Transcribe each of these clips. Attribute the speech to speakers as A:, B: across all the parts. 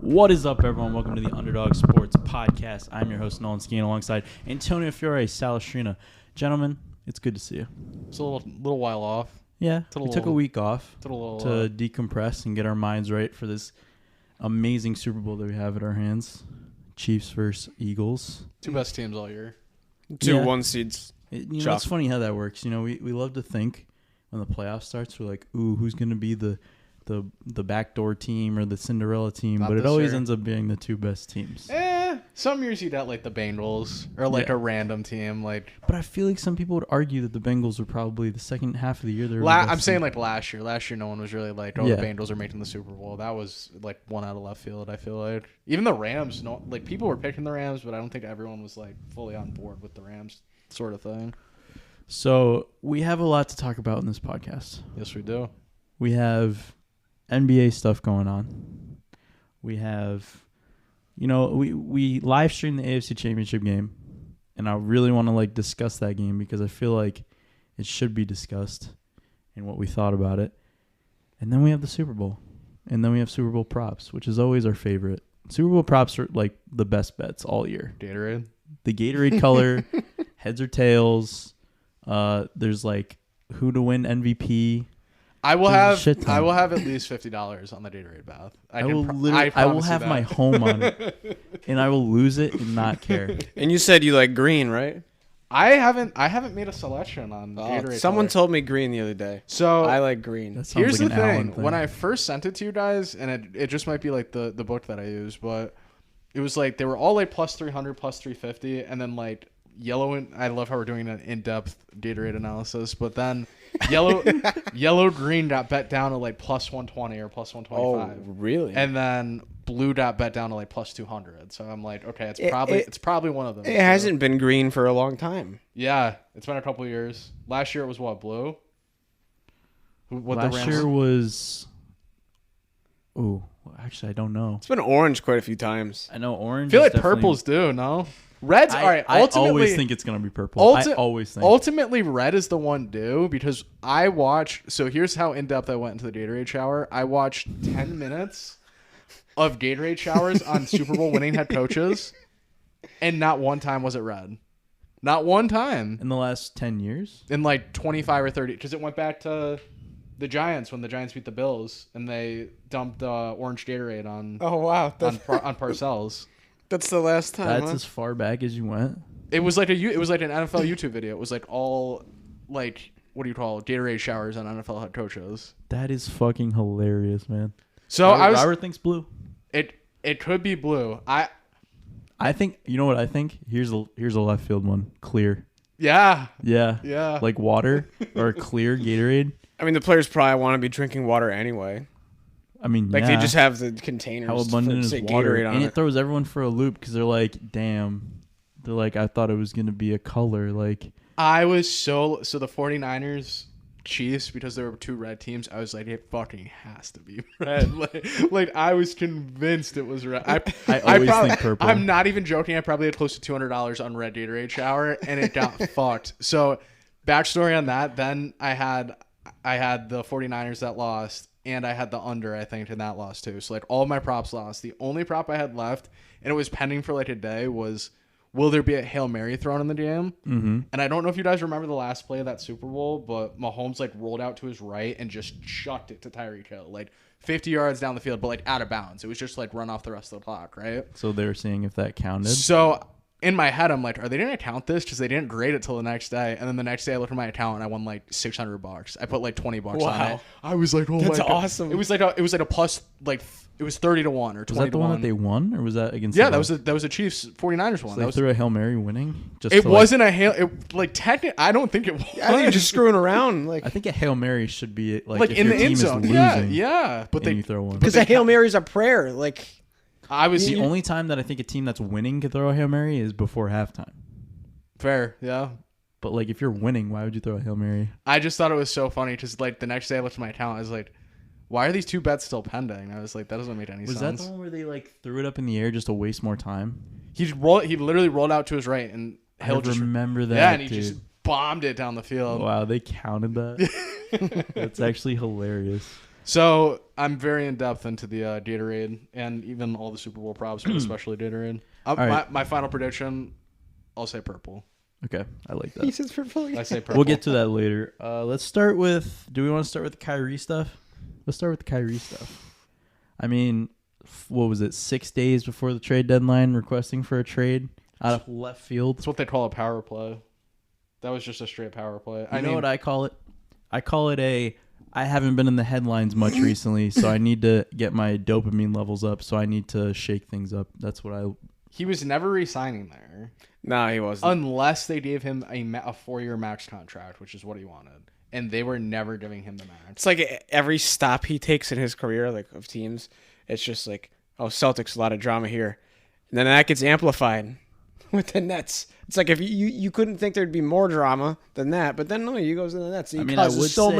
A: What is up, everyone? Welcome to the Underdog Sports Podcast. I'm your host, Nolan Skeen, alongside Antonio Fiore, Salestrina. Gentlemen, it's good to see you.
B: It's a little while off.
A: Yeah, we took a week off to decompress and get our minds right for this amazing Super Bowl that we have at our hands. Chiefs versus Eagles.
B: Two best teams all year.
C: Two one seeds.
A: It's funny how that works. You know, we love to think when the playoff starts, we're like, ooh, who's going to be the backdoor team or the Cinderella team, but it always ends up being the two best teams.
B: Some years you'd have like the Bengals or like a random team, like.
A: But I feel like some people would argue that the Bengals were probably the second half of the year.
B: I'm saying like last year. Last year, no one was really like, the Bengals are making the Super Bowl. That was like one out of left field. I feel like even the Rams, people were picking the Rams, but I don't think everyone was like fully on board with the Rams sort of thing.
A: So we have a lot to talk about in this podcast.
B: Yes, we do.
A: We have NBA stuff going on. We have, we live streamed the AFC Championship game, and I really want to discuss that game because I feel like it should be discussed and what we thought about it. And then we have the Super Bowl, and then we have Super Bowl props, which is always our favorite. Super Bowl props are like the best bets all year.
B: Gatorade,
A: the Gatorade color, heads or tails. There's like who to win MVP.
B: I will have at least $50 on the Gatorade bath. I will have my home on it, and I will lose it and not care.
C: And you said you like green, right?
B: I haven't made a selection on Gatorade.
C: Someone told me green the other day.
B: So
C: I like green.
B: Here's the thing. When I first sent it to you guys, and it just might be like the book that I use, but it was like they were all like plus 300, plus 350, and then like yellow. And I love how we're doing an in-depth Gatorade analysis, but then yellow green got bet down to like plus 120 or plus 125.
C: Oh, really?
B: And then blue got bet down to like plus 200. So I'm like, okay, it's probably one of those.
C: It hasn't been green for a long time.
B: Yeah, it's been a couple of years. Last year it was what, blue?
A: Last year was. Oh, actually, I don't know.
C: It's been orange quite a few times.
A: I know orange.
B: I feel like purples do, no? Red's all right.
A: I always think it's gonna be purple. I always think.
B: Ultimately, red is the one due because I watched. So here's how in depth I went into the Gatorade shower. I watched 10 minutes of Gatorade showers on Super Bowl winning head coaches, and not one time was it red. Not one time
A: in the last 10 years.
B: In like 25 or 30, because it went back to the Giants when the Giants beat the Bills and they dumped orange Gatorade on.
C: Oh wow!
B: on Parcells.
C: That's the last time.
A: That's as far back as you went.
B: It was like an NFL YouTube video. It was like all like what do you call it? Gatorade showers on NFL head coaches.
A: That is fucking hilarious, man.
B: So
A: Robert thinks blue.
B: It could be blue. I
A: think you know what I think. Here's a left field one. Clear.
B: Yeah.
A: Yeah. Like water or clear Gatorade.
C: I mean, the players probably want to be drinking water anyway.
A: I mean,
C: they just have the containers.
A: How abundant is water? And it throws everyone for a loop because they're like, damn. They're like, I thought it was going to be a color. Like,
B: I was so the 49ers Chiefs, because there were two red teams, I was like, it fucking has to be red. like I was convinced it was red.
A: I always think purple.
B: I'm not even joking. I probably had close to $200 on red Gatorade shower, and it got fucked. So, backstory on that, then I had the 49ers that lost. And I had the under, I think, and that lost too. So, like, all of my props lost. The only prop I had left, and it was pending for, like, a day, was will there be a Hail Mary thrown in the game?
A: Mm-hmm.
B: And I don't know if you guys remember the last play of that Super Bowl, but Mahomes, like, rolled out to his right and just chucked it to Tyreek Hill. Like, 50 yards down the field, but, like, out of bounds. It was just, like, run off the rest of the clock, right?
A: So they were seeing if that counted?
B: So in my head, I'm like, are they going to count this? Because they didn't grade it till the next day. And then the next day I looked at my account and I won like $600. I put like $20 on it. I was like, oh my God.
C: That's awesome.
B: It was like a plus, like, it was 30 to 1 or 20 to 1.
A: Was that the one that they won, or was that against?
B: Yeah, that was a Chiefs 49ers one.
A: So they threw a Hail Mary winning.
B: It wasn't a Hail. Technically, I don't think it was.
C: I think you're just screwing around. Like,
A: I think a Hail Mary should be like if
B: in
A: your
B: the end zone.
A: Yeah.
B: But
A: you throw one
C: because a Hail Mary is a prayer. Like,
A: the only time that I think a team that's winning could throw a Hail Mary is before halftime.
B: Fair, yeah.
A: But like, if you're winning, why would you throw a Hail Mary?
B: I just thought it was so funny because like the next day I looked at my account, I was like, why are these two bets still pending? I was like, that doesn't make any sense.
A: Was that the one where they like threw it up in the air just to waste more time?
B: He literally rolled out to his right, and he'll
A: I
B: just
A: remember that.
B: yeah, and he
A: dude.
B: just bombed it down the field.
A: Wow, they counted that. That's actually hilarious.
B: So I'm very in depth into the Gatorade and even all the Super Bowl props, but especially Gatorade.
A: right.
B: My final prediction, I'll say purple.
A: Okay, I like
C: He
A: that.
C: says purple.
B: I say purple.
A: We'll get to that later. Let's start with. Do we want to start with the Kyrie stuff? Let's start with the Kyrie stuff. I mean, what was it? 6 days before the trade deadline, requesting for a trade out of left field.
B: That's what they call a power play. That was just a straight power play.
A: You know what I call it? I call it a. I haven't been in the headlines much recently, so I need to get my dopamine levels up. So I need to shake things up. That's what I.
B: He was never re-signing there.
C: No, he wasn't.
B: Unless they gave him a 4-year max contract, which is what he wanted. And they were never giving him the max.
C: It's like every stop he takes in his career, like of teams, it's just like, oh, Celtics, a lot of drama here. And then that gets amplified with the Nets. It's like if you couldn't think there'd be more drama than that, but then no, he goes to the Nets. He causes so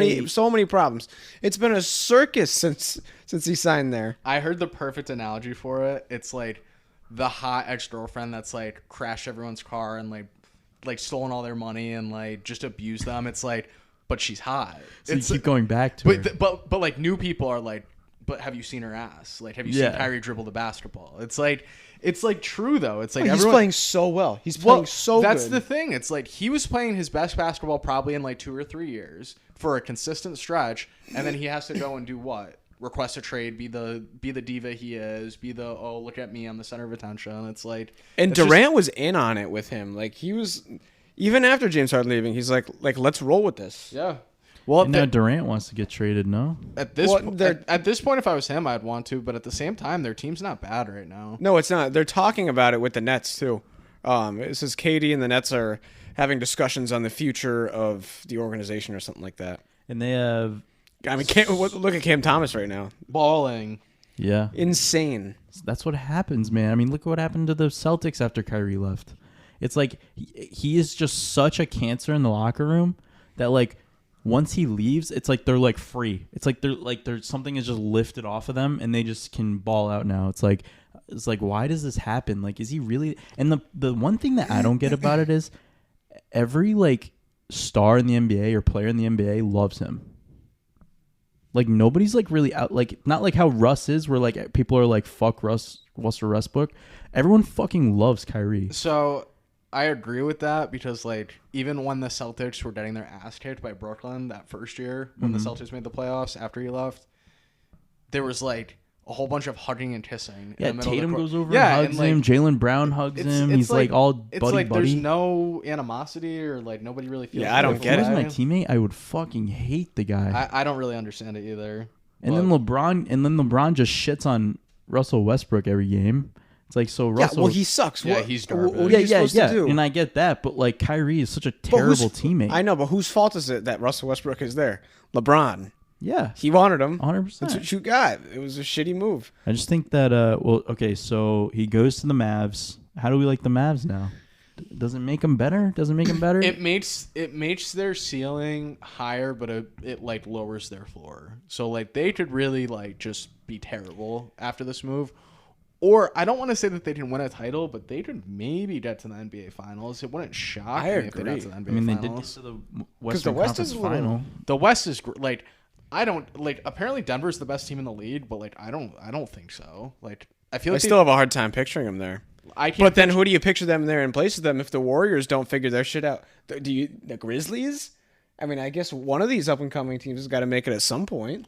C: many problems. It's been a circus since he signed there.
B: I heard the perfect analogy for it. It's like the hot ex-girlfriend that's like crashed everyone's car and like stolen all their money and like just abused them. It's like, but she's hot.
A: So
B: it's
A: you keep going back to her.
B: but like new people are like, but have you seen her ass? Like, have you seen Kyrie dribble the basketball? It's like true though. It's like
C: He's playing so well. He's playing so good.
B: That's the thing. It's like he was playing his best basketball probably in like 2 or 3 years for a consistent stretch, and then he has to go and do what? Request a trade, be the diva he is, be the look at me, I'm the center of attention. It's like,
C: and Durant was in on it with him. Like he was, even after James Harden leaving, he's like let's roll with this.
B: Yeah. Well,
A: And now Durant wants to get traded. No.
B: at this at this point, if I was him, I'd want to. But at the same time, their team's not bad right now.
C: No, it's not. They're talking about it with the Nets too. It says Katie and the Nets are having discussions on the future of the organization or something like that.
A: And they have.
C: I mean, look at Cam Thomas right now.
B: Balling.
A: Yeah.
C: Insane.
A: That's what happens, man. I mean, look what happened to the Celtics after Kyrie left. It's like he is just such a cancer in the locker room that like once he leaves, it's like they're like free. It's like they're something is just lifted off of them and they just can ball out now. It's like why does this happen? Like, is he really? And the one thing that I don't get about it is every like star in the NBA or player in the NBA loves him. Like nobody's like really out, like not like how Russ is, where like people are like fuck Russell Westbrook. Everyone fucking loves Kyrie.
B: So I agree with that because like even when the Celtics were getting their ass kicked by Brooklyn that first year when the Celtics made the playoffs after he left, there was like a whole bunch of hugging and kissing.
A: Yeah,
B: in the middle
A: Tatum
B: of the
A: goes over
B: yeah,
A: and hugs
B: like,
A: him. Jaylen Brown hugs him. He's like all
B: it's
A: buddy
B: like
A: buddy.
B: there's no animosity or like nobody really feels.
C: Yeah, I don't
A: If
C: get
A: he was
C: it.
A: my teammate, I would fucking hate the guy.
B: I don't really understand it either.
A: And then LeBron just shits on Russell Westbrook every game. It's like, so Russell.
C: Yeah, well, he sucks.
B: Yeah,
C: What-
B: he's
C: what
B: garbage.
C: are you supposed to do?
A: And I get that, but like Kyrie is such a
C: But whose-
A: terrible teammate.
C: I know, but whose fault is it that Russell Westbrook is there? LeBron.
A: Yeah,
C: He wanted him.
A: 100%.
C: That's what you got. It was a shitty move.
A: I just think that okay, so he goes to the Mavs. How do we like the Mavs now? Does it make them better? Does it make them better?
B: It makes their ceiling higher, but it like lowers their floor. So like they could really like just be terrible after this move. Or I don't want to say that they didn't win a title, but they could maybe get to the NBA Finals. It wouldn't shock me if they got to the NBA
A: I mean, they did get
B: Finals.
A: to the
C: the
A: Western
C: West
A: Conference
C: is a little-
A: final.
B: The West is like I don't like. Apparently, Denver's the best team in the league, but like I don't think so. Like I feel
C: I
B: like
C: still have a hard time picturing him there.
B: I can't.
C: But then who do you picture them there in place of them if the Warriors don't figure their shit out? The Grizzlies? I mean, I guess one of these up-and-coming teams has got to make it at some point.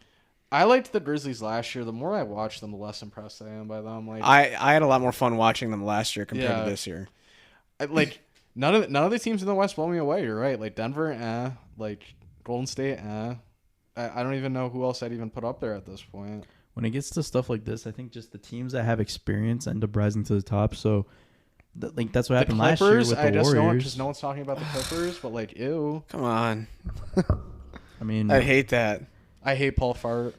B: I liked the Grizzlies last year. The more I watch them, the less impressed I am by them. Like
C: I had a lot more fun watching them last year compared to this year.
B: like none of the teams in the West blow me away. You're right. Like Denver, like Golden State, I don't even know who else I'd even put up there at this point.
A: When it gets to stuff like this, I think just the teams that have experience end up rising to the top. So, like that's what happened last year with the
B: I just
A: Warriors.
B: just no one's talking about the Clippers, but like, ew.
C: Come on.
A: I mean,
C: I hate that.
B: I hate Paul Fart.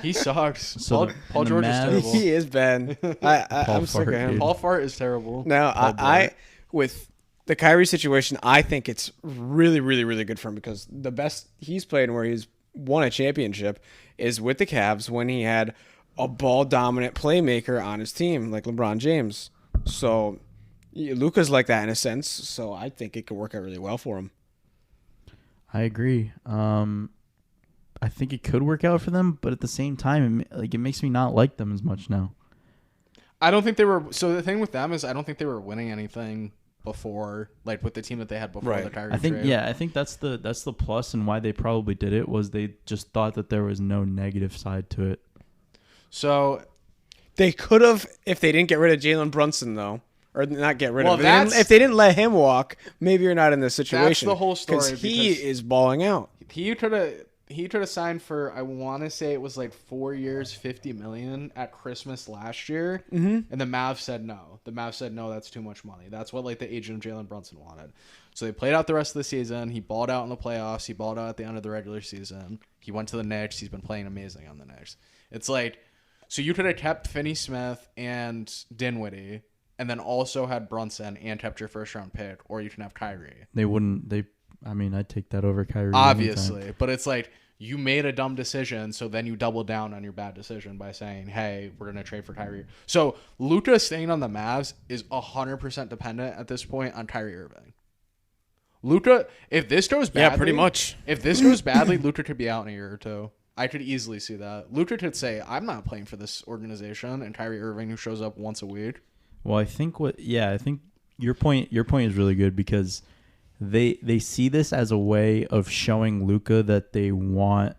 B: He sucks.
A: So
B: Paul
A: the
B: George is
A: Mavs-
B: terrible.
C: He is bad. I'm sick of
A: Fart,
C: him.
A: dude.
B: Paul Fart is terrible.
C: No,
A: Paul
C: I with the Kyrie situation, I think it's really, really, really good for him because the best he's played and where he's won a championship is with the Cavs when he had a ball dominant playmaker on his team like LeBron James. So Luka's like that in a sense, so I think it could work out really well for him.
A: I agree. I think it could work out for them, but at the same time, it makes me not like them as much now.
B: I don't think they were. So the thing with them is, I don't think they were winning anything before, like with the team that they had before the Kyrie trade.
A: I think that's the plus, and why they probably did it was they just thought that there was no negative side to it.
B: So
C: they could have, if they didn't get rid of Jalen Brunson, though, or not get rid of him. If they didn't let him walk, maybe you're not in this situation.
B: That's the whole story.
C: Because he is balling out.
B: He could have signed for, I want to say it was like 4 years, $50 million at Christmas last year, and the Mavs said no. The Mavs said no, that's too much money. That's what the agent of Jalen Brunson wanted. So they played out the rest of the season. He balled out in the playoffs. He balled out at the end of the regular season. He went to the Knicks. He's been playing amazing on the Knicks. It's like, so you could have kept Finney-Smith and Dinwiddie, and then also had Brunson and kept your first-round pick, or you can have Kyrie.
A: I'd take that over Kyrie.
B: Obviously,
A: anytime.
B: but it's like, you made a dumb decision, so then you double down on your bad decision by saying, hey, we're going to trade for Kyrie. So Luka staying on the Mavs is 100% dependent at this point on Kyrie Irving. Luka, if this goes badly...
C: Yeah, pretty much.
B: If this goes badly, Luka could be out in a year or two. I could easily see that. Luka could say, I'm not playing for this organization, and Kyrie Irving, who shows up once a week.
A: Well, I think your point is really good, because they see this as a way of showing Luka that they want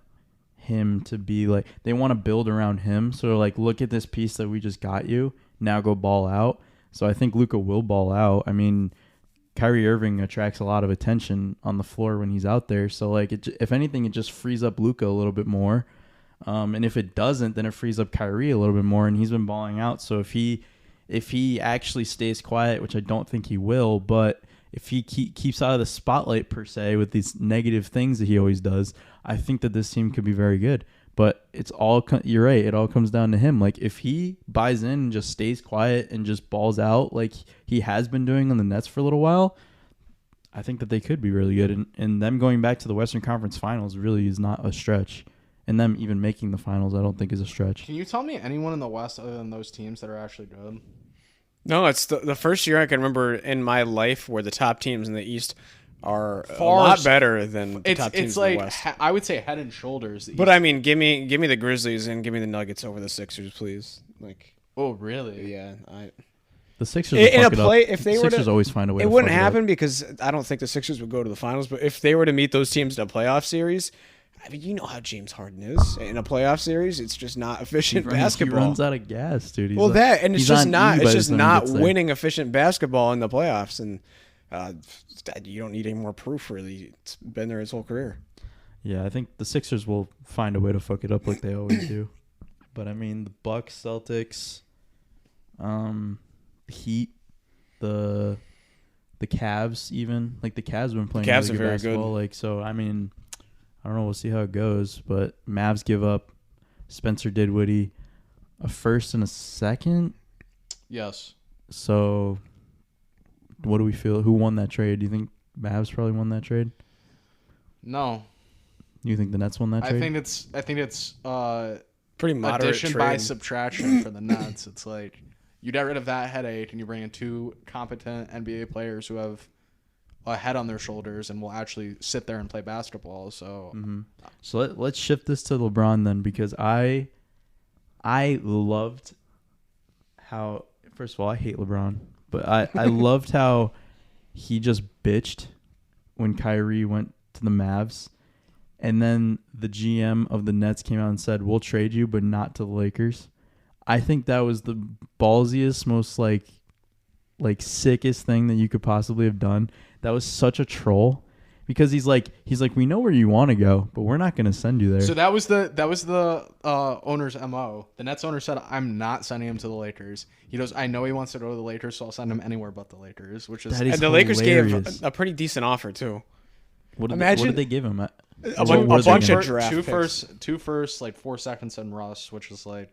A: him to be like, they want to build around him. So they're like, look at this piece that we just got you. Now go ball out. So I think Luka will ball out. I mean, Kyrie Irving attracts a lot of attention on the floor when he's out there. So if anything, it just frees up Luka a little bit more. And if it doesn't, then it frees up Kyrie a little bit more. And he's been balling out. So if he actually stays quiet, which I don't think he will, but if he keeps out of the spotlight per se with these negative things that he always does, I think that this team could be very good. But you're right. It all comes down to him. Like, if he buys in and just stays quiet and just balls out like he has been doing on the Nets for a little while, I think that they could be really good. And them going back to the Western Conference Finals really is not a stretch. And them even making the finals, I don't think is a stretch.
B: Can you tell me anyone in the West other than those teams that are actually good?
C: No, it's the first year I can remember in my life where the top teams in the East are a
B: Far
C: lot better than the top teams
B: it's
C: in
B: like,
C: the West.
B: I would say head and shoulders.
C: But I mean, give me the Grizzlies and give me the Nuggets over the Sixers, please. Like,
B: oh, really?
C: Yeah,
A: the Sixers
C: in a play, if they were
A: Sixers always find a way.
C: It wouldn't happen because I don't think the Sixers would go to the finals. But if they were to meet those teams in a playoff series, I mean, you know how James Harden is in a playoff series. It's just not efficient basketball.
A: He runs out of gas, dude.
C: It's just not winning efficient basketball in the playoffs, and you don't need any more proof. Really, it's been there his whole career.
A: Yeah, I think the Sixers will find a way to fuck it up like they always do. But I mean, the Bucks, Celtics, Heat, the Cavs, even like the Cavs have been playing
C: Cavs
A: really
C: are very
A: basketball.
C: good.
A: Like, so I mean, I don't know. We'll see how it goes. But Mavs give up Spencer Dinwiddie, a first and a second.
B: Yes.
A: So, what do we feel? Who won that trade? Do you think Mavs probably won that trade?
B: No.
A: You think the Nets won that trade?
B: I think it's
C: pretty moderate
B: addition
C: trade.
B: by subtraction for the Nets. It's like you get rid of that headache and you bring in two competent NBA players who have a head on their shoulders and will actually sit there and play basketball. So,
A: So let's shift this to LeBron then, because I loved how, first of all, I hate LeBron, but I loved how he just bitched when Kyrie went to the Mavs, and then the GM of the Nets came out and said, we'll trade you, but not to the Lakers. I think that was the ballsiest, most like sickest thing that you could possibly have done. That was such a troll, because he's like, we know where you want to go, but we're not going to send you there.
B: So that was the owner's MO. The Nets owner said, I'm not sending him to the Lakers. He goes, I know he wants to go to the Lakers, so I'll send him anywhere but the Lakers, which is,
A: That is
C: and the Lakers
A: hilarious.
C: gave a pretty decent offer too.
A: What did they give him?
C: A bunch of draft
B: two
C: picks.
B: first, like 4 seconds and Russ, which is like,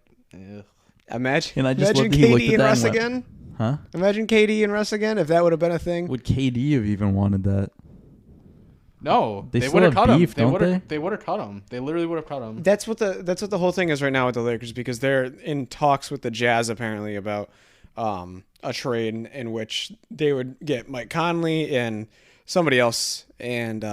C: Imagine
A: And I just love that he looked
C: KD
A: at
C: and
A: that
C: Russ
A: and went,
C: again.
A: Huh?
C: Imagine KD and Russ again if that would have been a thing.
A: Would KD have even wanted that?
B: no,
A: They
B: they
A: still
B: would have
A: have
B: cut
A: beef,
B: him.
A: don't
B: They would have cut him. They literally would have cut him.
C: That's what the whole thing is right now with the Lakers, because they're in talks with the Jazz apparently about a trade in which they would get Mike Conley and somebody else, and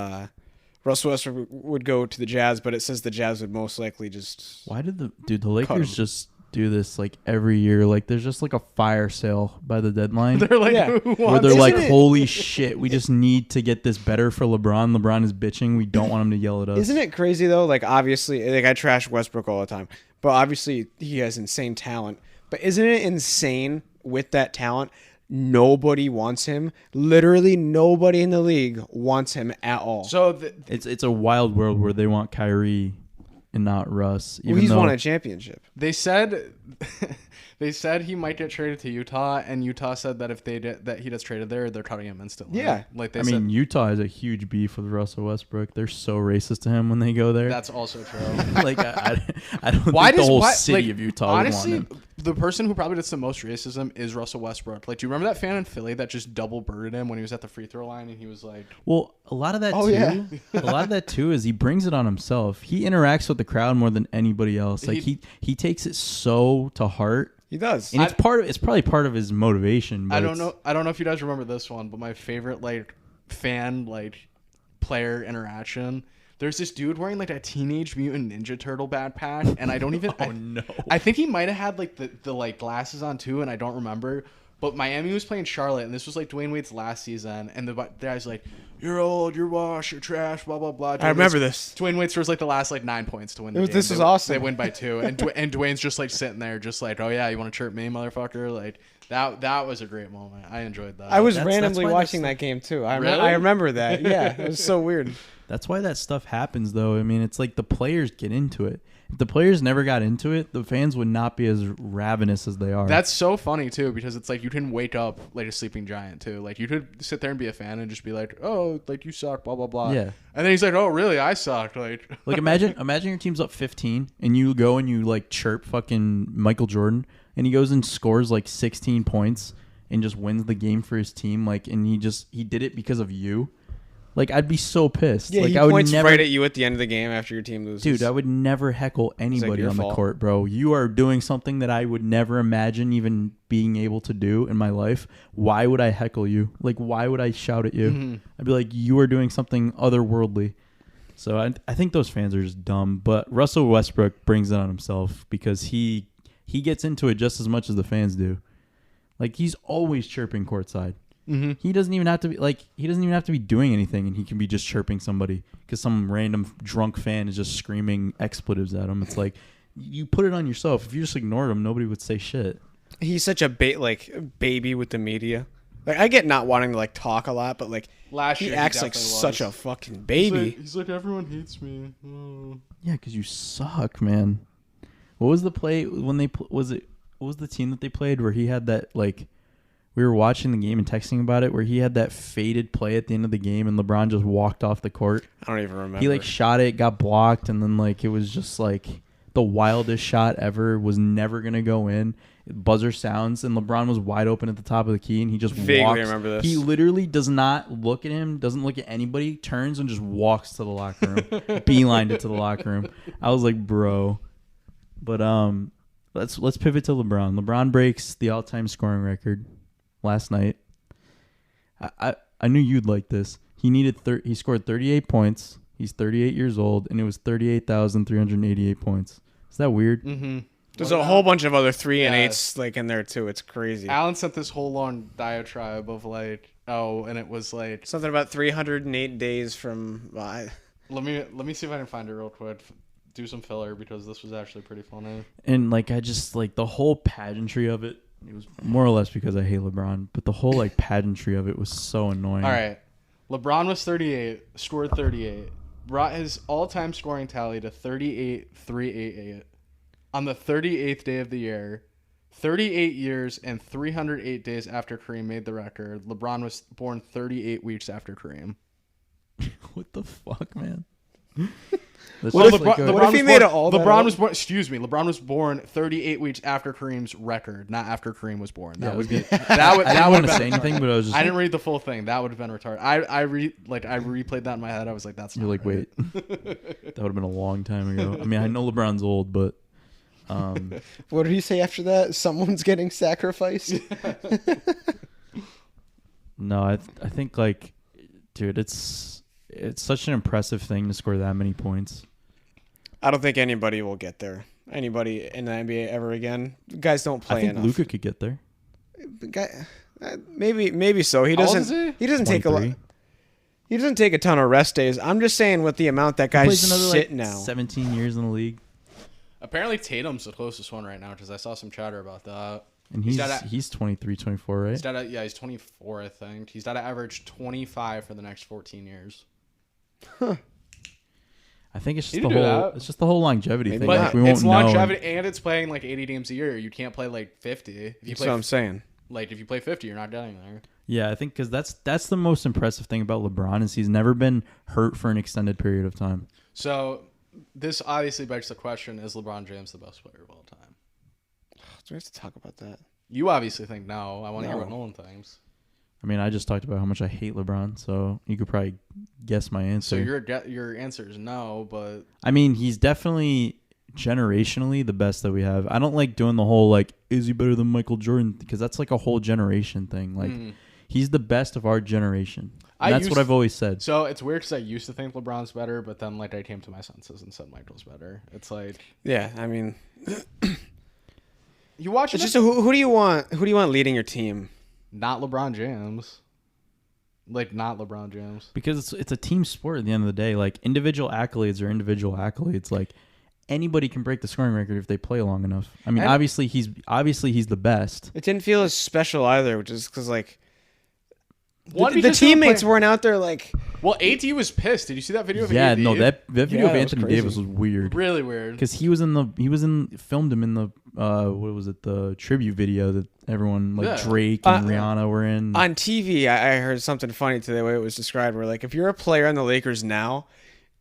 C: Russell Westbrook would go to the Jazz, but it says the Jazz would most likely just.
A: Why did the Lakers just do this like every year? Like there's just like a fire sale by the deadline.
B: They're like,
C: Yeah.
B: who
A: where
B: wants
A: they're
B: it?
A: like, holy shit, we just need to get this better for LeBron. LeBron is bitching. We don't want him to yell at us.
C: Isn't it crazy though? Like obviously, like I trash Westbrook all the time, but obviously he has insane talent. But isn't it insane with that talent? Nobody wants him. Literally nobody in the league wants him at all.
B: So
A: It's a wild world where they want Kyrie and not Russ.
C: Well,
A: Even
C: he's
A: though
C: won a championship.
B: they said they said he might get traded to Utah, and Utah said that if they did, that he gets traded there, they're cutting him instantly.
C: Yeah.
B: Like they
A: I
B: said.
A: mean, Utah has a huge beef with Russell Westbrook. They're so racist to him when they go there.
B: That's also true.
A: Like I don't
B: Why
A: think
B: does
A: the whole
B: why,
A: city
B: like,
A: of Utah
B: honestly,
A: would want him.
B: the person who probably does the most racism is Russell Westbrook. Like, do you remember that fan in Philly that just double birded him when he was at the free throw line and he was like,
A: Well, a lot of that
C: Oh,
A: too.
C: yeah.
A: A lot of that too is he brings it on himself. He interacts with the crowd more than anybody else. Like he takes it so to heart.
C: He does.
A: And it's probably part of his motivation. But
B: I don't know if you guys remember this one, but my favorite like fan like player interaction. There's this dude wearing like a Teenage Mutant Ninja Turtle backpack, and I don't even.
A: Oh no!
B: I think he might have had like the like glasses on too, and I don't remember. But Miami was playing Charlotte, and this was like Dwayne Wade's last season, and the guy's like, "You're old, you're washed, you're trash, blah blah blah."
C: I remember this.
B: Dwayne Wade scores like the last like 9 points to win the game.
C: This was awesome.
B: They win by 2, and Dwayne's just like sitting there, just like, "Oh yeah, you want to chirp me, motherfucker?" Like that was a great moment. I enjoyed that.
C: I was
A: That's
C: randomly
A: why
C: watching
A: that's-
C: that game too. I
B: Really?
C: remember that. Yeah, it was so weird.
A: That's why that stuff happens, though. I mean, it's like the players get into it. If the players never got into it, the fans would not be as ravenous as they are.
B: That's so funny too, because it's like you can wake up like a sleeping giant too. Like you could sit there and be a fan and just be like, "Oh, like you suck," blah blah blah.
A: Yeah.
B: And then he's like, "Oh, really? I suck." Like
A: imagine your team's up 15 and you go and you like chirp fucking Michael Jordan and he goes and scores like 16 points and just wins the game for his team. Like, and he did it because of you. Like, I'd be so pissed.
C: Yeah,
A: like,
C: he
A: I would
C: points
A: never,
C: right at you at the end of the game after your team loses.
A: dude, I would never heckle anybody
C: your
A: on the
C: fault.
A: court, bro. You are doing something that I would never imagine even being able to do in my life. Why would I heckle you? Like, why would I shout at you?
B: Mm-hmm.
A: I'd be like, you are doing something otherworldly. So I think those fans are just dumb. But Russell Westbrook brings it on himself because he gets into it just as much as the fans do. Like, he's always chirping courtside.
B: mm-hmm.
A: He doesn't even have to be doing anything, and he can be just chirping somebody because some random drunk fan is just screaming expletives at him. It's like, you put it on yourself. If you just ignored him, nobody would say shit.
C: He's such a baby with the media. Like I get not wanting to like talk a lot, but like
B: Last
C: he
B: year
C: acts like
B: definitely
C: such
B: was.
C: a fucking baby.
B: He's like everyone hates me. Oh.
A: Yeah, because you suck, man. What was the play when they what was the team that they played where he had that like? We were watching the game and texting about it where he had that faded play at the end of the game and LeBron just walked off the court.
C: I don't even remember.
A: He like shot it, got blocked, and then like it was just like the wildest shot ever. Was never gonna go in. Buzzer sounds and LeBron was wide open at the top of the key and he just
C: Vaguely
A: walks.
C: remember this.
A: He literally does not look at him, doesn't look at anybody, turns and just walks to the locker room, beelined it to the locker room. I was like, bro. But let's pivot to LeBron. LeBron breaks the all-time scoring record last night. I knew you'd like this. He scored 38 points. He's 38 years old, and it was 38,388 points. Is that weird?
B: Mm-hmm.
C: There's a whole bunch of other 3 and
B: Yes.
C: 8s like in there too. It's crazy.
B: Alan sent this whole long diatribe of like, and it was like,
C: Something about 308 days from.
B: let me see if I can find it real quick. Do some filler because this was actually pretty funny.
A: And like I just like the whole pageantry of it. It was more or less because I hate LeBron, but the whole like pageantry of it was so annoying.
B: All right, LeBron was 38, scored 38, brought his all-time scoring tally to 38,388 on the 38th day of the year. 38 years and 308 days after Kareem made the record. LeBron was born 38 weeks after Kareem.
A: What the fuck, man? That's
B: Well,
A: just like a-
C: What if he made it all that
B: LeBron
C: up?
B: was born. Excuse me. LeBron was born 38 weeks after Kareem's record, not after Kareem was born. That
A: Yeah,
B: would be.
A: I
B: That would.
A: I
B: That
A: didn't
B: would
A: want to
B: have
A: say
B: been.
A: anything, but I was just
B: I didn't read the full thing. That would have been retarded. I replayed that in my head. I was like, that's.
A: you're
B: Not
A: like,
B: right.
A: wait, that would have been a long time ago. I mean, I know LeBron's old, but
C: What did he say after that? Someone's getting sacrificed.
A: No, I think like, dude, it's such an impressive thing to score that many points.
C: I don't think anybody will get there. Anybody in the NBA ever again. Guys don't play
A: I think
C: enough.
A: Luka could get there.
C: Maybe so. He
B: How old
C: doesn't.
B: is he?
C: He doesn't take a lot.
A: 23.
C: He doesn't take a ton of rest days. I'm just saying with the amount that
A: He
C: guys
A: plays another
C: sit
A: like
C: now.
A: 17 years in the league,
B: Apparently Tatum's the closest one right now because I saw some chatter about that.
A: and he's 23, 24, right?
B: He's 24, I think. He's got to average 25 for the next 14 years.
A: I think it's
B: You
A: just
B: can do
A: the whole
B: that.
A: it's just the whole longevity
C: Maybe
A: thing.
B: But
A: Like, we won't
B: it's
A: know.
B: longevity, and it's playing like 80 games a year. You can't play like 50. If you
C: That's
B: play
C: what I'm saying.
B: like if you play 50, you're not getting there.
A: Yeah, I think because that's the most impressive thing about LeBron is he's never been hurt for an extended period of time.
B: So this obviously begs the question: is LeBron James the best player of all time?
C: Do we have to talk about that?
B: You obviously think no. I want to hear what
C: No.
B: Nolan thinks.
A: I mean, I just talked about how much I hate LeBron, so you could probably guess my
B: So
A: answer.
B: your answer is no, but
A: I mean, he's definitely generationally the best that we have. I don't like doing the whole like, is he better than Michael Jordan? Because that's like a whole generation thing. Like, he's the best of our generation. And that's what I've always said.
B: So it's weird because I used to think LeBron's better, but then like I came to my senses and said Michael's better. It's like
C: Yeah, I mean,
B: you watch it.
C: it's just who do you want? Who do you want leading your team?
B: Not LeBron James. Like not LeBron James.
A: Because it's a team sport at the end of the day. Like, individual accolades are individual accolades. Like, anybody can break the scoring record if they play long enough. I mean,
C: And-
A: obviously he's the best.
C: It didn't feel as special either, which is because like
B: One,
C: the
B: because he was
C: teammates
B: playing-
C: weren't out there like.
B: Well, AD was pissed. Did you see that video of
A: Yeah,
B: AD?
A: no, that video
C: Yeah,
A: of
C: that was
A: Anthony
C: crazy.
A: Davis was weird.
B: really weird.
A: Because filmed him in the what was it, the tribute video that everyone like
B: Yeah.
A: Drake and Rihanna were in.
C: On TV, I heard something funny today, the way it was described, where like if you're a player on the Lakers now,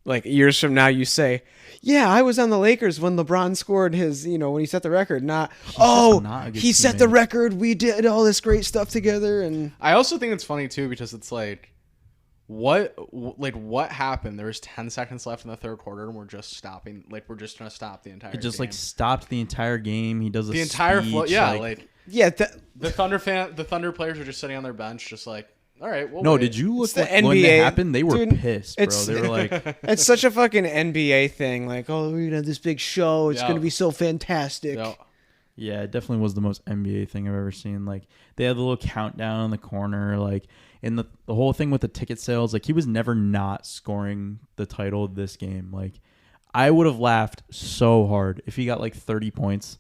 C: like years from now, you say, "Yeah, I was on the Lakers when LeBron scored his, when he set the record." Not,
A: not a good
C: he set the
A: teammate."
C: record. We did all this great stuff together, and
B: I also think it's funny too because it's like, what happened? There was 10 seconds left in the third quarter, and we're just stopping. Like we're just gonna stop the entire.
A: It just
B: game.
A: like stopped the entire game. He does
B: the entire
A: speech,
B: flow. Yeah, like
C: yeah,
B: the Thunder players are just sitting on their bench, just like, all right. Well,
A: no,
B: wait.
A: did you look
C: the
A: like when
C: NBA,
A: it happened? They were
C: dude,
A: pissed, bro.
C: it's-
A: They were like,
C: it's such a fucking NBA thing. Like, oh, we're gonna have this big show. It's
B: Yeah.
C: gonna be so fantastic.
B: Yeah.
A: yeah, it definitely was the most NBA thing I've ever seen. Like, they had the little countdown in the corner, like, and the whole thing with the ticket sales. Like, he was never not scoring the title of this game. Like, I would have laughed so hard if he got like 30 points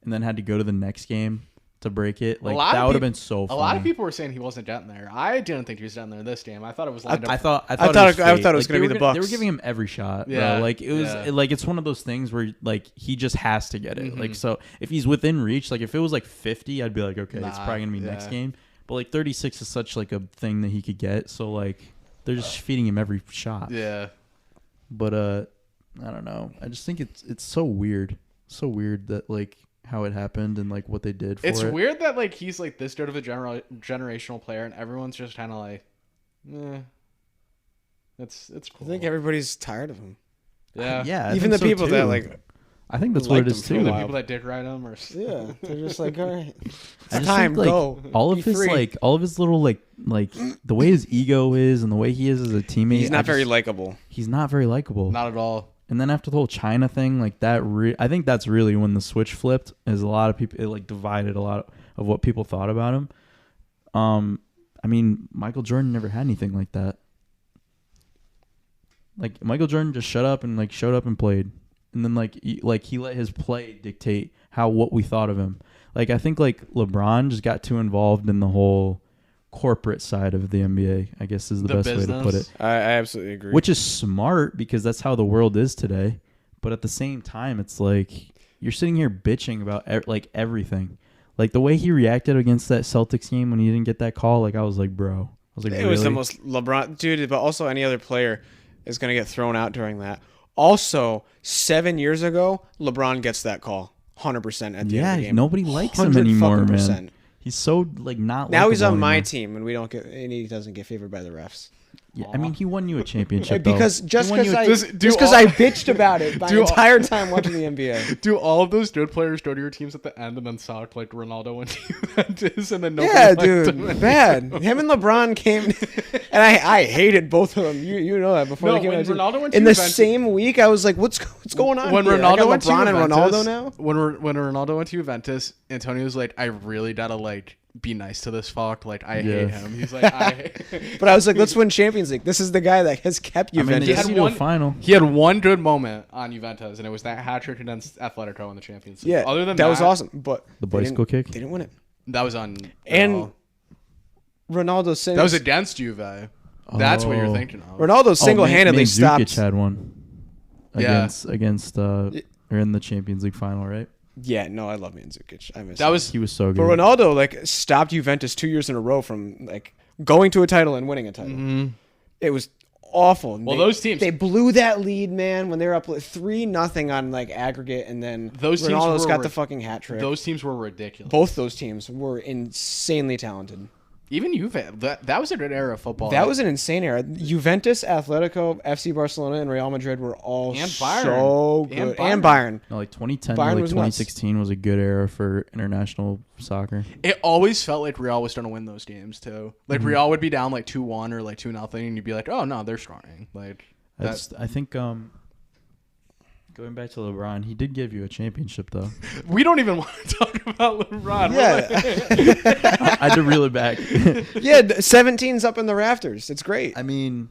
A: and then had to go to the next game to break it. Like, that would have been so funny.
B: A lot of people were saying he wasn't getting there. I didn't think he was getting there this game. I thought it was lined
A: I
B: up.
A: thought
C: I
A: it was
C: thought
A: fate.
C: it was gonna
A: they
C: be
A: were
C: the
A: They were
C: Bucks.
A: giving him every shot,
B: Yeah,
A: bro. Like, it was
B: yeah.
A: like, it's one of those things where like he just has to get it.
B: Mm-hmm.
A: Like, so if he's within reach, like if it was like 50, I'd be like, okay, it's
B: Nah,
A: probably gonna be next
B: yeah.
A: game. But like 36 is such like a thing that he could get. So like they're just feeding him every shot.
B: Yeah.
A: But I don't know. I just think it's so weird. So weird that like how it happened and like what they did for
B: It's
A: it.
B: weird that like he's like this good of a generational player, and everyone's just kind of like, it's cool.
C: I think everybody's tired of him.
B: yeah.
A: Yeah. I
C: Even
A: think
C: the
A: so,
C: people that
A: too.
C: like,
A: I think that's
C: liked
A: what it is
C: him for a
A: too.
B: The
C: while.
B: people that dick ride him or
C: yeah, they're just like, all right,
A: I
C: it's
A: just
C: time,
A: think, like,
C: go.
A: all of
C: Be
A: his
C: free.
A: like all of his little like the way his ego is and the way he is as a teammate.
C: He's not very
A: just-
C: likable.
A: He's not very likable.
B: not at all.
A: And then after the whole China thing, like that, I think that's really when the switch flipped. Is a lot of people it like divided a lot of what people thought about him. I mean, Michael Jordan never had anything like that. Like Michael Jordan just shut up and like showed up and played, and then like he let his play dictate what we thought of him. Like I think like LeBron just got too involved in the whole corporate side of the NBA, I guess is the best way to put it.
B: business.
C: I absolutely agree.
A: Which is smart because that's how the world is today. But at the same time, it's like you're sitting here bitching about like everything. Like the way he reacted against that Celtics game when he didn't get that call, like I was like, bro. I was like,
C: it
A: really?
C: was the most LeBron, dude, but also any other player is going to get thrown out during that. Also, 7 years ago, LeBron gets that call 100% at the end of the game.
A: Nobody likes him anymore,
C: 100%.
A: man. He's so like not.
C: Now he's on
A: likable
C: my
A: anymore.
C: team, and he doesn't get favored by the refs.
A: Yeah, I mean, he won you a championship, though.
C: Because just
A: He won
C: because
A: you
C: I
A: a-
C: bitched about it the entire time watching the NBA.
B: Do all of those good players go to your teams at the end and then suck like Ronaldo went to Juventus and then nobody
C: Yeah,
B: liked
C: dude,
B: him?
C: bad. Him and LeBron came, and I hated both of them. You know that before
B: No,
C: they came
B: when
C: out.
B: Ronaldo went to
C: in the
B: Juventus-
C: same week, I was like, what's going on
B: When
C: here? I
B: Ronaldo
C: got
B: went to
C: LeBron and
B: Juventus,
C: Ronaldo now.
B: when Ronaldo went to Juventus, Antonio was like, I really gotta like be nice to this fuck. Like I hate him. He's like,
C: But I was like, let's win Champions League. This is the guy that has kept
A: I mean,
C: Juventus.
A: they
B: had
A: got you to a
B: one-
A: final.
B: He had one good moment on Juventus, and it was that hat trick against Atletico in the Champions League.
C: yeah,
B: Other than
C: that was awesome. But
A: The
C: they
A: bicycle
C: didn't-
A: kick?
C: They didn't win it.
B: that was on.
C: And Ronaldo since
B: that was against Juve. That's what you're
A: Oh.
B: thinking of.
C: Ronaldo single-handedly stopped.
A: Mandzukic had one
B: Yeah.
A: against or in the Champions League final, right?
C: Yeah, no, I love Mandzukic. I miss
B: That
C: him.
B: was
A: He was so good.
C: But Ronaldo like stopped Juventus 2 years in a row from like going to a title and winning a title. It was awful.
B: Well, those teams-
C: they blew that lead, man, when they were up like 3-0 on like aggregate, and then
B: Those teams
C: Ronaldo's
B: were
C: got
B: ri-
C: the fucking hat trick.
B: those teams were ridiculous.
C: Both those teams were insanely talented.
B: Even Juve. That was a good era of football.
C: That was an insane era. Juventus, Atletico, FC Barcelona, and Real Madrid were all
B: And Bayern.
C: so
B: And
C: good. And Bayern.
A: No, like 2010
C: Bayern
A: to like
C: was nuts.
A: 2016 was a good era for international soccer.
B: It always felt like Real was going to win those games too. Like Real would be down like 2-1 or like 2-0, and you'd be like, "Oh no, they're strong." Like
A: I think going back to LeBron, he did give you a championship though.
B: we don't even want to talk about LeBron. We're
C: Yeah.
A: I had to reel it back.
C: Yeah, 17's up in the rafters. It's great.
A: I mean,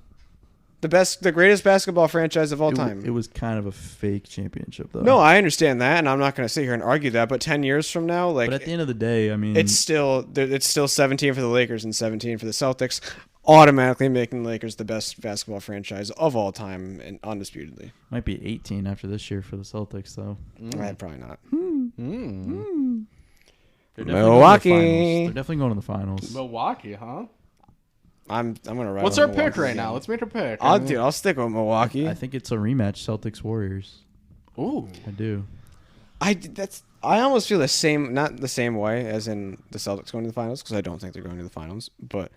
C: The greatest basketball franchise of all
A: it,
C: time.
A: it was kind of a fake championship though.
C: No, I understand that, and I'm not going to sit here and argue that. But 10 years from now, like
A: but at the end of the day, I mean,
C: it's still 17 for the Lakers and 17 for the Celtics, automatically making the Lakers the best basketball franchise of all time, and undisputedly.
A: might be 18 after this year for the Celtics though.
C: Probably not.
A: They're
C: Milwaukee.
A: definitely going to the finals.
B: Milwaukee, huh?
C: I'm gonna write.
B: What's
C: on
B: our pick
C: Milwaukee
B: right
C: again.
B: now? Let's make a pick.
C: I'll stick with Milwaukee.
A: I think it's a rematch, Celtics Warriors.
B: Ooh.
A: I do.
C: I almost feel the same, not the same way as in the Celtics going to the finals, because I don't think they're going to the finals. But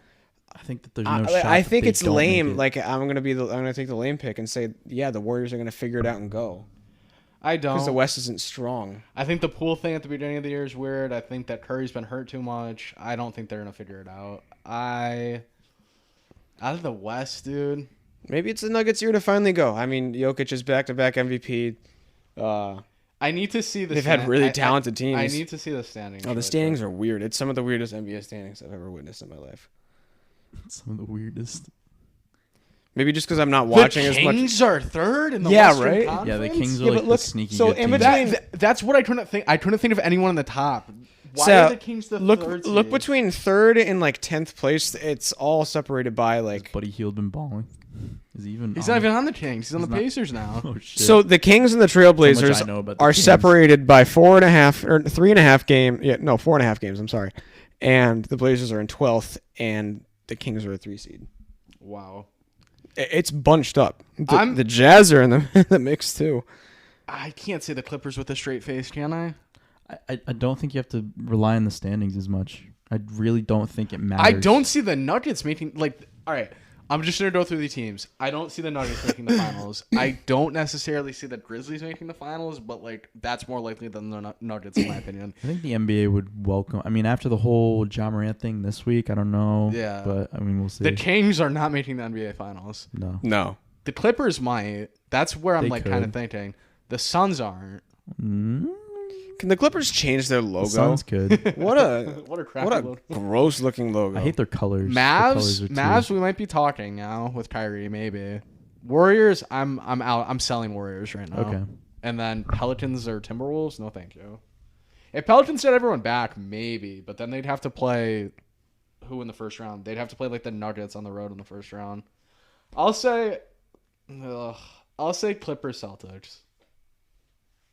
A: I think that there's no shot.
C: I
A: that
C: think
A: they
C: it's
A: don't make
C: lame.
A: it.
C: Like I'm gonna take the lame pick and say, yeah, the Warriors are gonna figure it out and go,
B: I don't.
C: because the West isn't strong.
B: I think the pool thing at the beginning of the year is weird. I think that Curry's been hurt too much. I don't think they're gonna figure it out. Out of the West, dude.
C: Maybe it's the Nuggets' year to finally go. I mean, Jokic is back-to-back MVP.
B: I need to see the.
C: They've had really talented teams.
B: I need to see the standings.
C: Oh, the standings are weird. It's some of the weirdest NBA standings I've ever witnessed in my life.
A: Some of the weirdest.
C: Maybe just because I'm not watching
B: the
C: as much.
B: Kings are third in the
C: Yeah,
B: Western
C: right?
B: Conference?
A: Yeah, the Kings are
C: Yeah,
A: like
C: but look,
A: the sneaky
C: so
A: good
C: in
A: team.
C: between-
B: That's what I couldn't think. I couldn't think of anyone in the top. Why
C: So,
B: are the Kings the
C: look
B: third
C: look
B: seed?
C: between third and like 10th place. It's all separated by like.
A: Buddy Hield been balling. Is he even?
B: He's
A: on
B: not
A: it?
B: even on the Kings. He's on the
A: not-
B: Pacers now.
A: Oh shit.
C: So the Kings and the
A: I know
C: Trailblazers
A: about the
C: are
A: Kings.
C: separated by 4.5 or 3.5 game. Yeah, no, 4.5 games. I'm sorry. And the Blazers are in 12th, and the Kings are a 3 seed.
B: Wow.
C: It's bunched up.
B: I'm-
C: The Jazz are in the mix too.
B: I can't say the Clippers with a straight face, can I?
A: I don't think you have to rely on the standings as much. I really don't think it matters.
B: I don't see the Nuggets making like. All right, I'm just gonna go through the teams. I don't see the Nuggets making the finals. I don't necessarily see the Grizzlies making the finals, but like that's more likely than the Nuggets in my opinion.
A: I think the NBA would welcome. I mean, after the whole Ja Morant thing this week, I don't know.
B: Yeah.
A: But I mean, we'll see.
B: The Kings are not making the NBA finals.
A: No.
C: No.
B: The Clippers might. That's where I'm
A: They
B: like kind of
A: could.
B: thinking. The Suns aren't.
C: Can the Clippers change their logo?
A: Sounds good.
C: What a
B: What a crappy
C: what a
B: logo.
C: gross looking logo.
A: I hate their colors. The
B: Mavs,
A: colors are too-
B: Mavs, we might be talking now with Kyrie, maybe. Warriors, I'm out. I'm selling Warriors right now.
A: Okay.
B: And then Pelicans or Timberwolves, no thank you. If Pelicans get everyone back, maybe, but then they'd have to play who in the first round? They'd have to play like the Nuggets on the road in the first round. I'll say Clippers Celtics.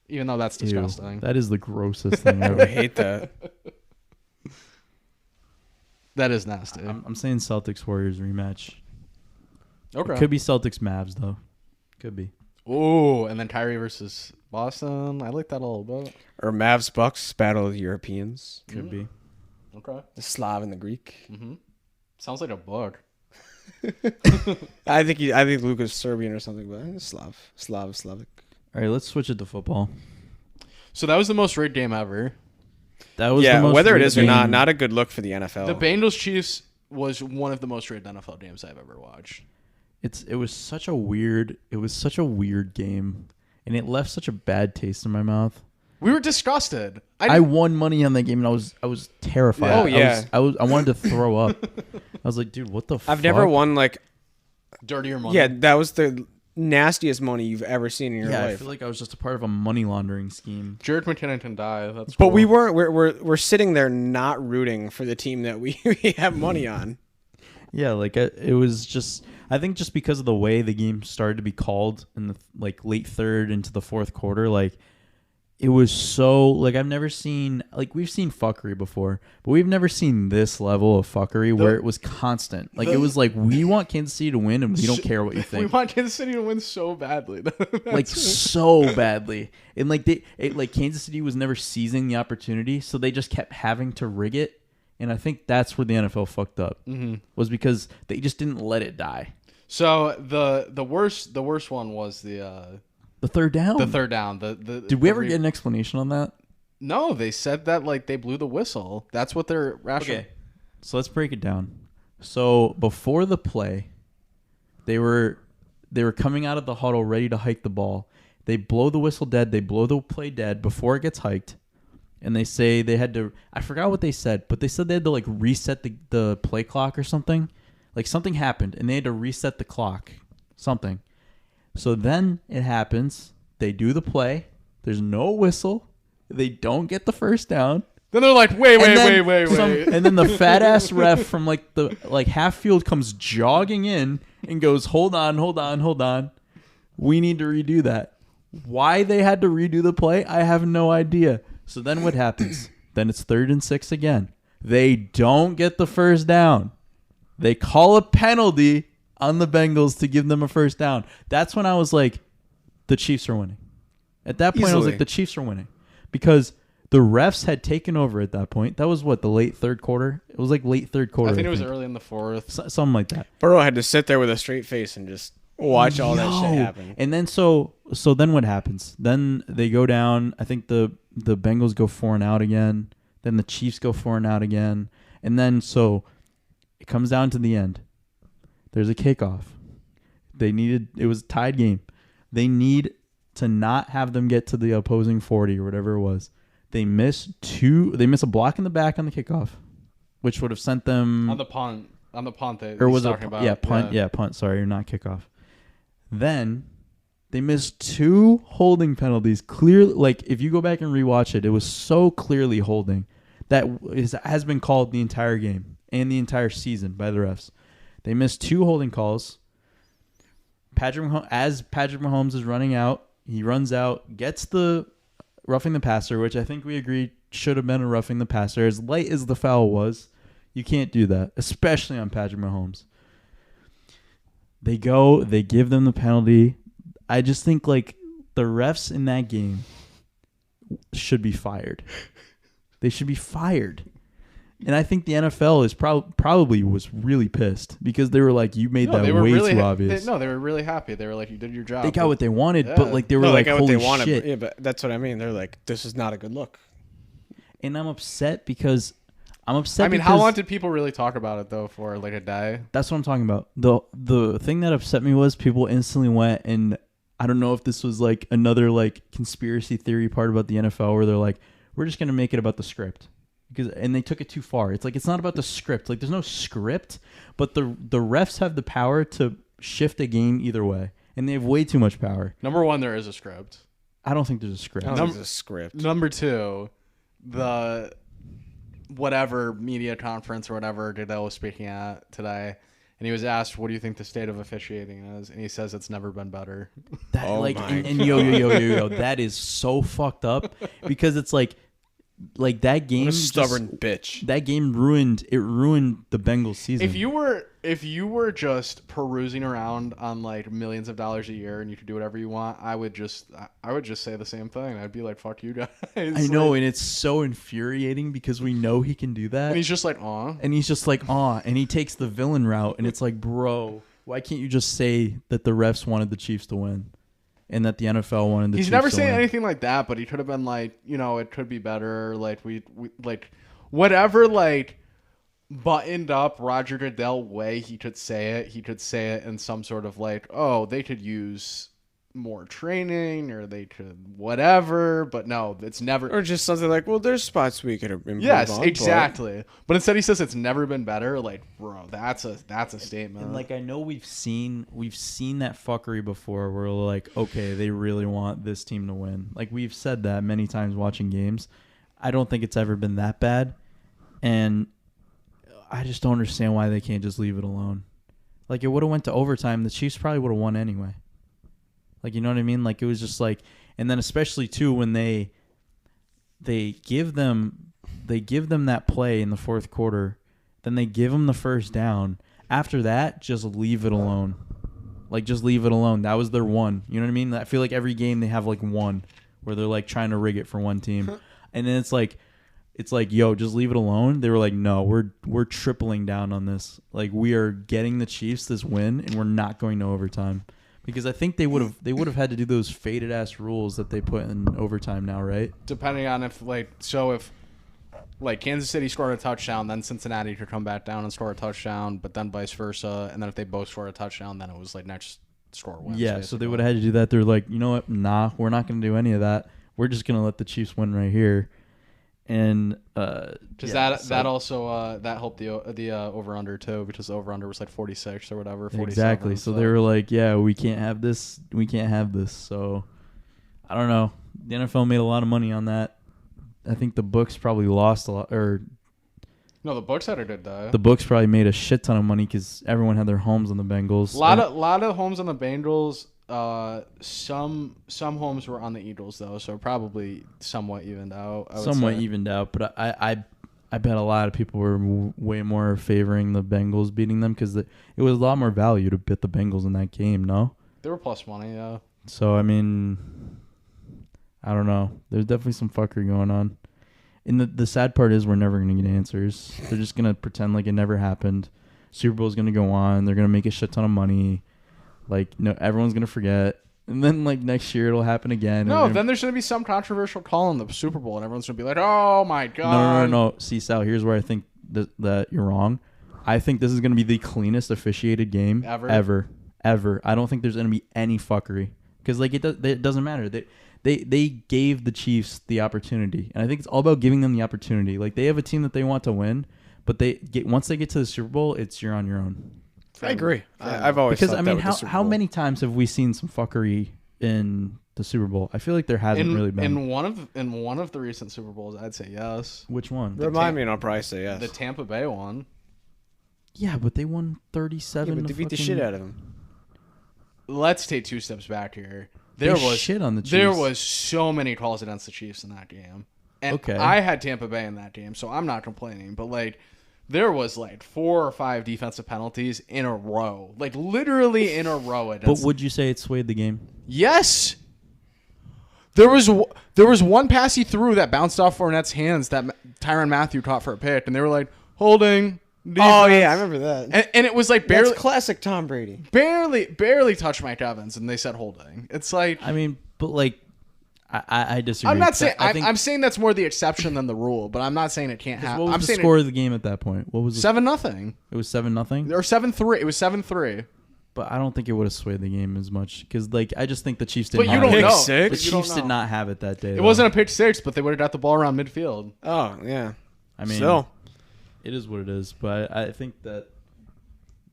B: Even though that's
A: Ew,
B: disgusting.
A: that is the grossest thing
C: I
A: ever.
C: hate that.
B: That is nasty.
A: I'm saying Celtics Warriors rematch.
B: Okay.
A: Could be Celtics Mavs though. Could be.
B: Ooh, and then Kyrie versus Boston. I like that a little bit.
C: Or Mavs Bucks battle of the Europeans.
A: Could be.
B: Okay.
C: The Slav and the Greek.
B: Sounds like a book.
C: I think Luka's Serbian or something, but Slavic.
A: All right, let's switch it to football.
B: So that was the most rigged game ever.
A: That was
C: Yeah,
A: the most
C: whether it
A: rigged
C: is or
A: game.
C: not a good look for the NFL.
B: The Bengals Chiefs was one of the most rigged NFL games I've ever watched.
A: It was such a weird game, and it left such a bad taste in my mouth.
B: We were disgusted.
A: I won money on that game, and I was terrified.
C: Oh, yeah.
A: I wanted to throw up. I was like, dude, what the fuck?
C: I've never won like
B: dirtier money.
C: Yeah, that was the nastiest money you've ever seen in your
A: Yeah,
C: life.
A: I feel like I was just a part of a money laundering scheme.
B: Jared McKinnon died. That's
C: But
B: cool.
C: we weren't. We're sitting there not rooting for the team that we have money on.
A: Yeah, like it was just. I think just because of the way the game started to be called in the like late third into the fourth quarter, like it was so like I've never seen like we've seen fuckery before, but we've never seen this level of fuckery where it was constant. Like it was like we want Kansas City to win and we don't care what you
B: We
A: think.
B: want Kansas City to win so badly.
A: Like so badly. And like like Kansas City was never seizing the opportunity, so they just kept having to rig it. And I think that's where the NFL fucked up. Was because they just didn't let it die.
B: So the worst one was the
A: third down.
B: the third down.
A: Did we ever get an explanation on that?
B: No, they said that like they blew the whistle. That's what they're rational.
A: Okay. So let's break it down. So before the play, they were coming out of the huddle ready to hike the ball. They blow the whistle dead. They blow the play dead before it gets hiked. And they say they had to, I forgot what they said, but they said they had to like reset the play clock or something. Like something happened and they had to reset the clock. Something. So then it happens. They do the play. There's no whistle. They don't get the first down.
B: Then they're like, wait.
A: And then the fat ass ref from like the half field comes jogging in and goes, hold on. We need to redo that. Why they had to redo the play, I have no idea. So then what happens? Then it's 3rd and 6 again. They don't get the first down. They call a penalty on the Bengals to give them a first down. That's when I was like, the Chiefs are winning. At that point, I was like, the Chiefs are winning. Because the refs had taken over at that point. That was what, the late third quarter? It was like late third quarter.
B: I think it was early in the fourth.
A: Something like that.
C: Burrow had to sit there with a straight face and just watch all that shit happen.
A: And then so then what happens? Then they go down. I think the Bengals go 4 and out again. Then the Chiefs go 4 and out again. And then so it comes down to the end. There's a kickoff. It was a tied game. They need to not have them get to the opposing 40 or whatever it was. They miss a block in the back on the kickoff, which would have sent them
B: On the punt that
A: or was
B: he's
A: it
B: talking about.
A: yeah, punt, yeah, punt, sorry, not kickoff. Then they missed 2 holding penalties. Clearly, like if you go back and rewatch it, it was so clearly holding that has been called the entire game and the entire season by the refs. They missed 2 holding calls. As Patrick Mahomes is running out, he runs out, gets the roughing the passer, which I think we agreed should have been a roughing the passer. As light as the foul was, you can't do that, especially on Patrick Mahomes. They give them the penalty. I just think like the refs in that game should be fired. They should be fired. And I think the NFL is probably was really pissed because they were like, you made that way too obvious.
B: They were really happy. They were like, you did your job.
A: They got what they wanted, but like they were like, holy shit.
C: Yeah, but that's what I mean. They're like, this is not a good look.
A: And I'm upset because
B: I mean, how long did people really talk about it though for like a day?
A: That's what I'm talking about. The thing that upset me was people instantly went, and I don't know if this was like another like conspiracy theory part about the NFL where they're like, we're just gonna make it about the script. And they took it too far. It's like it's not about the script. Like there's no script, but the refs have the power to shift a game either way, and they have way too much power.
B: Number 1, there is a script.
A: I don't think there's a script.
C: There's a script.
B: Number 2, the whatever media conference or whatever Goodell was speaking at today, and he was asked, "What do you think the state of officiating is?" And he says it's never been better.
A: That, and yo, that is so fucked up because it's like that game.
C: What a stubborn bitch.
A: That game ruined the Bengals season.
B: If you were if you were just perusing around on like millions of dollars a year and you could do whatever you want, I would just say the same thing. I'd be like, "Fuck you guys."
A: I know, and it's so infuriating because we know he can do that.
B: And he's just like, "Aw."
A: And he's just like, "Aw," and he takes the villain route, and it's like, bro, why can't you just say that the refs wanted the Chiefs to win, and that the NFL wanted the Chiefs to win?
B: He's never saying anything like that, but he could have been like, it could be better. Like we like whatever like buttoned up Roger Goodell way he could say it. He could say it in some sort of like, oh, they could use more training or they could whatever, but no, it's never.
C: Or just something like, well, there's spots we could improve
B: Yes,
C: on,
B: exactly. But instead he says it's never been better. Like, bro, that's a statement.
A: And like I know we've seen that fuckery before where like, okay, they really want this team to win. Like we've said that many times watching games. I don't think it's ever been that bad. And I just don't understand why they can't just leave it alone. Like it would have went to overtime, the Chiefs probably would have won anyway. Like, you know what I mean? Like, it was just like, and then especially too when they give them that play in the fourth quarter, then they give them the first down. After that, just leave it alone. Like, just leave it alone. That was their one. You know what I mean? I feel like every game they have like one where they're like trying to rig it for one team, and then it's like, yo, just leave it alone. They were like, no, we're tripling down on this. Like, we are getting the Chiefs this win, and we're not going to overtime. Because I think they would have had to do those faded ass rules that they put in overtime now, right?
B: Depending on if Kansas City scored a touchdown, then Cincinnati could come back down and score a touchdown, but then vice versa, and then if they both scored a touchdown, then it was like next score wins.
A: Yeah,
B: basically.
A: so they would have had to do that. They're like, you know what? Nah, we're not going to do any of that. We're just going to let the Chiefs win right here. And
B: because that also helped the over under too, because the over under was like 46 or whatever. 47,
A: exactly. So they were like, yeah, we can't have this. We can't have this. So I don't know. The NFL made a lot of money on that. I think the books probably lost a lot, or
B: no, the books had a good day.
A: The books probably made a shit ton of money because everyone had their homes on the Bengals.
B: A lot of homes on the Bengals. Some homes were on the Eagles though, so probably somewhat evened out.
A: Evened out, but I bet a lot of people were way more favoring the Bengals beating them because it was a lot more value to bet the Bengals in that game. No,
B: they were plus money, yeah.
A: So I mean, I don't know. There's definitely some fuckery going on. And the sad part is we're never gonna get answers. They're just gonna pretend like it never happened. Super Bowl's gonna go on. They're gonna make a shit ton of money. Like, no, everyone's going to forget. And then, like, next year it'll happen again.
B: No, then there's going to be some controversial call in the Super Bowl, and everyone's going to be like, oh, my God.
A: No. See, Sal, here's where I think that you're wrong. I think this is going to be the cleanest officiated game ever. I don't think there's going to be any fuckery. Because, like, it doesn't matter. They gave the Chiefs the opportunity. And I think it's all about giving them the opportunity. Like, they have a team that they want to win, but once they get to the Super Bowl, you're on your own.
C: I agree. I've always
A: because
C: thought
A: how many times have we seen some fuckery in the Super Bowl? I feel like there hasn't really been.
B: In one of the recent Super Bowls, I'd say yes.
A: Which one?
C: Remind me, and I'll probably say yes.
B: The Tampa Bay one.
A: Yeah, but they won 37.
C: Yeah, but they beat the shit out of them.
B: Let's take two steps back here.
A: There was shit on the Chiefs.
B: There was so many calls against the Chiefs in that game, and I had Tampa Bay in that game, so I'm not complaining. But like. There was like 4 or 5 defensive penalties in a row, like literally in a row.
A: But would you say it swayed the game?
B: Yes. There was one pass he threw that bounced off Fournette's hands that Tyrann Mathieu caught for a pick, and they were like holding. Defense.
C: Oh yeah, I remember that.
B: And it was like barely.
C: That's classic Tom Brady.
B: Barely touched Mike Evans, and they said holding. It's like.
A: I mean, but like. I disagree.
B: I'm not saying I'm saying that's more the exception than the rule, but I'm not saying it can't happen.
A: What was the score of the game at that point? What was it?
B: 7-0.
A: It was 7-0
B: or 7-3. It was 7-3.
A: But I don't think it would have swayed the game as much because, like, I just think the Chiefs didn't.
B: But you don't know.
A: The Chiefs did not have it that day.
B: It wasn't a pick six, but they would have got the ball around midfield.
C: Oh yeah.
A: I mean,
C: still,
A: it is what it is. But I think that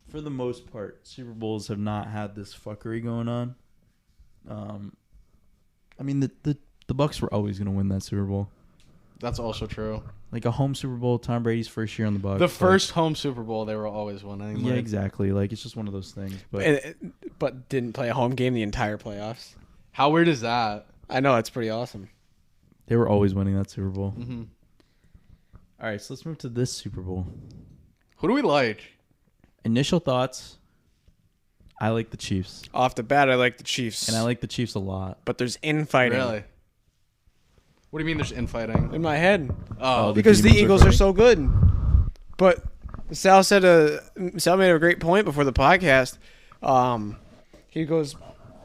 A: for the most part, Super Bowls have not had this fuckery going on. I mean, the Bucs were always going to win that Super Bowl.
B: That's also true.
A: Like a home Super Bowl, Tom Brady's first year on the Bucs.
B: The first home Super Bowl, they were always winning.
A: Yeah, exactly. Like it's just one of those things.
C: But didn't play a home game the entire playoffs.
B: How weird is that?
C: I know, it's pretty awesome.
A: They were always winning that Super Bowl.
B: Mm-hmm.
A: All right, so let's move to this Super Bowl.
B: Who do we like?
A: Initial thoughts. I like the Chiefs,
C: Off the bat, I like the Chiefs.
A: and I like the Chiefs a lot.
C: But there's infighting
B: Really? What do you mean there's infighting?
C: in my head.
B: Oh,
C: Because the
A: demons are
C: Eagles are
A: fighting?
C: so good. But Sal made a great point before the podcast. He goes,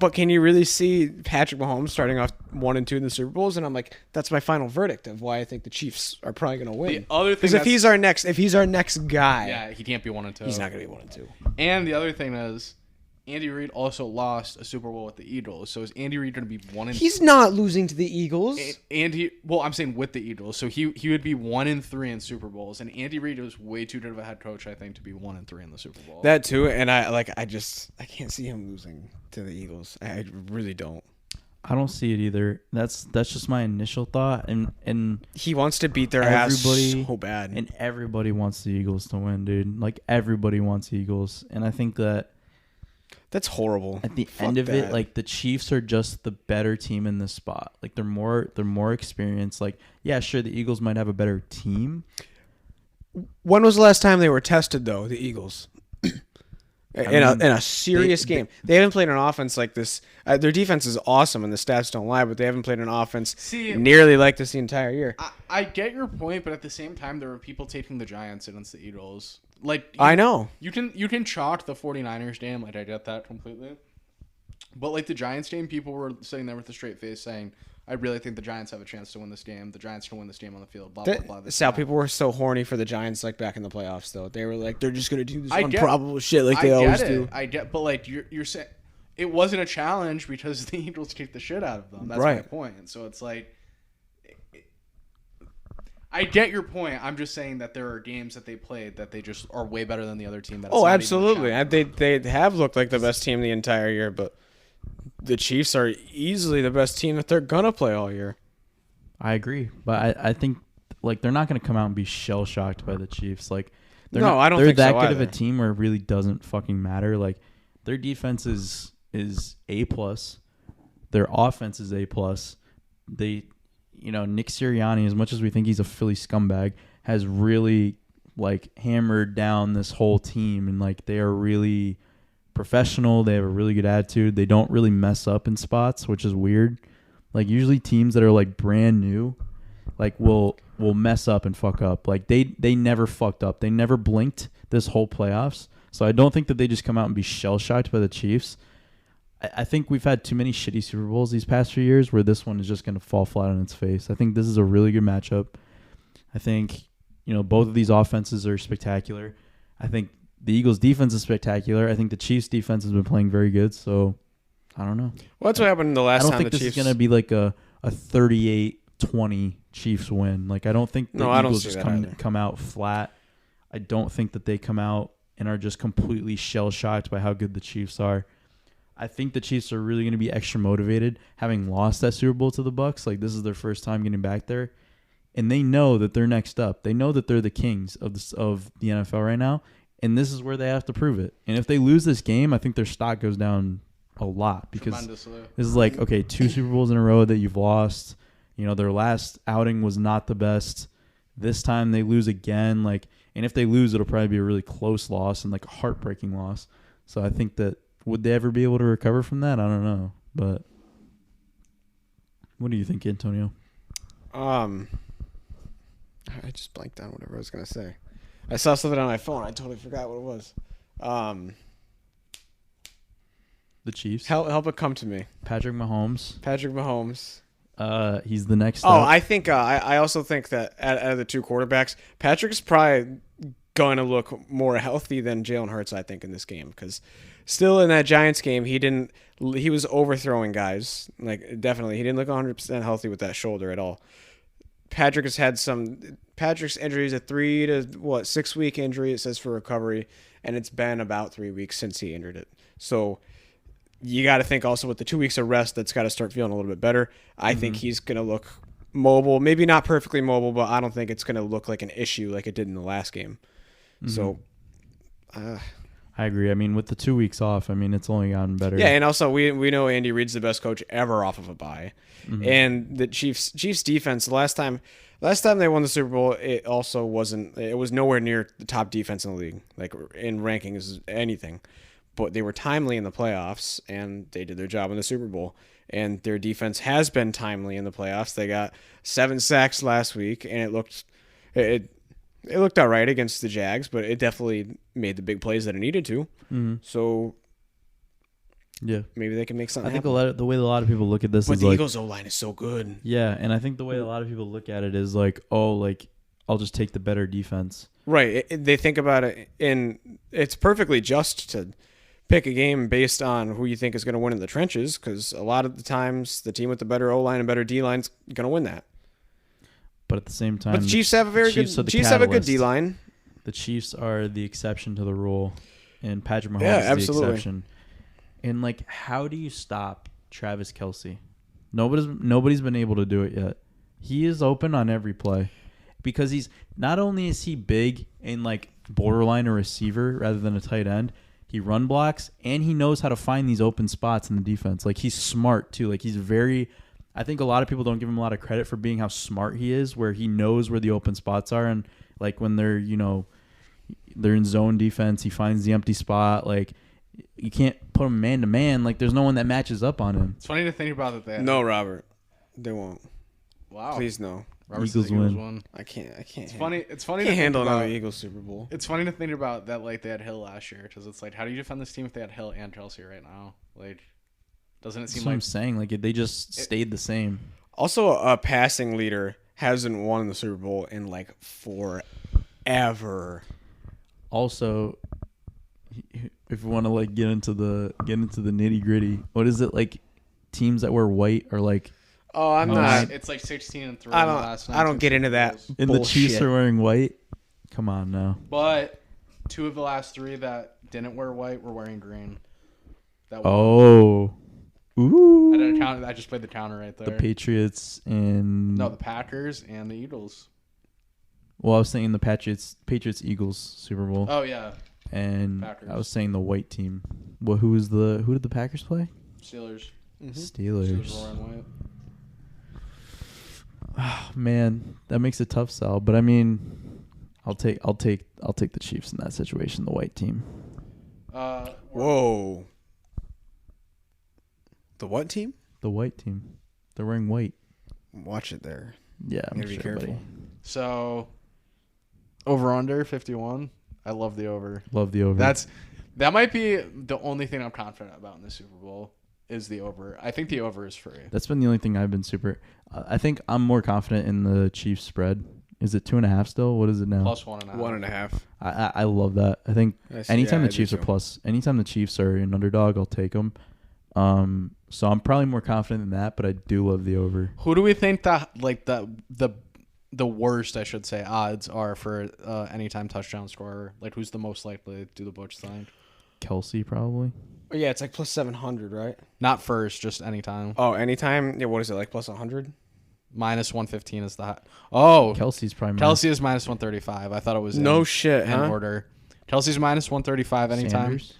C: but can you really see Patrick Mahomes starting off 1-2 in the Super Bowls? And I'm like, that's my final verdict of why I think the Chiefs are probably going to win.
B: The other thing
C: Because if he's our next guy,
B: yeah, he can't be 1-2.
C: he's not going to be 1-2.
B: And the other thing is, Andy Reid also lost a Super Bowl with the Eagles. So is Andy Reid going to be 1-3?
C: He's not losing to the Eagles.
B: I'm saying with the Eagles. So he would be 1-3 in Super Bowls. And Andy Reid was way too good of a head coach, I think, to be 1-3 in the Super Bowl.
C: That too, and I can't see him losing to the Eagles. I really don't.
A: I don't see it either. That's just my initial thought, and
C: He wants to beat their
A: Everybody-
C: ass so bad.
A: and everybody wants the Eagles to win, dude. Like everybody wants the Eagles, and I think that
C: That's horrible.
A: at the
C: Fuck
A: end of
C: that.
A: it, like the Chiefs are just the better team in this spot. Like they're more experienced. Like yeah, sure, the Eagles might have a better team.
C: When was the last time they were tested, though, the Eagles? In
A: mean,
C: a serious game. They haven't played an offense like this. Their defense is awesome, and the stats don't lie, but they haven't played an offense nearly like this the entire year.
B: I get your point, but at the same time, there were people taking the Giants against the Eagles. Like
C: I know.
B: You can chalk the 49ers game. Like, I get that completely. But, like, the Giants game, people were sitting there with a straight face saying, I really think the Giants have a chance to win this game. The Giants can win this game on the field. Blah, blah, blah.
C: Sal, people were so horny for the Giants like back in the playoffs, though. They were like, they're just going to do this
B: I get-
C: improbable shit like they always do.
B: I get, but, like, you're saying it wasn't a challenge because the Eagles kicked the shit out of them. That's my
C: Right.
B: point. And so it's like, I get your point. I'm just saying that there are games that they played that they just are way better than the other team. That it's
C: Oh,
B: not even a
C: absolutely.
B: challenge.
C: They have looked like the best team the entire year, but the Chiefs are easily the best team that they're going to play all year.
A: I agree, but I think like they're not going to come out and be shell shocked by the Chiefs. Like they're
C: No,
A: not,
C: I don't
A: they're
C: think
A: that
C: so
A: good of a
C: either.
A: team where it really doesn't fucking matter. Like their defense is A+. Their offense is A+. They, Nick Sirianni, as much as we think he's a Philly scumbag, has really like hammered down this whole team, and like they are really professional. They have a really good attitude. They don't really mess up in spots, which is weird. Like usually teams that are like brand new, like will mess up and fuck up. Like they never fucked up. They never blinked this whole playoffs. So I don't think that they just come out and be shell shocked by the Chiefs. I think we've had too many shitty Super Bowls these past few years where this one is just going to fall flat on its face. I think this is a really good matchup. I think, both of these offenses are spectacular. I think the Eagles' defense is spectacular. I think the Chiefs' defense has been playing very good. So, I don't know.
C: Well, that's what happened the
A: I
C: last
A: don't
C: time
A: think
C: the
A: this
C: Chiefs.
A: is going to be like a 38-20 Chiefs win. Like, I don't think the
C: No, I don't
A: Eagles
C: see
A: just
C: that either.
A: come out flat. I don't think that they come out and are just completely shell-shocked by how good the Chiefs are. I think the Chiefs are really going to be extra motivated, having lost that Super Bowl to the Bucs. Like, this is their first time getting back there. And they know that they're next up. They know that they're the kings of the NFL right now. And this is where they have to prove it. And if they lose this game, I think their stock goes down a lot. Because
B: Tremendously.
A: this is like, okay, 2 Super Bowls in a row that you've lost. Their last outing was not the best. This time they lose again. And if they lose, it'll probably be a really close loss and like a heartbreaking loss. So I think that, would they ever be able to recover from that? I don't know. But what do you think, Antonio?
C: I just blanked on whatever I was gonna say. I saw something on my phone. I totally forgot what it was.
A: The Chiefs.
C: Help it come to me.
A: Patrick Mahomes.
C: Patrick Mahomes.
A: He's the next
C: Oh,
A: up.
C: I think I also think that out of the two quarterbacks, Patrick's probably going to look more healthy than Jalen Hurts, I think, in this game, because still in that Giants game, he was overthrowing guys. Like, definitely, he didn't look 100% healthy with that shoulder at all. Patrick's injury is a 3 to 6 week injury. It says for recovery, and it's been about 3 weeks since he injured it. So you got to think also with the 2 weeks of rest, that's got to start feeling a little bit better. I think he's going to look mobile, maybe not perfectly mobile, but I don't think it's going to look like an issue like it did in the last game. So,
A: I agree. I mean, with the 2 weeks off, I mean, it's only gotten better.
C: Yeah, and also we know Andy Reid's the best coach ever off of a bye, and the Chiefs defense. Last time they won the Super Bowl, it also wasn't. It was nowhere near the top defense in the league, like in rankings, anything. But they were timely in the playoffs, and they did their job in the Super Bowl. And their defense has been timely in the playoffs. They got 7 sacks last week, and it looked all right against the Jags, but it definitely made the big plays that it needed to. So,
A: yeah,
C: maybe they can make something
A: I think
C: happen.
A: the way a lot of people look at this
C: But
A: is
C: the
A: like,
C: Eagles' O-line is so good.
A: yeah, and I think the way a lot of people look at it is like, oh, like, I'll just take the better defense.
C: Right. They think about it, and it's perfectly just to pick a game based on who you think is going to win in the trenches, because a lot of the times the team with the better O-line and better D-line is going to win that.
A: But at the same time,
C: But the Chiefs have a very good. Chiefs have a good D-line.
A: The Chiefs are the exception to the rule, and Patrick Mahomes
C: Yeah,
A: is the
C: absolutely.
A: exception. And like, how do you stop Travis Kelce? Nobody's been able to do it yet. He is open on every play because he's not only is he big and like borderline a receiver rather than a tight end. He run blocks and he knows how to find these open spots in the defense. Like, he's smart too. Like, he's very. I think a lot of people don't give him a lot of credit for being how smart he is, where he knows where the open spots are, and like when they're they're in zone defense, he finds the empty spot. Like, you can't put him man to man. Like, there's no one that matches up on him.
B: It's funny to think about that.
C: No, Robert, they won't.
B: Wow.
C: Please no.
B: Robert
A: Eagles
B: says the Eagles
A: win.
B: won.
C: I can't.
B: It's funny. It's funny
C: I can't
B: to
C: handle
B: think
C: another
B: about,
C: Eagles Super Bowl.
B: It's funny to think about that. Like, they had Hill last year, because it's like, how do you defend this team if they had Hill and Chelsea right now? Like, doesn't it
A: That's
B: seem
A: what
B: like
A: I'm saying. Like, they just stayed the same.
C: Also, a passing leader hasn't won the Super Bowl in like forever.
A: Also, if we want to like get into the nitty gritty, what is it like? Teams that wear white are like.
C: Oh, I'm
A: Oh,
C: not.
B: it's like 16-3.
C: I don't get into that.
A: And the Chiefs are wearing white. Come on now.
B: But 2 of the last 3 that didn't wear white were wearing green. That
A: Oh. Ooh.
B: I did a counter. I just played the counter right there.
A: The Patriots and
B: No, the Packers and the Eagles.
A: well, I was saying the Patriots Eagles Super Bowl.
B: Oh yeah,
A: and
B: Packers.
A: I was saying the white team. Well, who did the Packers play?
B: Steelers.
A: Steelers.
B: Steelers were wearing white.
A: Oh, man, that makes a tough sell. But I mean, I'll take the Chiefs in that situation. The white team.
C: Whoa. The what team?
A: The white team. They're wearing white.
C: Watch it there.
A: Yeah, I'm
C: Gotta be
A: sure,
C: careful.
A: buddy.
B: So over under 51. I love the over.
A: Love the over.
B: That might be the only thing I'm confident about in the Super Bowl is the over. I think the over is free.
A: That's been the only thing I've been super. I think I'm more confident in the Chiefs spread. Is it 2.5 still? What is it now?
B: Plus 1.5.
C: 1.5.
A: I love that. I think anytime
C: I
A: the
C: do
A: Chiefs are
C: too.
A: plus, anytime the Chiefs are an underdog, I'll take them. So I'm probably more confident in that, but I do love the over.
B: Who do we think that like the worst, I should say, odds are for anytime touchdown scorer? Like, who's the most likely to do the Butch thing?
A: Kelsey probably.
C: Oh, yeah, it's like plus 700, right?
B: Not first, just anytime.
C: Oh, anytime. Yeah, what is it, like plus 100?
B: Minus 115 is the Oh,
A: Kelsey's probably
B: Kelsey is minus 135. I thought it was
C: No
B: in,
C: shit,
B: in
C: huh?
B: order. Kelsey's minus 135 anytime.
A: Sanders?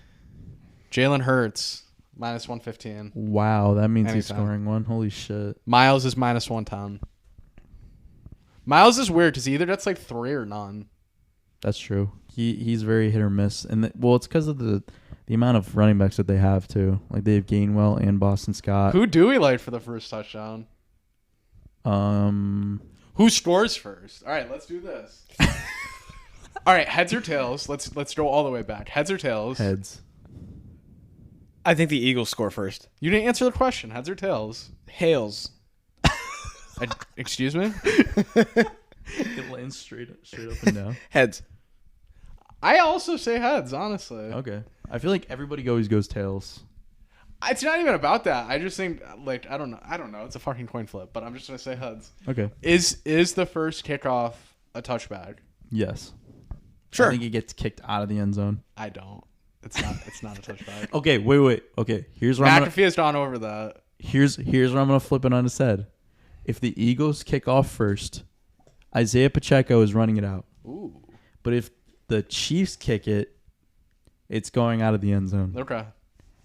B: Jalen Hurts minus 115.
A: Wow, that means he's
B: Anytime.
A: scoring one. Holy shit.
B: Miles is minus 110. Miles is weird because either that's like 3 or none.
A: That's true. He's very hit or miss, and it's because of the amount of running backs that they have too. Like, they have Gainwell and Boston Scott.
B: Who do we like for the first touchdown? Who scores first? All right, let's do this. All right, heads or tails? Let's go all the way back. Heads or tails?
A: Heads.
C: I think the Eagles score first.
B: You didn't answer the question. Heads or tails?
C: Hails.
B: Excuse me?
A: It lands straight up and down.
C: Heads.
B: I also say heads, honestly.
A: Okay. I feel like everybody always goes tails.
B: It's not even about that. I just think, like, I don't know. It's a fucking coin flip, but I'm just gonna say heads.
A: Okay.
B: Is the first kickoff a touchback?
A: Yes.
C: Sure.
A: I think he gets kicked out of the end zone.
B: I don't. It's not a touchback.
A: Okay, wait. Okay, here's where
B: McAfee has gone over that.
A: here's where I'm gonna flip it on its head. If the Eagles kick off first, Isaiah Pacheco is running it out.
B: Ooh.
A: But if the Chiefs kick it, it's going out of the end zone.
B: Okay.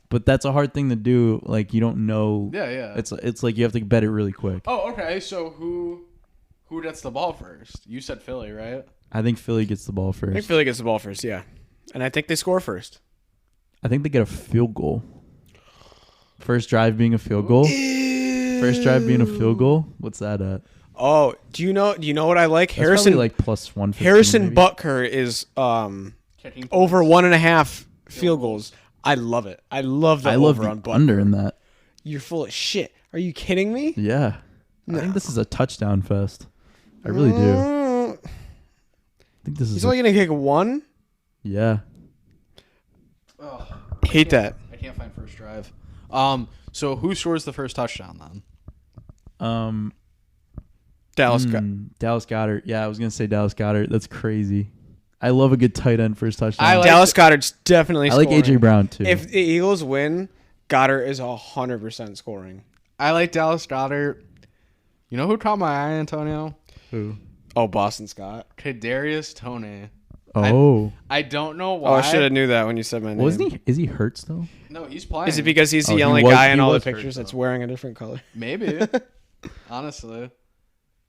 A: But that's a hard thing to do. Like, you don't know.
B: Yeah.
A: It's like you have to bet it really quick.
B: Oh, okay. So who gets the ball first? You said Philly, right?
A: I think Philly gets the ball
C: I think
A: first.
C: Philly gets the ball first, yeah. And I think they score first.
A: I think they get a field goal. First drive being a field goal. First drive being a field goal. What's that at?
C: Oh, do you know what I like?
A: That's
C: Harrison
A: probably like plus 150.
C: Harrison
A: maybe.
C: Butker is
B: Kicking
C: over
B: points.
C: 1.5 field goals. I love it. I love the
A: I love
C: over
A: the
C: on Butker.
A: under in that.
C: You're full of shit. Are you kidding me?
A: Yeah.
C: No.
A: I think this is a touchdown fest. I really do. I think this is.
C: He's only gonna kick one.
A: Yeah.
B: Ugh,
C: Hate that.
B: I can't find first drive. So who scores the first touchdown then?
C: Dallas.
A: Dallas Goddard. Yeah, I was gonna say Dallas Goddard. That's crazy. I love a good tight end first touchdown.
B: I like
C: Dallas Goddard's definitely
A: I like
C: scoring.
A: AJ Brown too.
C: If the Eagles win, Goddard is 100% scoring.
B: I like Dallas Goddard. You know who caught my eye, Antonio?
A: Who?
C: Oh, Boston Scott.
B: Kadarius Toney.
A: Oh,
B: I don't know
C: Oh,
B: why.
C: I should have knew that when you said my name.
A: wasn't he? Is he hurt still?
B: No, he's playing.
C: Is it because he's the
A: he
C: only
A: was-
C: guy in
A: he
C: all the
A: was hurt,
C: pictures that's
B: though.
C: wearing a different color?
B: Maybe. Honestly,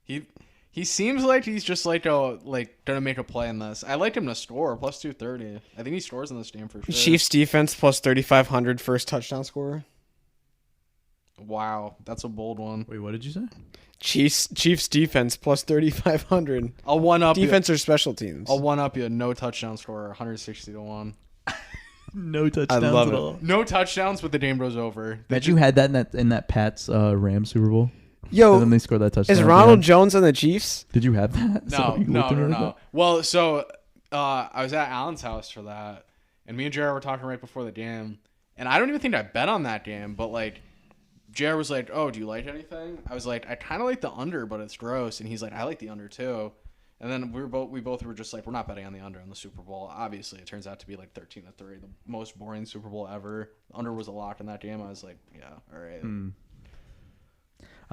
B: he seems like he's just gonna make a play in this. I like him to score plus 230. I think he scores in this game for sure.
C: Chiefs defense plus 3,500 first touchdown scorer.
B: Wow, that's a bold one.
A: Wait, what did you say?
C: Chiefs defense plus 3,500.
B: I'll one up
C: Defense or special teams?
B: You. I'll one up you. No touchdown scorer, 160 to 1.
A: No touchdowns
C: love
A: at
C: it.
A: all.
B: No touchdowns, but the game goes over.
A: Bet you had that in that Pats Rams Super Bowl. And
C: Yo,
A: then they scored that touchdown.
C: is
A: at the
C: Ronald
A: end.
C: Jones on the Chiefs?
A: Did you have that? Is that
B: No,
A: what you
B: no,
A: looked
B: no,
A: at
B: no.
A: that?
B: Well, so I was at Alan's house for that, and me and Jared were talking right before the game, and I don't even think I bet on that game, but like, Jared was like, "Oh, do you like anything?" I was like, "I kind of like the under, but it's gross," and he's like, "I like the under too." And then we both were just like, "We're not betting on the under in the Super Bowl." Obviously, it turns out to be like 13-3, the most boring Super Bowl ever. The under was a lock in that game. I was like, "Yeah, all right."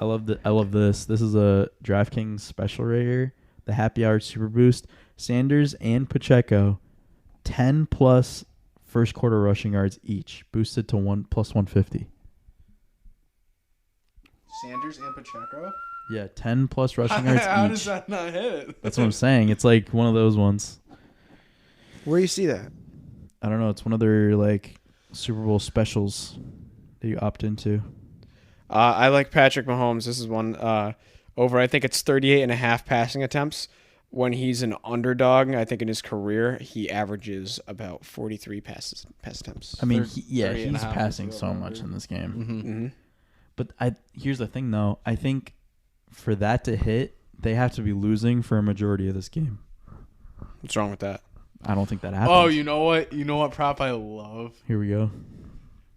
A: I love this. This is a DraftKings special right here. The Happy Hour Super Boost. Sanders and Pacheco, 10 plus first quarter rushing yards each, boosted to plus 150.
B: Sanders and Pacheco.
A: Yeah, 10 plus rushing yards
B: How
A: each.
B: does that not hit?
A: That's what I'm saying. It's like one of those ones.
C: Where you see that?
A: I don't know. It's one of their like Super Bowl specials that you opt into.
C: I like Patrick Mahomes. This is one over. I think it's 38.5 passing attempts. When he's an underdog, I think in his career, he averages about 43 pass attempts.
A: I mean,
B: 38 and a
A: he's
B: half
A: passing
B: is
A: so
B: over.
A: much in this game.
C: Mm-hmm.
A: But here's the thing, though. I think for that to hit, they have to be losing for a majority of this game.
C: What's wrong with that?
A: I don't think that happens.
B: Oh, you know what? You know what prop I love?
A: Here we go.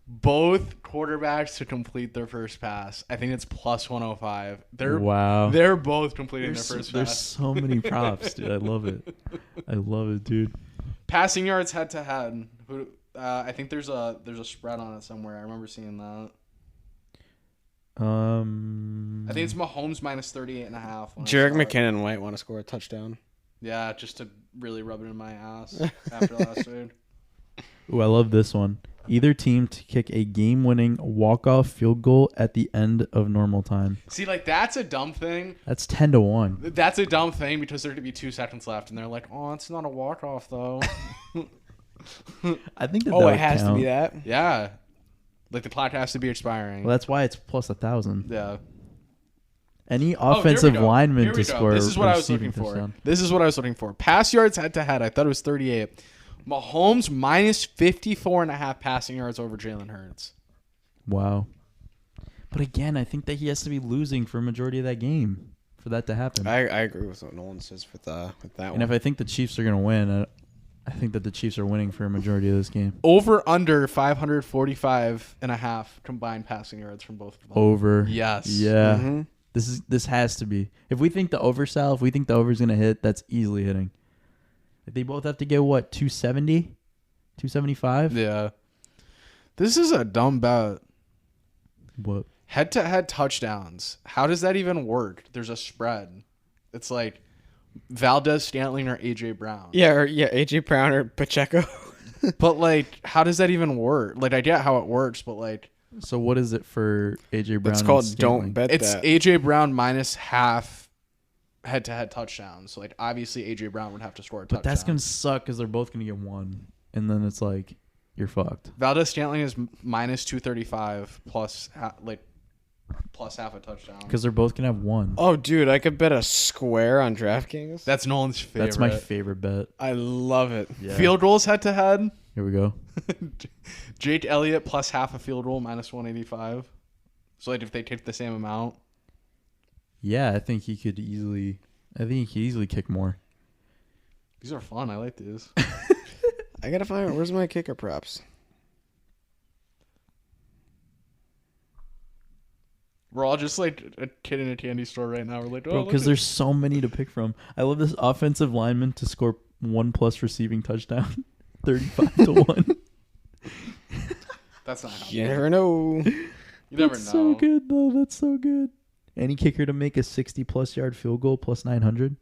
B: Both quarterbacks to complete their first pass. I think it's plus 105.
A: Wow.
B: They're both completing
A: There's,
B: their first
A: there's
B: pass.
A: so many props, dude. I love it. I love it, dude.
B: Passing yards head to head. I think there's a spread on it somewhere. I remember seeing that. I think it's Mahomes minus 38.5.
C: Jerick McKinnon and White want to score a touchdown.
B: Yeah, just to really rub it in my ass after last week.
A: Ooh, I love this one. Either team to kick a game-winning walk-off field goal at the end of normal time.
B: See, like, that's a dumb thing.
A: That's 10-1.
B: That's a dumb thing because there could be 2 seconds left, and they're like, "Oh, it's not a walk-off, though."
A: I think that
C: Oh,
A: that
C: it
A: would
C: has to
A: count.
C: be that.
B: Yeah. Like, the clock has to be expiring.
A: Well, that's why it's plus 1,000.
B: Yeah.
A: Any
B: Oh, here we
A: offensive
B: go.
A: lineman
B: Here we
A: to
B: go.
A: score.
B: This is what I was
A: receiving
B: looking for.
A: touchdown.
B: This is what I was looking for. Pass yards head to head. I thought it was 38. Mahomes minus 54.5 passing yards over Jalen Hurts.
A: Wow. But again, I think that he has to be losing for a majority of that game for that to happen.
C: I agree with what Nolan says with that
A: and
C: one.
A: if I think the Chiefs are going to win, I think that the Chiefs are winning for a majority of this game.
B: Over under 545.5 combined passing yards from both of them.
A: Over.
B: Yes.
A: Yeah.
C: Mhm.
A: This has to be. If we think the over sell, if we think the over is going to hit, that's easily hitting. They both have to get what, 270? 275?
B: Yeah. This is a dumb bet.
A: What?
B: Head to head touchdowns. How does that even work? There's a spread. It's like Valdez Scantling or AJ Brown.
C: Yeah, AJ Brown or Pacheco.
B: But like, how does that even work? Like, I get how it works, but like,
A: So what is it for AJ Brown?
C: It's
A: and
C: called
A: Scantling?
C: Don't Bet
B: it's
C: That.
B: AJ Brown minus half head-to-head touchdowns. So like, obviously AJ Brown would have to score a touchdown.
A: But that's gonna suck because they're both gonna get one, and then it's like you're fucked.
B: Valdez Scantling is minus 235 plus half a touchdown.
A: Because they're both gonna have one.
C: Oh, dude, I could bet a square on DraftKings.
B: That's Nolan's favorite.
A: That's my favorite bet.
C: I love it.
A: Yeah.
B: Field goals head-to-head.
A: Here we go.
B: Jake Elliott plus half a field goal minus 185. So like, if they take the same amount.
A: Yeah, I think he could easily. Kick more.
B: These are fun. I like these.
C: I gotta find out where's my kicker props.
B: We're all just like a kid in a candy store right now. We're like, oh,
A: Bro, because there's so many to pick from. I love this offensive lineman to score 1+ receiving touchdown, 35-1.
B: that's not how.
C: You never know.
B: You never
A: That's
B: know.
A: so good though. That's so good. Any kicker to make a 60+ yard field goal plus 900.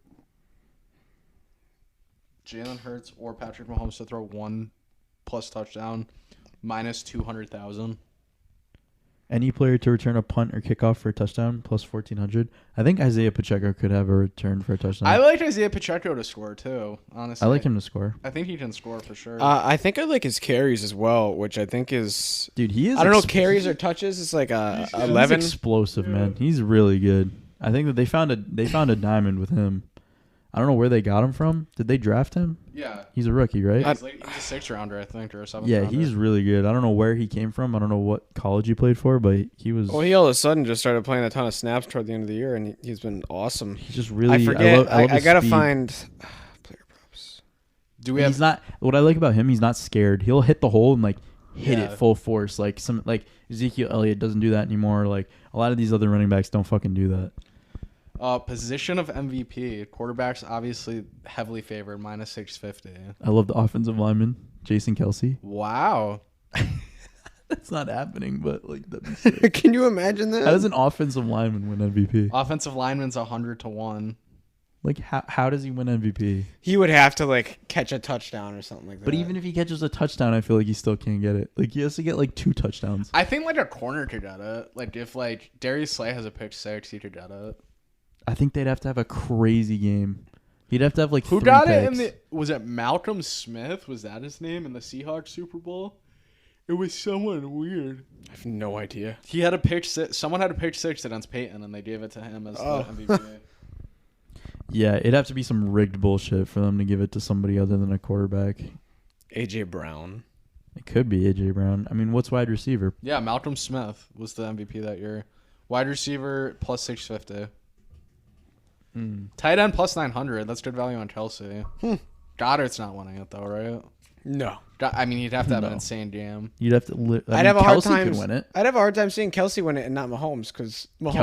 B: Jalen Hurts or Patrick Mahomes to throw 1+ touchdown minus 200,000.
A: Any player to return a punt or kickoff for a touchdown plus 1,400. I think Isaiah Pacheco could have a return for a touchdown.
B: I like Isaiah Pacheco to score too. Honestly,
A: I like him to score.
B: I think he can score for sure.
C: I think I like his carries as well, which I think is.
A: Dude, he is.
C: I don't know, carries or touches. It's like
A: He's
C: 11.
A: explosive, man. He's really good. I think that they found a diamond with him. I don't know where they got him from. Did they draft him?
B: yeah,
A: He's a rookie, right?
B: he's a 6th rounder, I think, or a 7th.
A: Yeah,
B: rounder.
A: he's really good. I don't know where he came from. I don't know what college he played for, but he was.
C: Well, he all of a sudden just started playing a ton of snaps toward the end of the year, and he's been awesome.
A: He's just really.
C: I forget.
A: I love
C: I
A: his
C: gotta
A: speed.
C: find player props.
B: Do we have?
A: He's not. What I like about him, he's not scared. He'll hit the hole and like hit
B: Yeah.
A: it full force. Like Ezekiel Elliott doesn't do that anymore. Like a lot of these other running backs don't fucking do that.
B: Position of MVP. Quarterbacks obviously heavily favored, minus 650.
A: I love the offensive lineman, Jason Kelsey.
B: Wow.
A: That's not happening, but like that'd be sick.
C: Can you imagine that?
A: How does an offensive lineman win MVP?
B: Offensive lineman's 100-1.
A: Like how does he win MVP?
C: He would have to like catch a touchdown or something like that.
A: But even if he catches a touchdown, I feel like he still can't get it. Like he has to get like 2 touchdowns.
B: I think like a corner could get it. Like if like Darius Slay has a pick 6, he could get it.
A: I think they'd have to have a crazy game. He'd have to have like
B: Who
A: 3
B: got
A: picks.
B: it in the? Was it Malcolm Smith? Was that his name in the Seahawks Super Bowl? It was someone weird.
C: I have no idea.
B: He had a pick 6. Someone had a pick 6 against Peyton, and they gave it to him as the MVP.
A: Yeah, it'd have to be some rigged bullshit for them to give it to somebody other than a quarterback.
C: AJ Brown.
A: It could be AJ Brown. I mean, what's wide receiver?
B: Yeah, Malcolm Smith was the MVP that year. Wide receiver plus 650. Tight end plus 900. That's good value on Kelsey. Goddard's not winning it though, right?
C: No.
B: I mean, he'd have to have an
A: No.
B: insane game.
A: You'd have to.
C: I'd have a hard
A: Kelsey
C: time.
A: could win it.
C: I'd have a hard time seeing Kelsey win it and not Mahomes because Mahomes.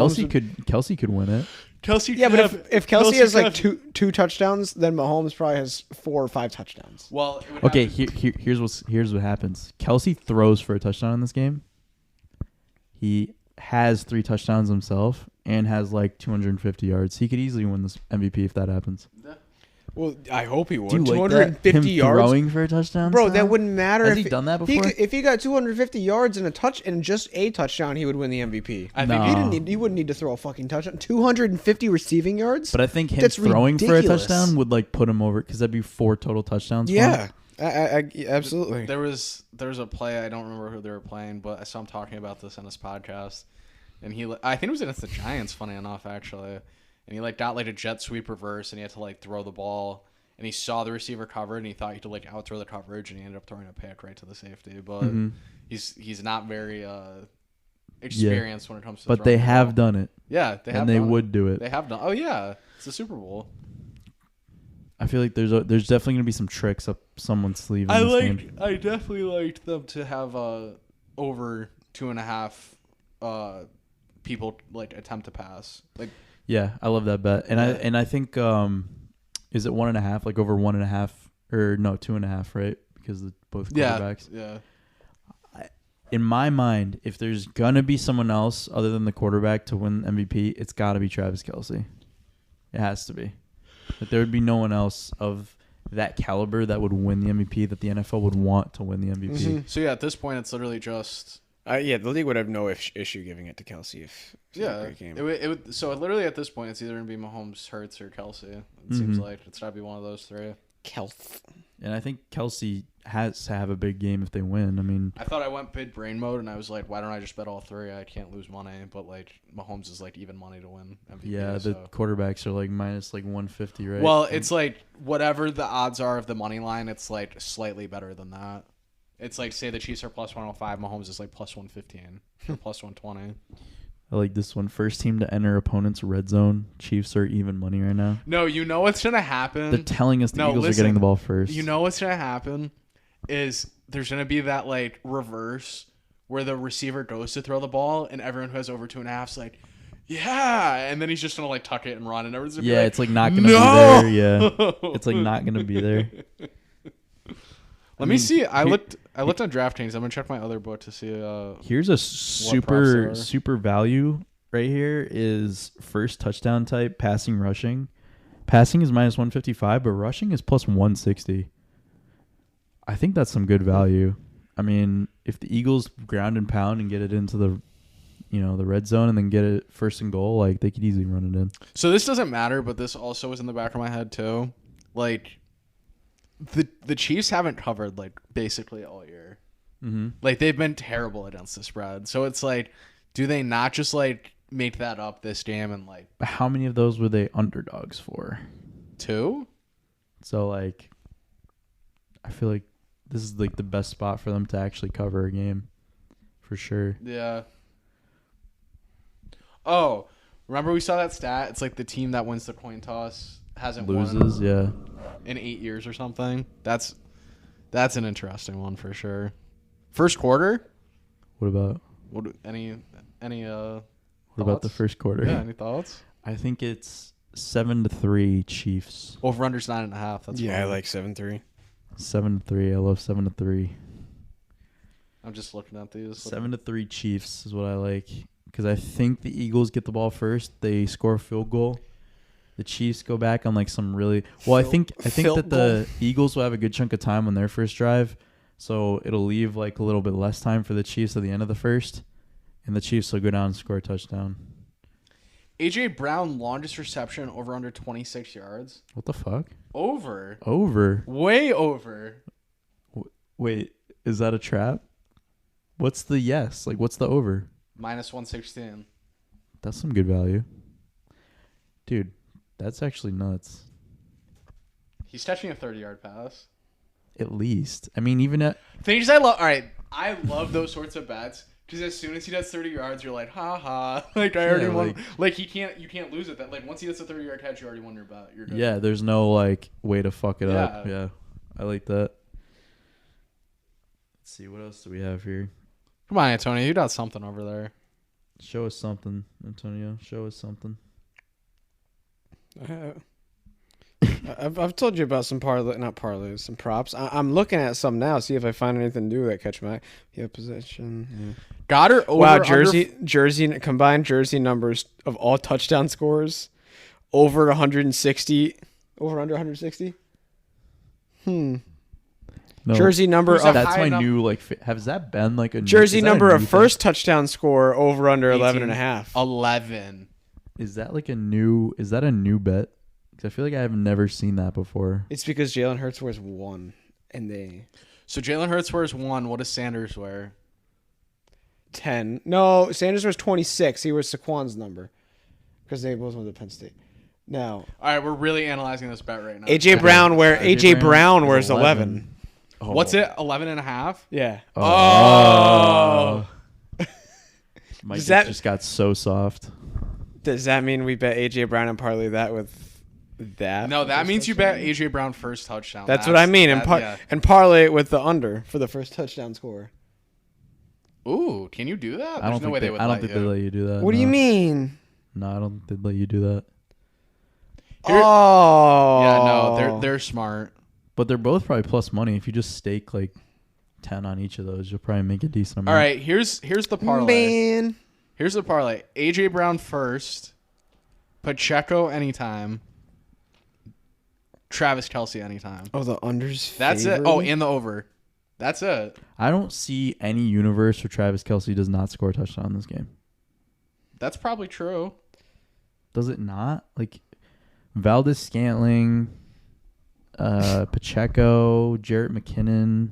A: Kelsey could win it.
B: Kelsey,
C: Yeah, but if Kelsey has like two touchdowns, then Mahomes probably has 4 or 5 touchdowns.
B: well, it would
A: Okay,
B: have
A: here's what happens. Kelsey throws for a touchdown in this game. He has 3 touchdowns himself and has like 250 yards. He could easily win this MVP if that happens.
C: Well, I hope he would.
A: Do you like
C: 250
A: that? Him
C: yards.
A: throwing for a touchdown,
C: Bro,
A: Sal?
C: that wouldn't matter.
A: Has he done that before?
C: If he got 250 yards and just a touchdown, he would win the MVP.
B: I think
A: No.
C: He wouldn't need to throw a fucking touchdown. 250 receiving yards.
A: But I think him
C: That's
A: throwing for a
C: ridiculous.
A: touchdown would like put him over because that'd be 4 total touchdowns. for him.
C: Yeah, I absolutely.
B: there was a play, I don't remember who they were playing, but I saw him talking about this on his podcast, and I think it was against the Giants, funny enough, actually, and he like got like a jet sweep reverse, and he had to like throw the ball, and he saw the receiver covered, and he thought he could like outthrow the coverage, and he ended up throwing a pick right to the safety, but he's not very experienced when it comes to
A: But
B: throwing
A: they
B: the
A: have
B: ball.
A: done it,
B: Yeah, they have
A: and they
B: done
A: would do
B: it.
A: it.
B: They have done. Oh yeah, it's the Super Bowl.
A: I feel like there's definitely gonna be some tricks up someone's sleeve in this game.
B: I definitely liked them to have over 2.5 people like attempt to pass. Like
A: Yeah, I love that bet, and I think is it 1.5, like over 1.5 or no 2.5, right? Because both quarterbacks.
B: yeah.
A: In my mind, if there's gonna be someone else other than the quarterback to win MVP, it's got to be Travis Kelsey. It has to be. Like there would be no one else of that caliber that would win the MVP, that the NFL would want to win the MVP.
C: Mm-hmm.
B: So yeah, at this point, it's literally just
C: Yeah, the league would have no issue giving it to Kelsey if he had a great game.
B: It would. So literally at this point, it's either gonna be Mahomes, Hurts, or Kelsey. It seems like it's gotta be one of those three.
C: Kelth.
A: And I think Kelsey has to have a big game if they win. I mean,
B: I thought I went big brain mode, and I was like, why don't I just bet all three? I can't lose money. But like Mahomes is like even money to win MVP.
A: yeah, the quarterbacks are like minus like 150, right?
B: Well, it's like whatever the odds are of the money line, it's like slightly better than that. It's like say the Chiefs are plus 105, Mahomes is like plus 115 or plus 120.
A: I like this one. First team to enter opponent's red zone. Chiefs are even money right now.
B: No, you know what's gonna happen?
A: They're telling us the Eagles are
B: listen,
A: getting the ball first.
B: You know what's gonna happen is there's gonna be that like reverse where the receiver goes to throw the ball and everyone who has over 2.5 is like, yeah, and then he's just gonna like tuck it and run and everyone's gonna be like,
A: it's like not gonna
B: no!
A: be there. Yeah, it's like not gonna be there.
B: Let me see. I looked on DraftKings. I'm gonna check my other book to see.
A: Here's a super
B: props are.
A: super value right here is first touchdown type passing rushing. Passing is minus 155, but rushing is plus 160. I think that's some good value. I mean, if the Eagles ground and pound and get it into the the red zone and then get it first and goal, like they could easily run it in.
B: So this doesn't matter, but this also was in the back of my head too. Like the Chiefs haven't covered like basically all year.
A: Mm-hmm.
B: Like they've been terrible against the spread. So it's like, do they not just like make that up this game and like?
A: But how many of those were they underdogs for?
B: 2?
A: So like, I feel like this is like the best spot for them to actually cover a game, for sure.
B: Yeah. Oh, remember we saw that stat? It's like the team that wins the coin toss hasn't
A: Loses,
B: won
A: yeah.
B: in 8 years or something. That's an interesting one for sure. First quarter?
A: What about
B: Any
A: what about the
B: thoughts?
A: first quarter?
B: Yeah, any thoughts?
A: I think it's 7-3 Chiefs.
B: Over under's 9.5. That's
C: Yeah,
B: fine.
C: I like 7-3.
A: 7-3. I love 7-3.
B: I'm just looking at these.
A: 7-3 Chiefs is what I like because I think the Eagles get the ball first. They score a field goal. The Chiefs go back on like some really well. I think that the Eagles will have a good chunk of time on their first drive, so it'll leave like a little bit less time for the Chiefs at the end of the first, and the Chiefs will go down and score a touchdown.
B: AJ Brown longest reception over under 26 yards.
A: What the fuck?
B: Over.
A: Way
B: over.
A: Wait, is that a trap? What's the yes? Like, what's the over?
B: Minus 116.
A: That's some good value, dude. That's actually nuts.
B: He's touching a 30-yard pass.
A: At least, I mean, even at
B: Things I love. All right, I love those sorts of bets because as soon as he does 30 yards, you're like, ha ha. Like I already won. Like you can't lose it. That like once he gets a 30-yard catch, you already won your bet. You're good.
A: yeah, there's no like way to fuck it up. Yeah, I like that. Let's see, what else do we have here?
B: Come on, Antonio, you got something over there.
A: Show us something, Antonio. Show us something.
C: I've told you about some some props. I'm looking at some now, see if I find anything new that catch my possession. Yeah.
B: Goddard over.
C: Wow, jersey combined jersey numbers of all touchdown scores over 160. Over under 160.
A: No,
C: Jersey number of
A: that's my new like. Has that been like a
C: jersey number of
A: thing?
C: first touchdown score over under
B: 18,
C: 11 and a half.
B: 11.
A: Is that like a new? Is that a new bet? Because I feel like I have never seen that before.
C: It's because Jalen Hurts wears 1, and they.
B: So Jalen Hurts wears 1. What does Sanders wear?
C: 10. No, Sanders wears 26. He wears Saquon's number because they both went to Penn State. Now,
B: all right, we're really analyzing this bet right now.
C: AJ Brown wears 11.
A: Oh.
B: What's it? 11 and a half?
C: Yeah.
B: Oh.
A: My dick just got so soft.
C: Does that mean we bet AJ Brown and parlay that with that?
B: No, that means you bet AJ Brown first touchdown.
C: That's what I mean, and parlay it with the under for the first touchdown score.
B: Ooh, can you do that?
A: I don't think they let you do that.
C: What do you mean?
A: No, I don't think they'd let you do that.
B: Yeah, no, they're smart.
A: But they're both probably plus money. If you just stake like 10 on each of those, you'll probably make a decent amount.
B: All right, here's the parlay.
C: Man.
B: Here's the parlay. AJ Brown first, Pacheco anytime, Travis Kelce anytime.
C: Oh, the under's
B: That's it. Oh, and the over. That's it.
A: I don't see any universe where Travis Kelce does not score a touchdown in this game.
B: That's probably true.
A: Does it not? Like Valdez Scantling, Pacheco, Jarrett McKinnon,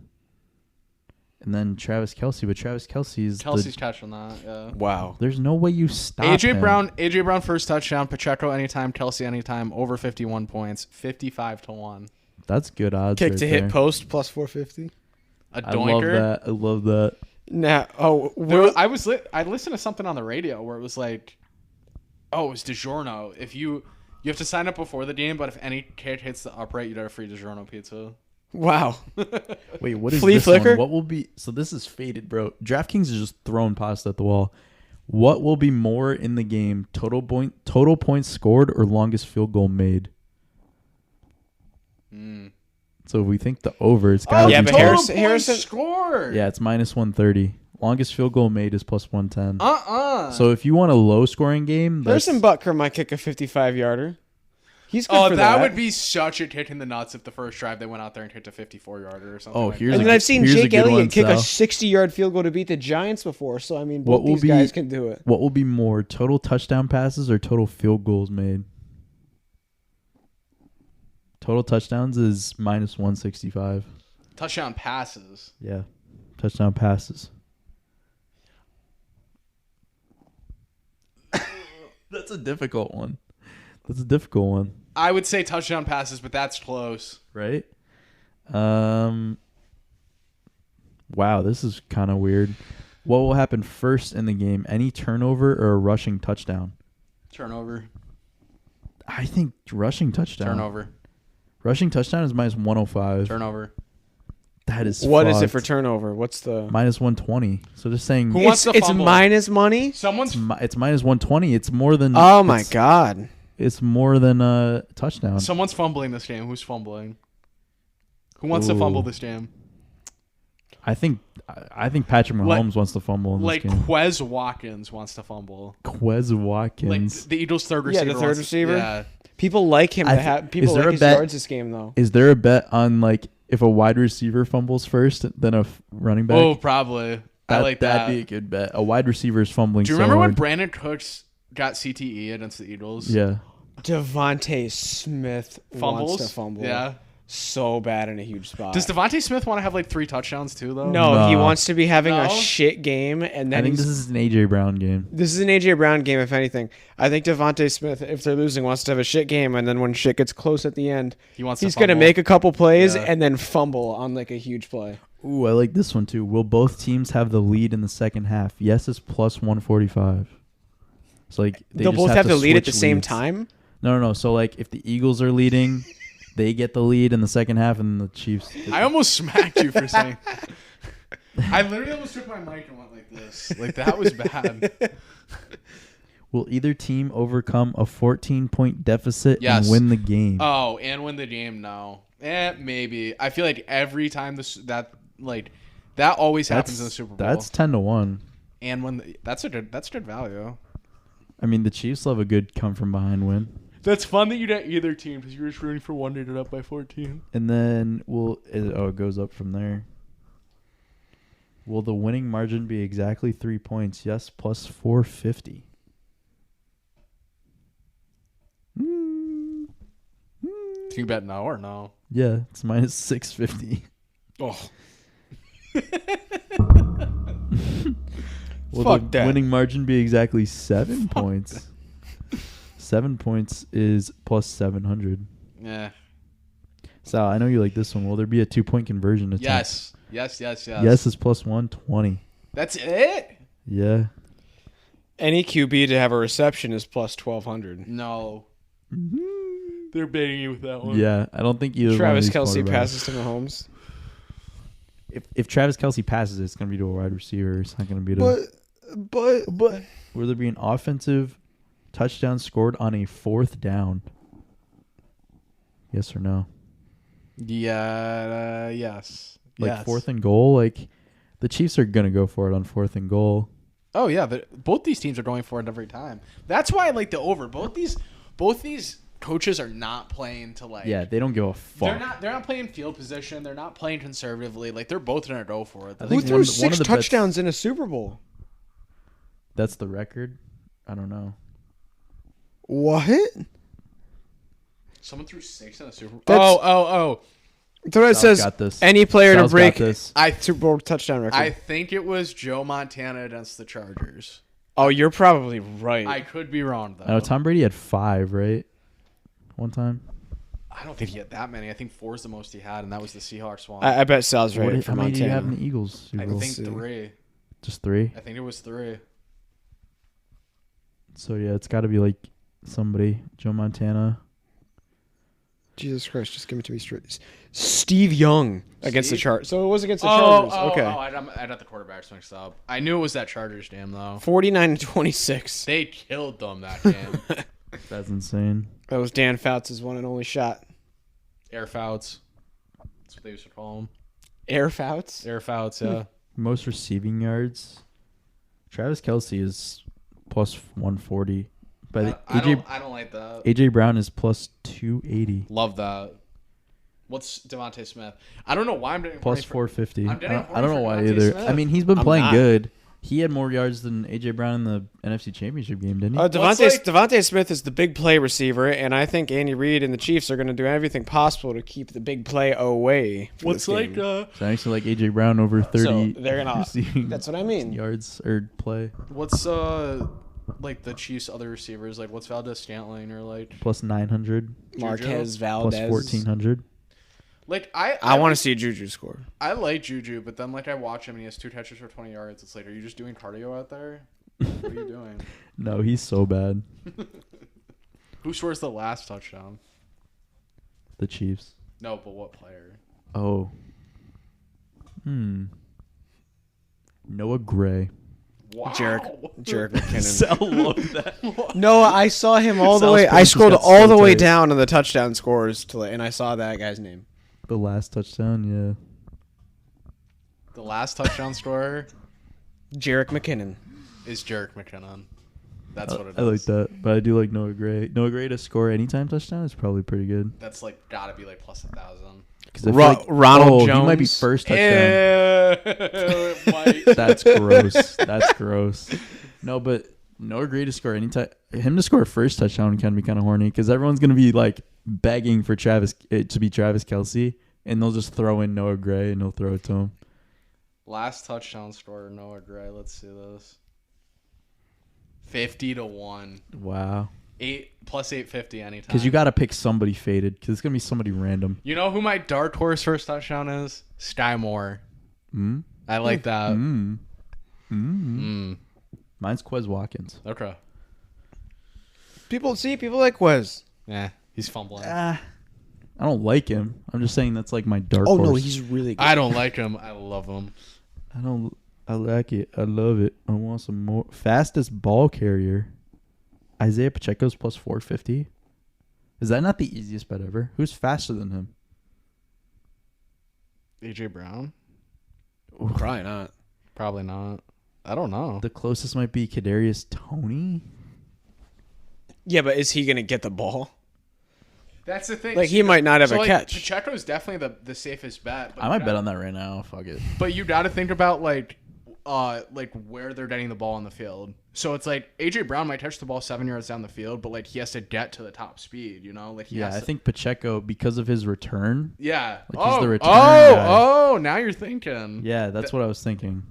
A: and then Travis Kelce. But Travis Kelce's
B: catching that. Yeah.
C: Wow.
A: There's no way you stop
B: AJ
A: him.
B: Brown first touchdown. Pacheco anytime. Kelce anytime. Over 51 points. 55-1.
A: That's good odds.
C: Kick
A: right
C: to hit
A: there.
C: post plus 450.
B: A
A: I love
B: doinker.
A: that. I love that.
C: Now,
B: I listened to something on the radio where it was like, oh, it was DiGiorno. If you have to sign up before the game, but if any kid hits the upright, you get a free DiGiorno pizza.
C: wow.
A: Wait, what is
C: Flea
A: this
C: flicker?
A: one? What will be? So this is faded, bro. DraftKings is just throwing pasta at the wall. What will be more in the game? Total points scored or longest field goal made? So if we think the over, it's got to
C: yeah,
A: be
C: but
B: total
C: Harrison-
B: points
C: Harrison-
B: scored.
A: Yeah, it's minus 130. Longest field goal made is plus 110.
B: Uh-uh.
A: So if you want a low scoring game, that's,
C: Harrison Butker might kick a 55-yarder. He's good
B: Oh,
C: for
B: that
C: that.
B: would be such a kick in the nuts if the first drive they went out there and kicked a 54-yarder or something.
A: Oh,
B: like
A: here's
B: that.
C: And then I've seen
A: here's a
C: Jake
A: good
C: Elliott
A: one,
C: kick a
A: Sal.
C: 60-yard field goal to beat the Giants before. So, I mean,
A: What
C: both
A: will
C: these
A: be-
C: guys can do it.
A: what will be more, total touchdown passes or total field goals made? Total touchdowns is minus 165.
B: Touchdown passes.
A: Yeah. Touchdown passes. That's a difficult one.
B: I would say touchdown passes, but that's close.
A: Right? Wow, this is kind of weird. What will happen first in the game? Any turnover or a rushing touchdown?
B: Turnover.
A: I think rushing touchdown.
B: Turnover.
A: Rushing touchdown is minus 105.
B: Turnover.
A: That is
C: What is it
A: fucked.
C: for turnover? What's the...
A: Minus 120. So just saying
B: Who wants to
C: It's
B: fumble?
C: minus money?
B: Someone's.
A: it's minus 120. It's more than
C: Oh, my
A: it's-
C: God.
A: It's more than a touchdown.
B: Someone's fumbling this game. Who's fumbling? Who wants to
A: Ooh.
B: fumble this game?
A: I think Patrick Mahomes wants to fumble in
B: Like
A: this game.
B: Quez Watkins wants to fumble.
A: Quez
B: Like
A: Watkins.
B: the Eagles' third
C: Yeah,
B: receiver.
C: the third
B: wants-
C: receiver?
B: Yeah.
C: People like him
A: I
C: to
A: th-
C: have...
A: is
C: People
A: there
C: like
A: a
C: his
A: bet-
C: yards this game, though.
A: Is there a bet on like if a wide receiver fumbles first than a running back?
B: Oh, probably. I like that.
A: That'd be a good bet. A wide receiver is fumbling.
B: Do you
A: so
B: remember when
A: hard.
B: Brandon Cooks got CTE against the Eagles?
A: Yeah.
C: Devontae Smith
B: Fumbles.
C: wants to fumble.
B: Yeah.
C: So bad in a huge spot.
B: Does Devontae Smith want to have like 3 touchdowns too, though?
C: No, he
A: No.
C: wants to be having a
B: No?
C: shit game, and
A: I
C: then
A: think
C: he's...
A: this is an AJ Brown game.
C: This is an AJ Brown game, if anything. I think Devontae Smith, if they're losing, wants to have a shit game, and then when shit gets close at the end,
B: He wants
C: he's
B: to
C: going to
B: fumble.
C: make a couple plays
B: Yeah.
C: and then fumble on like a huge play.
A: Ooh, I like this one too. Will both teams have the lead in the second half? Yes is plus 145. So like
C: They'll
A: just
C: both have
A: to
C: the lead at the
A: switch
C: same
A: leads.
C: time?
A: No. So like if the Eagles are leading, they get the lead in the second half, and the Chiefs.
B: I almost smacked you for saying. I literally almost took my mic and went like this. Like that was bad.
A: Will either team overcome a 14-point deficit
B: Yes.
A: and win the game?
B: Oh, and win the game? No. Maybe. I feel like every time that always happens in the Super Bowl.
A: That's 10-1.
B: And when that's good value.
A: I mean, the Chiefs love a good come from behind win.
B: That's fun that you get either team because you're just rooting for one to get up by 14.
A: And then it goes up from there. Will the winning margin be exactly 3 points? Yes, plus 450.
B: Can you bet no or no?
A: Yeah, it's minus 650.
C: Oh.
A: Will
C: Fuck
A: the
C: that.
A: winning margin be exactly 7 points? 7 points is plus 700.
B: Yeah.
A: Sal, I know you like this one. Will there be a 2-point conversion attempt?
B: Yes. Yes.
A: Yes is plus 120.
B: That's it?
A: Yeah.
C: Any QB to have a reception is plus 1,200.
B: No. They're baiting you with that one.
A: Yeah, I don't think either
C: Travis
A: one of these
C: Kelce
A: quarterbacks-
C: passes to Mahomes.
A: If Travis Kelce passes, it's going to be to a wide receiver. It's not going to be to. But will there be an offensive touchdown scored on a 4th down? Yes or no?
B: Yeah. Yes.
A: Like
B: Yes.
A: 4th and goal. Like the Chiefs are going to go for it on 4th and goal.
B: Oh yeah, both these teams are going for it every time. That's why I like the over. Both these coaches are not playing to like.
A: Yeah, they don't give a fuck.
B: They're not playing field position. They're not playing conservatively. Like they're both gonna go for it.
A: I
C: Who
A: think
C: threw
A: one
C: six
A: of the
C: touchdowns in a Super Bowl?
A: That's the record. I don't know.
C: What?
B: Someone threw 6 in a Super Bowl.
C: That's-
B: Oh.
C: So it
A: Sal's
C: says
A: got this.
C: any player
A: Sal's
C: to break
A: got this.
C: Super Bowl touchdown record.
B: I think it was Joe Montana against the Chargers.
C: Oh, you're probably right.
B: I could be wrong though.
A: I know Tom Brady had 5, right? One time.
B: I don't think he had that many. I think 4 is the most he had, and that was the Seahawks one.
C: I bet Sal's right for
A: How many do you
C: Montana.
A: have in the Eagles? Super
B: I
A: Bowl?
B: think 3.
A: Just 3.
B: I think it was 3.
A: So yeah, it's got to be like somebody. Joe Montana.
C: Jesus Christ, just give it to me straight. Steve Young against the
B: Steve?
C: Chargers. So it was against the Chargers. Okay.
B: I got the quarterbacks mixed up. I knew it was that Chargers game though.
C: 49-26.
B: They killed them that game.
A: That's insane.
C: That was Dan Fouts' one and only shot.
B: Air Fouts. That's what they used to call them.
C: Air Fouts?
B: Air Fouts, yeah.
A: Most receiving yards. Travis Kelce is plus 140. But
B: I don't like that.
A: AJ Brown is plus 280.
B: Love that. What's Devontae Smith? I don't know why I'm doing
A: Plus 450.
B: I'm getting
A: I don't know why
B: horny for
A: either.
B: Devontae
A: I mean, he's been
C: I'm
A: playing
C: not.
A: good. He had more yards than AJ Brown in the NFC Championship game, didn't he?
C: Devontae Smith is the big play receiver, and I think Andy Reid and the Chiefs are going to do everything possible to keep the big play away. From
B: What's
C: this
B: like
C: game.
A: So I actually like AJ Brown over 30
C: So they're gonna.
A: receiving
C: That's what I mean.
A: yards or play.
B: what's like the Chiefs' other receivers? Like what's Valdez Scantling or like
A: Plus 900.
C: Marquez
A: Plus
C: Valdez.
A: 1400.
B: like
C: I want to see Juju score.
B: I like Juju, but then like I watch him and he has 2 catches for 20 yards. It's like, are you just doing cardio out there? What are you doing?
A: No, he's so bad.
B: Who scores the last touchdown?
A: The Chiefs.
B: No, but what player?
A: Oh. Noah Gray.
B: Wow.
C: Jarek McKinnon.
A: Sal loved that.
C: No, I saw him all the
A: Sal's
C: way. I
A: face
C: scrolled
A: got so
C: all the way
A: tight.
C: down on the touchdown scores and I saw that guy's name.
A: The last touchdown, yeah.
B: The last touchdown scorer
C: Jarek McKinnon.
B: is Jarek McKinnon. That's what it is.
A: I like that, but I do like Noah Gray. Noah Gray to score anytime touchdown is probably pretty good.
B: That's like gotta be like plus 1,000.
A: 'Cause I feel like,
C: Ronald Jones.
A: he might be first touchdown.
B: It might.
A: That's gross. That's gross. No, but Noah Gray to score anytime. Him to score first touchdown can be kind of horny because everyone's gonna be like begging for to be Travis Kelce, and they'll just throw in Noah Gray and he'll throw it to him.
B: Last touchdown scorer, Noah Gray. Let's see this. 50-1.
A: Wow.
B: 8 plus 850 anytime.
A: Because you got to pick somebody faded because it's gonna be somebody random.
B: You know who my dark horse first touchdown is? Sky Moore. I like that.
A: Mine's Quez Watkins.
B: Okay.
C: People like Quez.
B: Yeah, he's fumbling.
A: I don't like him. I'm just saying that's like my dark
C: Oh
A: horse.
C: no, he's really good.
B: I don't like him. I love him.
A: I like it. I love it. I want some more. Fastest ball carrier. Isaiah Pacheco's plus 450. Is that not the easiest bet ever? Who's faster than him?
B: AJ Brown?
C: Probably not.
B: Probably not. I don't know.
A: The closest might be Kadarius Toney.
C: Yeah, but is he gonna get the ball?
B: That's the thing.
C: Like he might not have a catch.
B: Pacheco's definitely the safest bet. But
A: I might bet on that right now. Fuck it.
B: But you got to think about like where they're getting the ball on the field. So it's like AJ Brown might touch the ball 7 yards down the field, but like he has to get to the top speed. You know, like he
A: Yeah,
B: has
A: I
B: to,
A: think Pacheco because of his return.
B: Yeah.
A: Like he's the return guy.
B: Oh, now you're thinking.
A: Yeah, that's what I was thinking.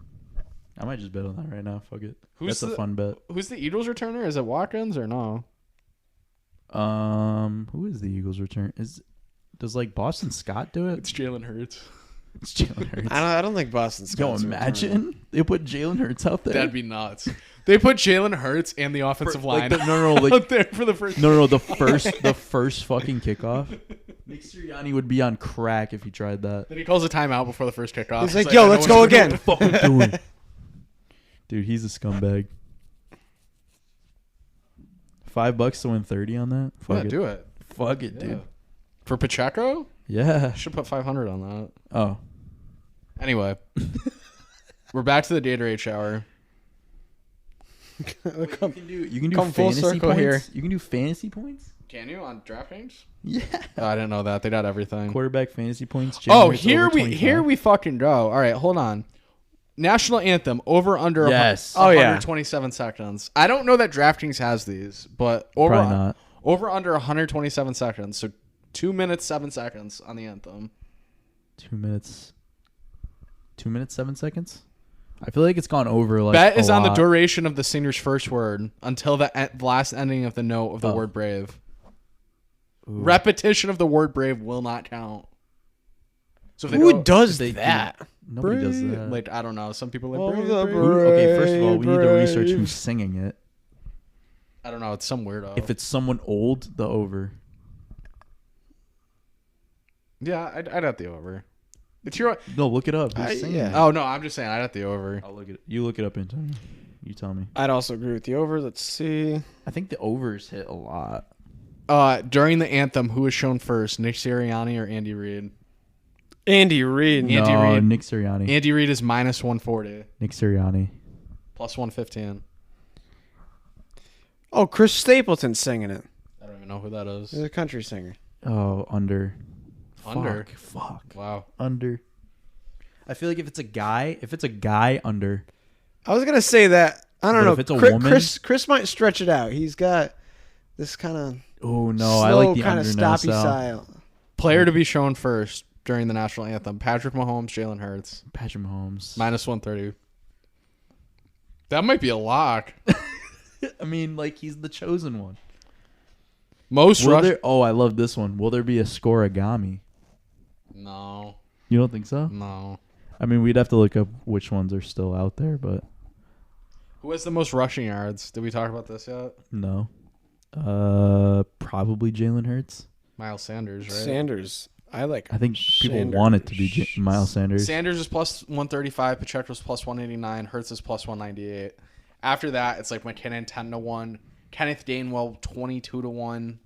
A: I might just bet on that right now. Fuck it. That's a fun bet.
B: Who's the Eagles returner? Is it Watkins or no?
A: Who is the Eagles return? Does like Boston Scott do it?
B: It's Jalen Hurts.
A: It's Jalen Hurts.
C: I don't think Boston
A: Yo,
C: Scott's a returner.
A: imagine they put Jalen Hurts out there.
B: That'd be nuts. They put Jalen Hurts and the offensive line
A: no,
B: out there for the first.
A: No, the first fucking kickoff. Nick Sirianni would be on crack if he tried that.
B: Then he calls a timeout before the first kickoff.
C: He's like, "Yo,
B: I know
C: let's
B: what
C: go
B: you're
C: again."
B: doing.
A: Fucking doing. Dude, he's a scumbag. $5 to win 30 on that. Fuck
B: Yeah,
A: it.
B: do it.
A: Fuck it,
B: Yeah.
A: dude.
B: For Pacheco,
A: Yeah.
B: should put 500 on that.
A: Oh,
B: Anyway, we're back to the Gatorade shower.
A: You can do
C: come full
A: fantasy
C: circle
A: points.
C: here.
A: You can do fantasy points.
B: Can you on DraftKings?
A: Yeah.
B: Oh, I didn't know that. They got everything.
A: Quarterback fantasy points.
B: Oh,
A: Jalen Hurts
B: here
A: over
B: we
A: 25.
B: fucking go. All right, hold on. National anthem over under
A: Yes.
C: Oh, yeah.
B: 127 seconds. I don't know that DraftKings has these, but over
A: Probably not.
B: over under 127 seconds. So 2 minutes 7 seconds on the anthem.
A: 2 minutes. 2 minutes 7 seconds. I feel like it's gone over. Like
B: Bet is
A: a
B: on the
A: lot.
B: duration of the singer's first word until the last ending of the note of the
A: Oh.
B: word brave.
A: Ooh.
B: Repetition of the word brave will not count. So if they
C: Who
B: go,
C: does
A: they do-
C: that?
A: Nobody does
C: Brave.
A: that.
B: like I don't know, some people
C: Oh,
B: like brave,
C: the
B: brave.
A: Okay, first of all, we need to research
C: brave.
A: who's singing it.
B: I don't know, it's some weirdo.
A: If it's someone old, the over.
B: Yeah, I'd have the over. It's your.
A: No, look it up. Who's singing
C: yeah.
A: it?
B: Oh no, I'm just saying I'd have the over.
A: I'll look it. You look it up and tell me. You tell me.
C: I'd also agree with the over. Let's see.
A: I think the overs hit a lot.
B: During the anthem, who was shown first, Nick Sirianni or Andy Reid?
C: Andy Reid.
B: Andy
A: no,
B: Reid.
A: Nick Sirianni.
B: Andy Reid is minus 140,
A: Nick Sirianni.
B: plus 115.
C: Oh, Chris Stapleton's singing it.
B: I don't even know who that is.
C: He's a country singer.
A: Oh, under.
B: Under.
A: Fuck.
B: Wow.
A: Under. I feel like if it's a guy, under.
C: I was gonna say that. I don't
A: But
C: know.
A: if it's a
C: Chris,
A: woman-
C: Chris might stretch it out. He's got this kind of
A: Oh no, I
C: slow,
A: like the
C: kind
A: under
C: of
A: now.
C: stoppy style.
B: Player to be shown first during the national anthem: Patrick Mahomes, Jalen Hurts,
A: Patrick Mahomes.
B: minus 130. That might be a lock.
A: I mean, like he's the chosen one.
B: Most
A: Will
B: rush.
A: there, oh, I love this one. Will there be a scoreagami?
B: No,
A: You don't think so?
B: no.
A: I mean, we'd have to look up which ones are still out there, but
B: Who has the most rushing yards? Did we talk about this yet?
A: no. Probably Jalen Hurts.
B: Miles Sanders, right?
C: Sanders. I like.
A: I think people
C: Sanders.
A: want it to be Miles Sanders.
B: Sanders is plus 135. Pacheco's plus 189. Hertz is plus 198. After that, it's like McKinnon 10-1. Kenneth Gainwell 22-1.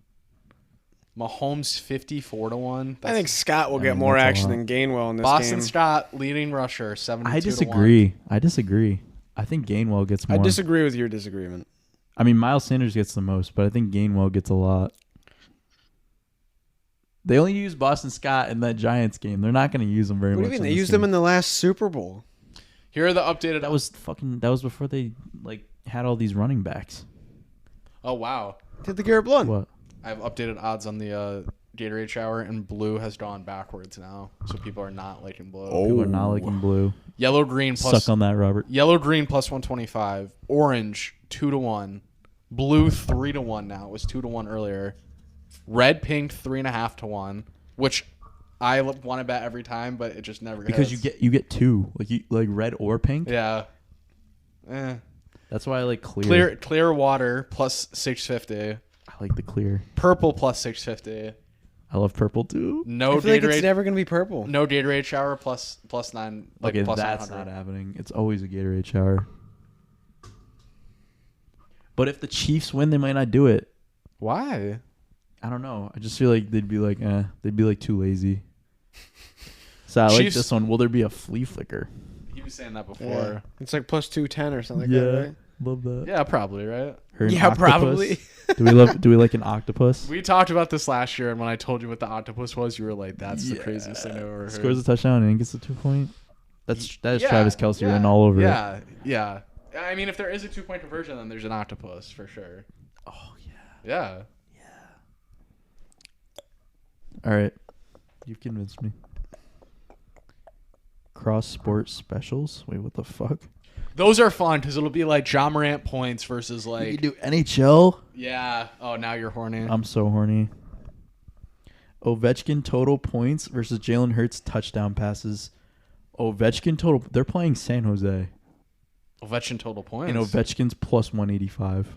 B: Mahomes 54-1.
C: I think Scott will
A: I
C: get
A: mean,
C: more
A: that's a
C: action
A: lot.
C: than Gainwell in this
B: Boston
C: game.
B: Scott leading rusher 72-1.
A: I disagree. I think Gainwell gets more.
C: I disagree with your disagreement.
A: I mean, Miles Sanders gets the most, but I think Gainwell gets a lot. They only use Boston Scott in that Giants game. They're not going to use him very
C: What do
A: much.
C: you mean?
A: in
C: They
A: this
C: used
A: game.
C: him in the last Super Bowl.
B: Here are the updated.
A: That was before they like had all these running backs.
B: Oh, wow.
C: Did the Garrett Blunt?
A: What?
B: I have updated odds on the Gatorade shower, and blue has gone backwards now. So people are not liking blue.
A: People are not liking blue.
B: Yellow green plus
A: Suck on that, Robert.
B: Yellow green plus 125. Orange 2-1. Blue 3-1 now. It was 2-1 earlier. Red pink 3.5-1, which I want to bet every time, but it just never
A: Because
B: hits.
A: you get two, like red or pink.
B: Yeah.
A: That's why I like clear.
B: Clear water plus 650.
A: I like the clear.
B: Purple plus 650.
A: I love purple too.
B: No
C: I feel like it's
B: Gatorade.
C: never going to be purple.
B: No Gatorade shower plus 9. Like
A: Okay,
B: plus
A: that's
B: 900.
A: not happening. It's always a Gatorade shower. But if the Chiefs win, they might not do it.
B: Why?
A: I don't know. I just feel like they'd be like too lazy. So I like
B: Chiefs-
A: this one. Will there be a flea flicker?
B: He was saying that before.
C: Yeah. It's like plus 210 or something like that, right?
A: love that.
B: Yeah, probably, right?
A: Or an
C: Yeah,
A: octopus.
C: probably.
A: Do we like an octopus?
B: We talked about this last year, and when I told you what the octopus was, you were like, "That's the craziest thing I've ever heard."
A: Scores a touchdown and gets a 2-point. That is
B: Yeah,
A: Travis Kelce
B: yeah,
A: written all over it.
B: Yeah. I mean, if there is a 2-point conversion, then there's an octopus for sure.
A: Oh yeah.
B: Yeah.
A: All right, you've convinced me. Cross sport specials. Wait, what the fuck?
B: Those are fun because it'll be like John Morant points versus
A: You
B: like.
A: can do NHL.
B: Yeah. Oh, now you're horny.
A: I'm so horny. Ovechkin total points versus Jalen Hurts touchdown passes. Ovechkin total. They're playing San Jose,
B: Ovechkin total points.
A: and Ovechkin's plus 185.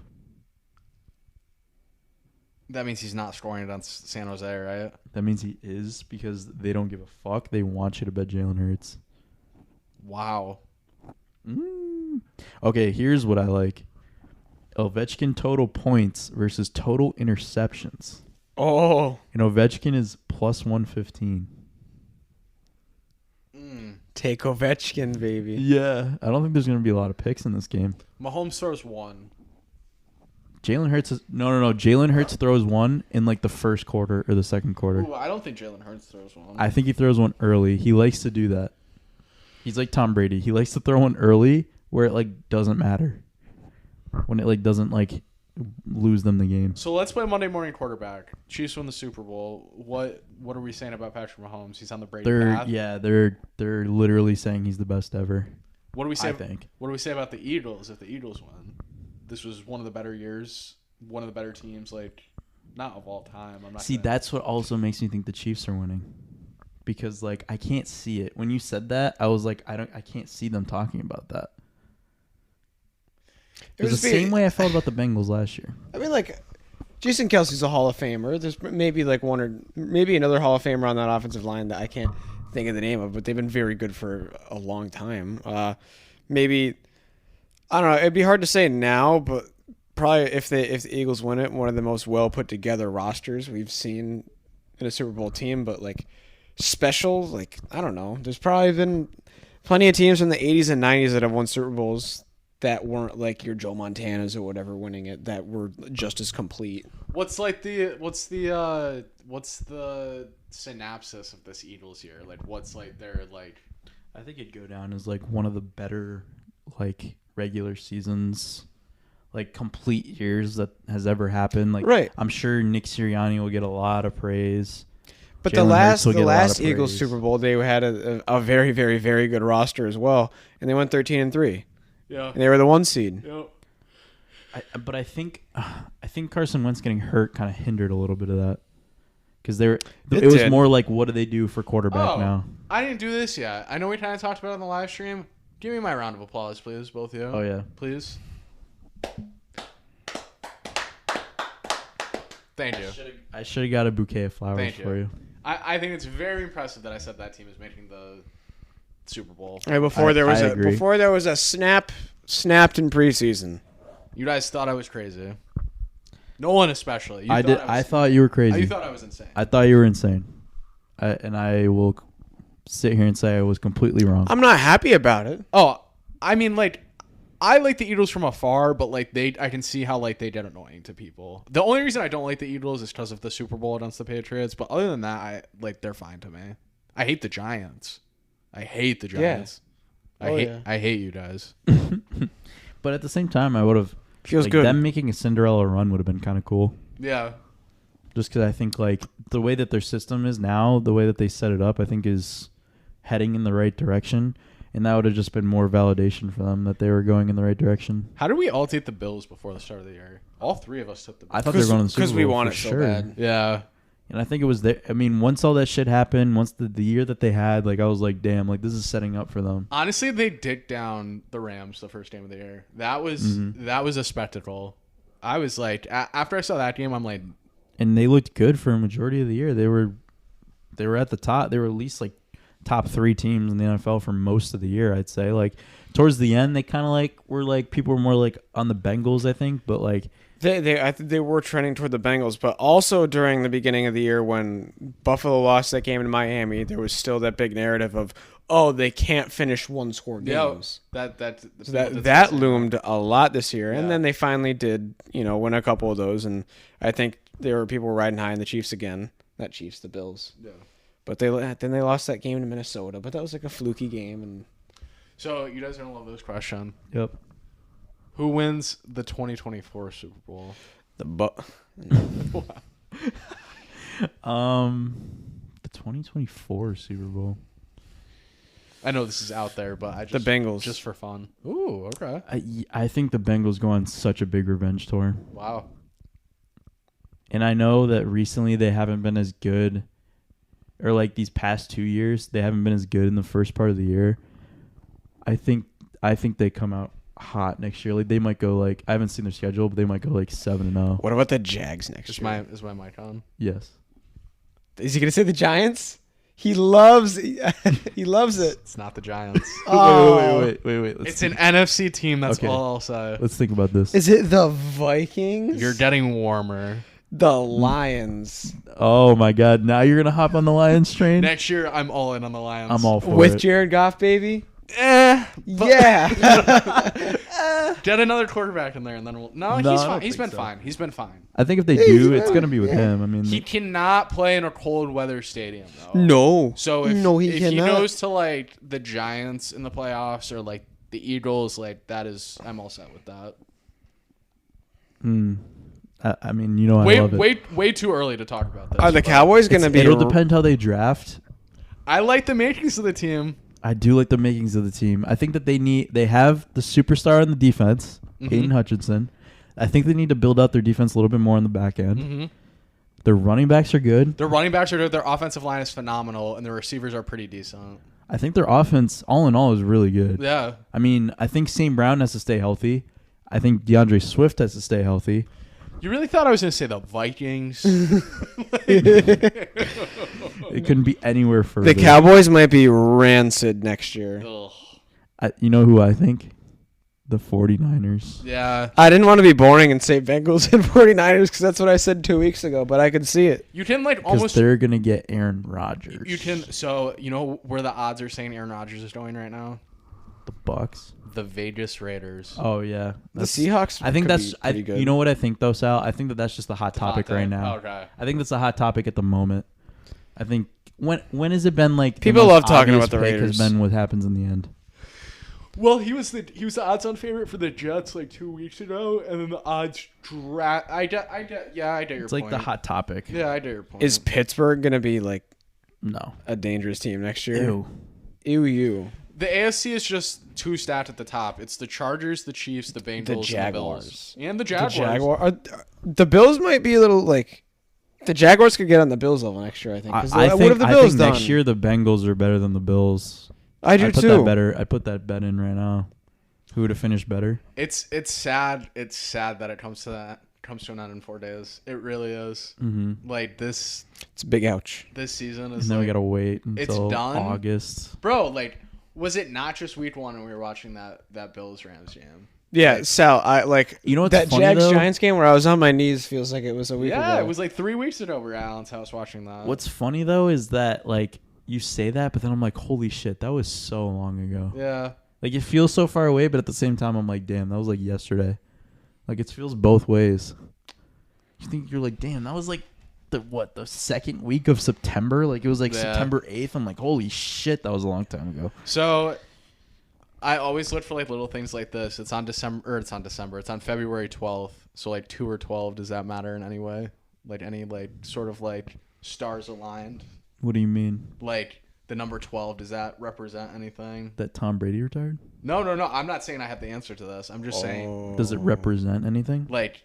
B: That means he's not scoring it on San Jose, right?
A: That means he is because they don't give a fuck. They want you to bet Jalen Hurts.
B: Wow.
A: Okay, here's what I like. Ovechkin total points versus total interceptions.
C: Oh.
A: And Ovechkin is plus 115.
C: Take Ovechkin, baby.
A: Yeah, I don't think there's gonna be a lot of picks in this game.
B: Mahomes throws one.
A: Jalen Hurts no. Jalen Hurts throws one in like the first quarter or the second quarter.
B: Ooh, I don't think Jalen Hurts throws one.
A: I think he throws one early. He likes to do that. He's like Tom Brady. He likes to throw one early where it like doesn't matter. When it like doesn't like lose them the game.
B: So let's play Monday morning quarterback. Chiefs win the Super Bowl. What are we saying about Patrick Mahomes? He's on the Brady path.
A: They're literally saying he's the best ever.
B: What do we say?
A: I think.
B: What do we say about the Eagles if the Eagles win? This was one of the better years, one of the better teams, like not of all time. I'm not.
A: See, that's what also makes me think the Chiefs are winning, because like I can't see it. When you said that, I was like, I can't see them talking about that. It was the same way I felt about the Bengals last year.
C: I mean, like, Jason Kelsey's a Hall of Famer. There's maybe like one or maybe another Hall of Famer on that offensive line that I can't think of the name of, but they've been very good for a long time. Maybe, I don't know. It'd be hard to say now, but probably if the Eagles win it, one of the most well put together rosters we've seen in a Super Bowl team. But like special, like I don't know. There's probably been plenty of teams from the 80s and 90s that have won Super Bowls that weren't like your Joe Montanas or whatever winning it, that were just as complete.
B: What's the synopsis of this Eagles year? Like what's like their like?
A: I think it'd go down as like one of the better like regular seasons, like complete years that has ever happened. Like
C: right.
A: I'm sure Nick Sirianni will get a lot of praise.
C: But
A: Jalen
C: the last Eagles Super Bowl, they had a very, very, very good roster as well, and they went 13-3.
B: Yeah.
C: And they were the 1 seed.
B: Yep.
A: But I think Carson Wentz getting hurt kind of hindered a little bit of that, because it was more like, what do they do for quarterback now?
B: I didn't do this yet. I know we kind of talked about it on the live stream. Give me my round of applause, please, both of you.
A: Oh yeah,
B: please. Thank you.
A: I should have got a bouquet of flowers for you.
B: I think it's very impressive that I said that team is making the Super Bowl.
C: Right, before there was a snapped in preseason.
B: You guys thought I was crazy. No one especially.
A: I thought you were crazy.
B: You thought I was insane.
A: I thought you were insane. And I will sit here and say I was completely wrong.
C: I'm not happy about it.
B: Oh, I mean, like, I like the Eagles from afar, but like I can see how like they get annoying to people. The only reason I don't like the Eagles is because of the Super Bowl against the Patriots. But other than that, they're fine to me. I hate the Giants. I hate the Giants. Yeah. I hate you guys.
A: But at the same time, I would have
C: feels good.
A: Them making a Cinderella run would have been kind of cool.
B: Yeah.
A: Just because I think like the way that their system is now, the way that they set it up, I think is heading in the right direction, and that would have just been more validation for them that they were going in the right direction.
B: How did we all take the Bills before the start of the year? All three of us took the Bills.
A: I thought they were going to the Super Bowl
C: because we want it
A: so
C: bad.
B: Yeah.
A: And I think it was there. I mean, once all that shit happened, once the year that they had, like I was like, damn, like this is setting up for them.
B: Honestly, they dicked down the Rams the first game of the year. That was a spectacle. I was like, after I saw that game, I'm like,
A: and they looked good for a majority of the year. They were at the top. They were at least like top 3 teams in the NFL for most of the year, I'd say. Like towards the end, they kind of like were like people were more like on the Bengals, I think, but like.
C: I think they were trending toward the Bengals, but also during the beginning of the year when Buffalo lost that game in Miami, there was still that big narrative of, oh, they can't finish 1-score games.
B: Yeah,
C: that loomed a lot this year, and then they finally did, win a couple of those, and I think people were riding high on the Chiefs again. Not Chiefs, the Bills. Yeah. But then they lost that game to Minnesota, but that was like a fluky game. And
B: so you guys are gonna love this question.
A: Yep.
B: Who wins the 2024 Super Bowl?
A: The 2024 Super Bowl.
B: I know this is out there, but
C: the Bengals,
B: just for fun. Ooh, okay.
A: I think the Bengals go on such a big revenge tour.
B: Wow.
A: And I know that recently they haven't been as good, or like these past 2 years they haven't been as good in the first part of the year. I think they come out hot next year. Like they might go like, I haven't seen their schedule, but they might go like 7-0.
C: What about the Jags next year?
B: Is my mic on?
A: Yes.
C: Is he gonna say the Giants? He loves it.
B: It's not the Giants.
A: Wait.
B: It's an NFC team. That's all I'll say.
A: Let's think about this.
C: Is it the Vikings?
B: You're getting warmer.
C: The Lions.
A: Oh my God! Now you're gonna hop on the Lions train.
B: Next year, I'm all in on the Lions.
A: I'm all for
C: With
A: it.
C: Jared Goff, baby?
B: Yeah.
C: Get
B: Get another quarterback in there, and then we'll. No,
A: No,
B: he's
A: I
B: fine.
A: don't
B: He's
A: think
B: been
A: so.
B: fine. He's been fine.
A: I think if they
C: Yeah,
A: do,
C: he's
A: it's gonna be with him. I mean,
B: He cannot play in a cold weather stadium though.
C: No.
B: So if,
C: No, he
B: if he
C: cannot.
B: goes to like the Giants in the playoffs or like the Eagles, like that is, I'm all set with that.
A: I mean, you know, I love it.
B: Way too early to talk about this.
C: Are the
B: but
C: Cowboys going to be...
A: It'll depend how they draft.
B: I like the makings of the team.
A: I do like the makings of the team. I think that they have the superstar on the defense, Aiden Hutchinson. I think they need to build out their defense a little bit more on the back end.
B: Mm-hmm.
A: Their running backs are good.
B: Their running backs are good. Their offensive line is phenomenal, and their receivers are pretty decent.
A: I think their offense, all in all, is really good.
B: Yeah.
A: I mean, I think St. Brown has to stay healthy. I think DeAndre Swift has to stay healthy.
B: You really thought I was going to say the Vikings?
A: It couldn't be anywhere further.
C: The Cowboys might be rancid next year.
B: Ugh.
A: You know who I think? The 49ers.
B: Yeah.
C: I didn't want to be boring and say Bengals and 49ers because that's what I said 2 weeks ago, but I could see it.
B: You can like
A: Because
B: almost...
A: they're going to get Aaron Rodgers.
B: You can... So, you know where the odds are saying Aaron Rodgers is going right now?
A: The Bucks.
B: The Vegas Raiders.
A: Oh, yeah.
C: The Seahawks
A: I think
C: could
A: that's...
C: be pretty good.
A: You know what I think, though, Sal? I think that's just the hot topic
B: Hot
A: right
B: take.
A: now.
B: Okay.
A: I think that's a hot topic at the moment. I think... When has it been like... the
C: People
A: most
C: love talking
A: obvious
C: about the
A: pick
C: Raiders.
A: Has been what happens in the end.
B: Well, he was the odds-on favorite for the Jets like 2 weeks ago, and then the odds I get your point.
A: It's like the hot topic.
B: Yeah, I get your point.
C: Is Pittsburgh going to be like
A: No.
C: a dangerous team next year?
A: Ew.
C: Ew.
B: The AFC is just too stacked at the top. It's the Chargers, the Chiefs, the Bengals,
C: The
B: and the
C: Jaguars.
B: Bills. And the
C: The
B: Jaguars.
C: The Bills might be a little like... The Jaguars could get on the Bills level next year, I think. 'Cause
A: I
C: what
A: think,
C: have the
A: I
C: Bills
A: think
C: done?
A: next year the Bengals are better than the Bills.
C: I do
A: I put
C: too.
A: that better. I put that bet in right now. Who would have finished better?
B: It's sad. It's sad that it comes to an end in 4 days. It really is.
A: Mm-hmm.
B: Like this
C: It's a big ouch.
B: season is
A: And then
B: like,
A: we gotta wait
B: it's
A: until
B: done?
A: August.
B: bro. Like, was it not just week 1 and we were watching that Bills Rams game?
C: Yeah, Sal, I like
A: You know what's
C: that
A: funny,
C: Jags
A: though?
C: Giants game where I was on my knees feels like it was a week ago.
B: Yeah, it was like 3 weeks ago. We were at Alan's house watching that.
A: What's funny though is that like you say that, but then I'm like, holy shit, that was so long ago.
B: Yeah.
A: Like it feels so far away, but at the same time, I'm like, damn, that was like yesterday. Like it feels both ways. You think you're like, damn, that was like the second week of September? Like it was like
B: Yeah.
A: September 8th. I'm like, holy shit, that was a long time ago.
B: So I always look for like little things like this. It's on December. It's on February 12th. So like 2 or 12, does that matter in any way? Like any like sort of like stars aligned?
A: What do you mean?
B: Like the number 12, does that represent anything?
A: That Tom Brady retired?
B: No. I'm not saying I have the answer to this. I'm just saying
A: Does it represent anything
B: like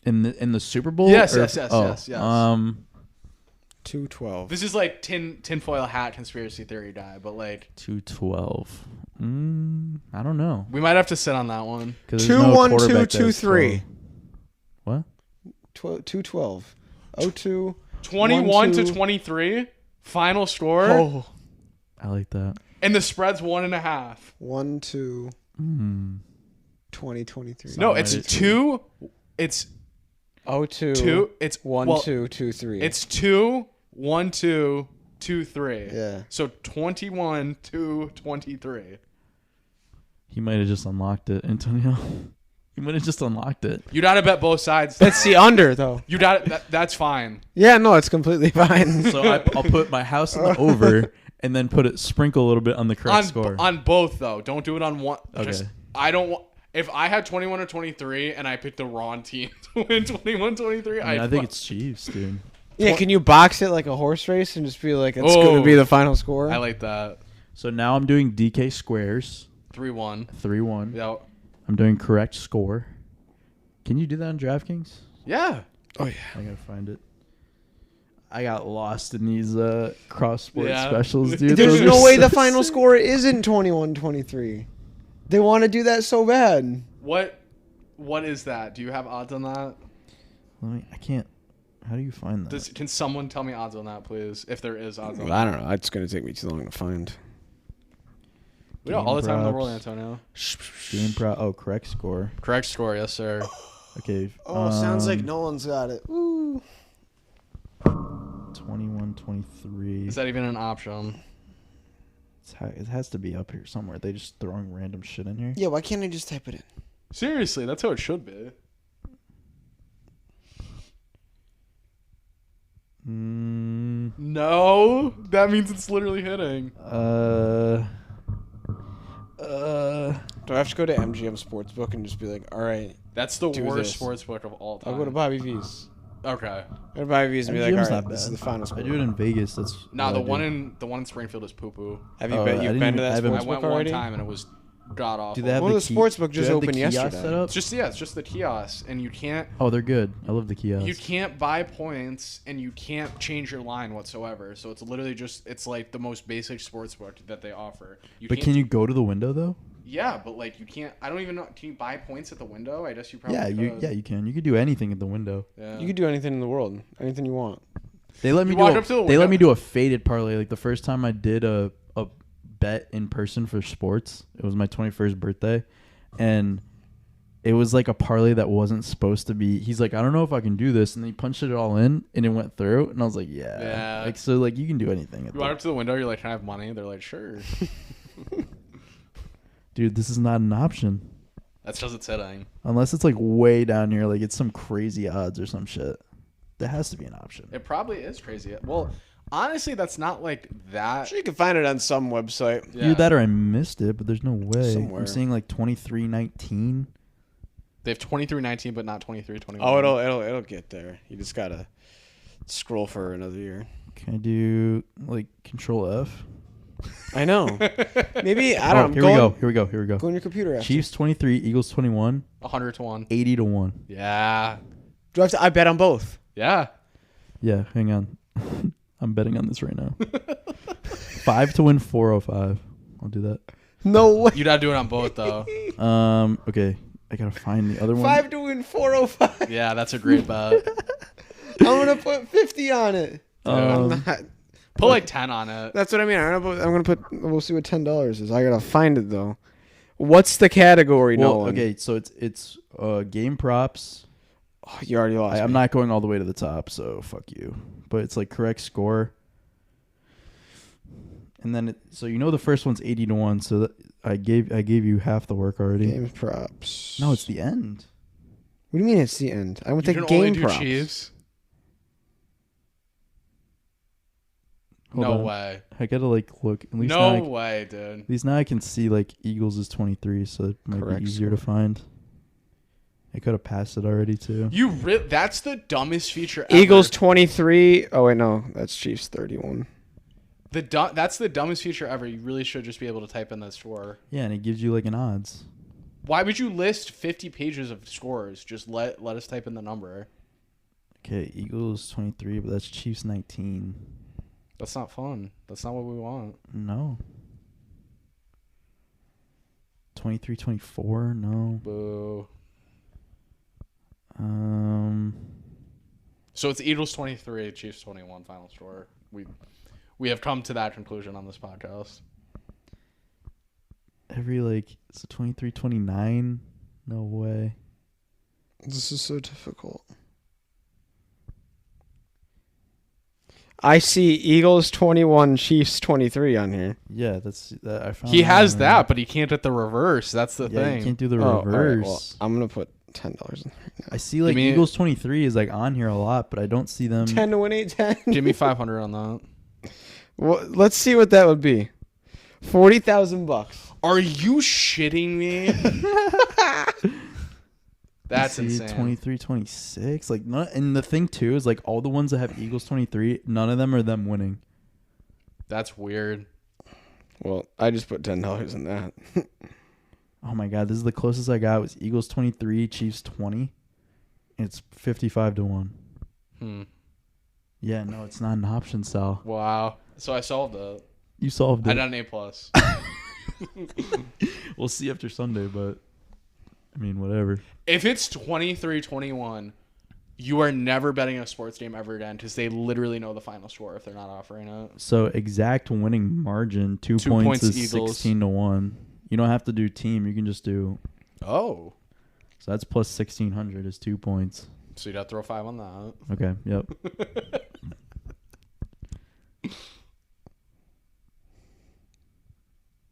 A: in the Super Bowl?
B: Yes,
A: or-
B: yes.
C: 212.
B: this is like tinfoil hat conspiracy theory guy, but like
A: 212. I don't know.
B: we might have to sit on that one.
A: 'Cause there's no
C: 2-1-2-2-3.
A: quarterback that is 12. What?
C: 212. 02.
B: 21
C: 1,
B: to
C: 2.
B: 23 final score,
C: Oh.
A: I like that.
B: and the spread's 1.5.
C: 1, 2,
A: Mm.
C: 2023.
B: No,
A: Might
B: it's
A: as-
B: 2. It's
C: 02.
B: 2. It's
C: 1,
B: well,
C: 2, 2, 3.
B: It's 2, 1, 2, 2, 3.
C: Yeah.
B: So 21 to 23.
A: He might have just unlocked it, Antonio. He might have just unlocked it.
B: You gotta bet both sides.
C: That's the under, though.
B: You got it. That's fine.
C: Yeah, no, it's completely fine.
A: So I'll put my house in the over and then sprinkle a little bit on the correct score.
B: On both though. Don't do it on one.
A: Okay.
B: I don't want. If I had 21 or 23 and I picked the wrong team to win 21-23,
A: I think it's Chiefs, dude.
C: Yeah, can you box it like a horse race and just be like, it's going to be the final score?
B: I like that.
A: So now I'm doing DK squares.
B: 3-1.
A: 3-1.
B: Yeah.
A: I'm doing correct score. Can you do that on DraftKings?
B: Yeah.
C: Oh, yeah.
A: I gotta find it. I got lost in these cross sport
B: Yeah.
A: specials, dude.
C: There's
A: Those
C: no
A: are
C: way
A: so
C: the final
A: sick.
C: score isn't 21-23. They want to do that so bad.
B: What is that? Do you have odds on that?
A: I can't. How do you find that?
B: Can someone tell me odds on that, please? If there is odds on
C: Well,
B: that.
C: I don't know. It's going to take me too long to find.
B: We got all the time in the world,
A: props.
B: Antonio.
A: Game pro. Oh, correct score.
B: Correct score, yes, sir.
A: Okay.
C: Oh, sounds like Nolan's got it. Woo.
A: 21, 23.
B: Is that even an option?
A: It has to be up here somewhere. They just throwing random shit in here.
C: Yeah, why can't I just type it in?
B: Seriously, that's how it should be. No, that means it's literally hitting.
C: Do I have to go to MGM Sportsbook and just be like, all right,
B: That's the
C: Do
B: worst
C: this.
B: sports book of all time.
C: I'll go to Bobby V's.
B: Okay.
C: Go to Bobby V's and be like,
A: MGM's
C: all
A: not
C: right, this is
A: bad.
C: the final
A: I
C: score.
A: do it in Vegas. That's
B: No,
A: what
B: the
A: I do.
B: one in Springfield is poo poo.
C: Have you
A: Oh,
C: been?
A: I
C: You've
A: didn't
C: been
A: even-
C: to
A: I
C: that
A: haven't-
B: I
C: sportsbook
B: went
C: already?
B: one time and it was god awful.
A: Do they have
C: Well,
A: the
C: the
A: key-
C: sportsbook
A: do they
C: just
A: have the
C: opened
A: kiosk
C: yesterday.
A: set up?
B: It's just the kiosks, and you can't
A: Oh, they're good. I love the kiosks.
B: you can't buy points, and you can't change your line whatsoever. So it's literally just it's like the most basic sports book that they offer.
A: But can you go to the window though?
B: Yeah, but like you can't. I don't even know. Can you buy points at the window? I guess you probably
A: Yeah,
B: could.
A: you can. You could do anything at the window.
B: Yeah.
C: You could do anything in the world, anything you want.
A: They let me
B: You
A: do.
B: walk
A: A,
B: up to the
A: they
B: window?
A: let me do a faded parlay. Like the first time I did a bet in person for sports, it was my 21st birthday, and it was like a parlay that wasn't supposed to be. He's like, I don't know if I can do this, and then he punched it all in, and it went through, and I was like, yeah.
B: Yeah.
A: Like so, like you can do anything. At
B: You walk up to the window. You're like, "Can I have money?" They're like, "Sure."
A: Dude, this is not an option
B: That's just it's hitting.
A: unless it's like way down here, like it's some crazy odds or some shit. That has to be an option.
B: It probably is crazy. Well, honestly, that's not like that.
C: I'm sure you can find it on some website.
B: Yeah.
A: Either that or I missed it, but there's no way.
C: Somewhere.
A: I'm seeing like 23-19.
B: They have 23-19, but not 23-21.
C: Oh, it'll get there. You just gotta scroll for another year.
A: Can I do like Control F?
C: I know. Maybe I don't know.
A: Here we go.
C: Go on your computer. After.
A: Chiefs 23, Eagles 21,
B: 100 to 1.
A: 80 to 1.
B: Yeah.
C: Do I have to? I bet on both.
B: Yeah.
A: Yeah, hang on. I'm betting on this right now. 5 to win 405. I'll do that.
C: No way.
B: You'd have to do it on both, though.
A: Okay. I gotta find the other one.
C: 5 to win 405.
B: Yeah, that's a great bet.
C: I'm gonna put 50 on it. I'm
A: Um,
C: not.
B: Put like 10 on it.
C: That's what I mean. I'm gonna put. We'll see what $10 is. I gotta find it though. What's the category?
A: well,
C: Nolan?
A: okay, so it's game props.
C: Oh, you already lost.
A: I'm
C: me.
A: not going all the way to the top, so fuck you. But it's like correct score. And then so you know the first one's 80 to 1, so that I gave you half the work already.
C: Game props.
A: No, it's the end.
C: What do you mean it's the end? I went
B: You
C: to
B: can only
C: game
B: do
C: props.
B: Chiefs.
A: Hold
B: No
A: on.
B: way.
A: I gotta like look. At least now
B: No
A: I,
B: way, dude.
A: at least now I can see like Eagles is 23, so it might
C: Correct
A: be easier to find. I could have passed it already too.
B: That's the dumbest feature ever.
C: Eagles 23. Oh wait, no, that's Chiefs 31.
B: That's the dumbest feature ever. You really should just be able to type in the score.
A: Yeah, and it gives you like an odds.
B: Why would you list 50 pages of scores? Just let us type in the number.
A: Okay, Eagles 23, but that's Chiefs 19.
B: That's not fun. That's not what we want.
A: No. 23-24, no.
B: Boo. So it's Eagles 23, Chiefs 21 final score. We have come to that conclusion on this podcast.
A: Every like so 23-29, no way.
C: This is so difficult. I see Eagles 21, Chiefs 23 on here.
A: Yeah, that's that I found.
B: He
A: that
B: has
A: one.
B: that, but he can't hit the reverse. That's the
A: Yeah,
B: thing.
A: you can't do the
C: Oh, all right,
A: reverse.
C: well, I'm gonna put $10 in there.
A: I see like
B: me-
A: Eagles 23 is like on here a lot, but I don't see them.
C: 10 to win 810.
B: Give me 500 on that.
C: Well, let's see what that would be. $40,000.
B: Are you shitting me? That's
A: I see
B: insane.
A: 23-26. Like none, and the thing too is like all the ones that have Eagles 23, none of them are them winning.
B: That's weird.
C: Well, I just put $10 in that.
A: Oh my god, this is the closest I got was Eagles 23, Chiefs 20. It's 55 to 1. Yeah, no, it's not an option, Sal.
B: Wow. So I solved it.
A: You solved
B: I
A: it.
B: got an A+.
A: We'll see after Sunday, but I mean, whatever.
B: If it's 23-21, you are never betting a sports game ever again because they literally know the final score if they're not offering it.
A: So exact winning margin, 2
B: 2
A: points is
B: Eagles.
A: 16 to 1. You don't have to do team. You can just do.
B: Oh.
A: So that's plus 1,600 is 2 points.
B: So you'd have to throw 5 on that.
A: Okay. Yep.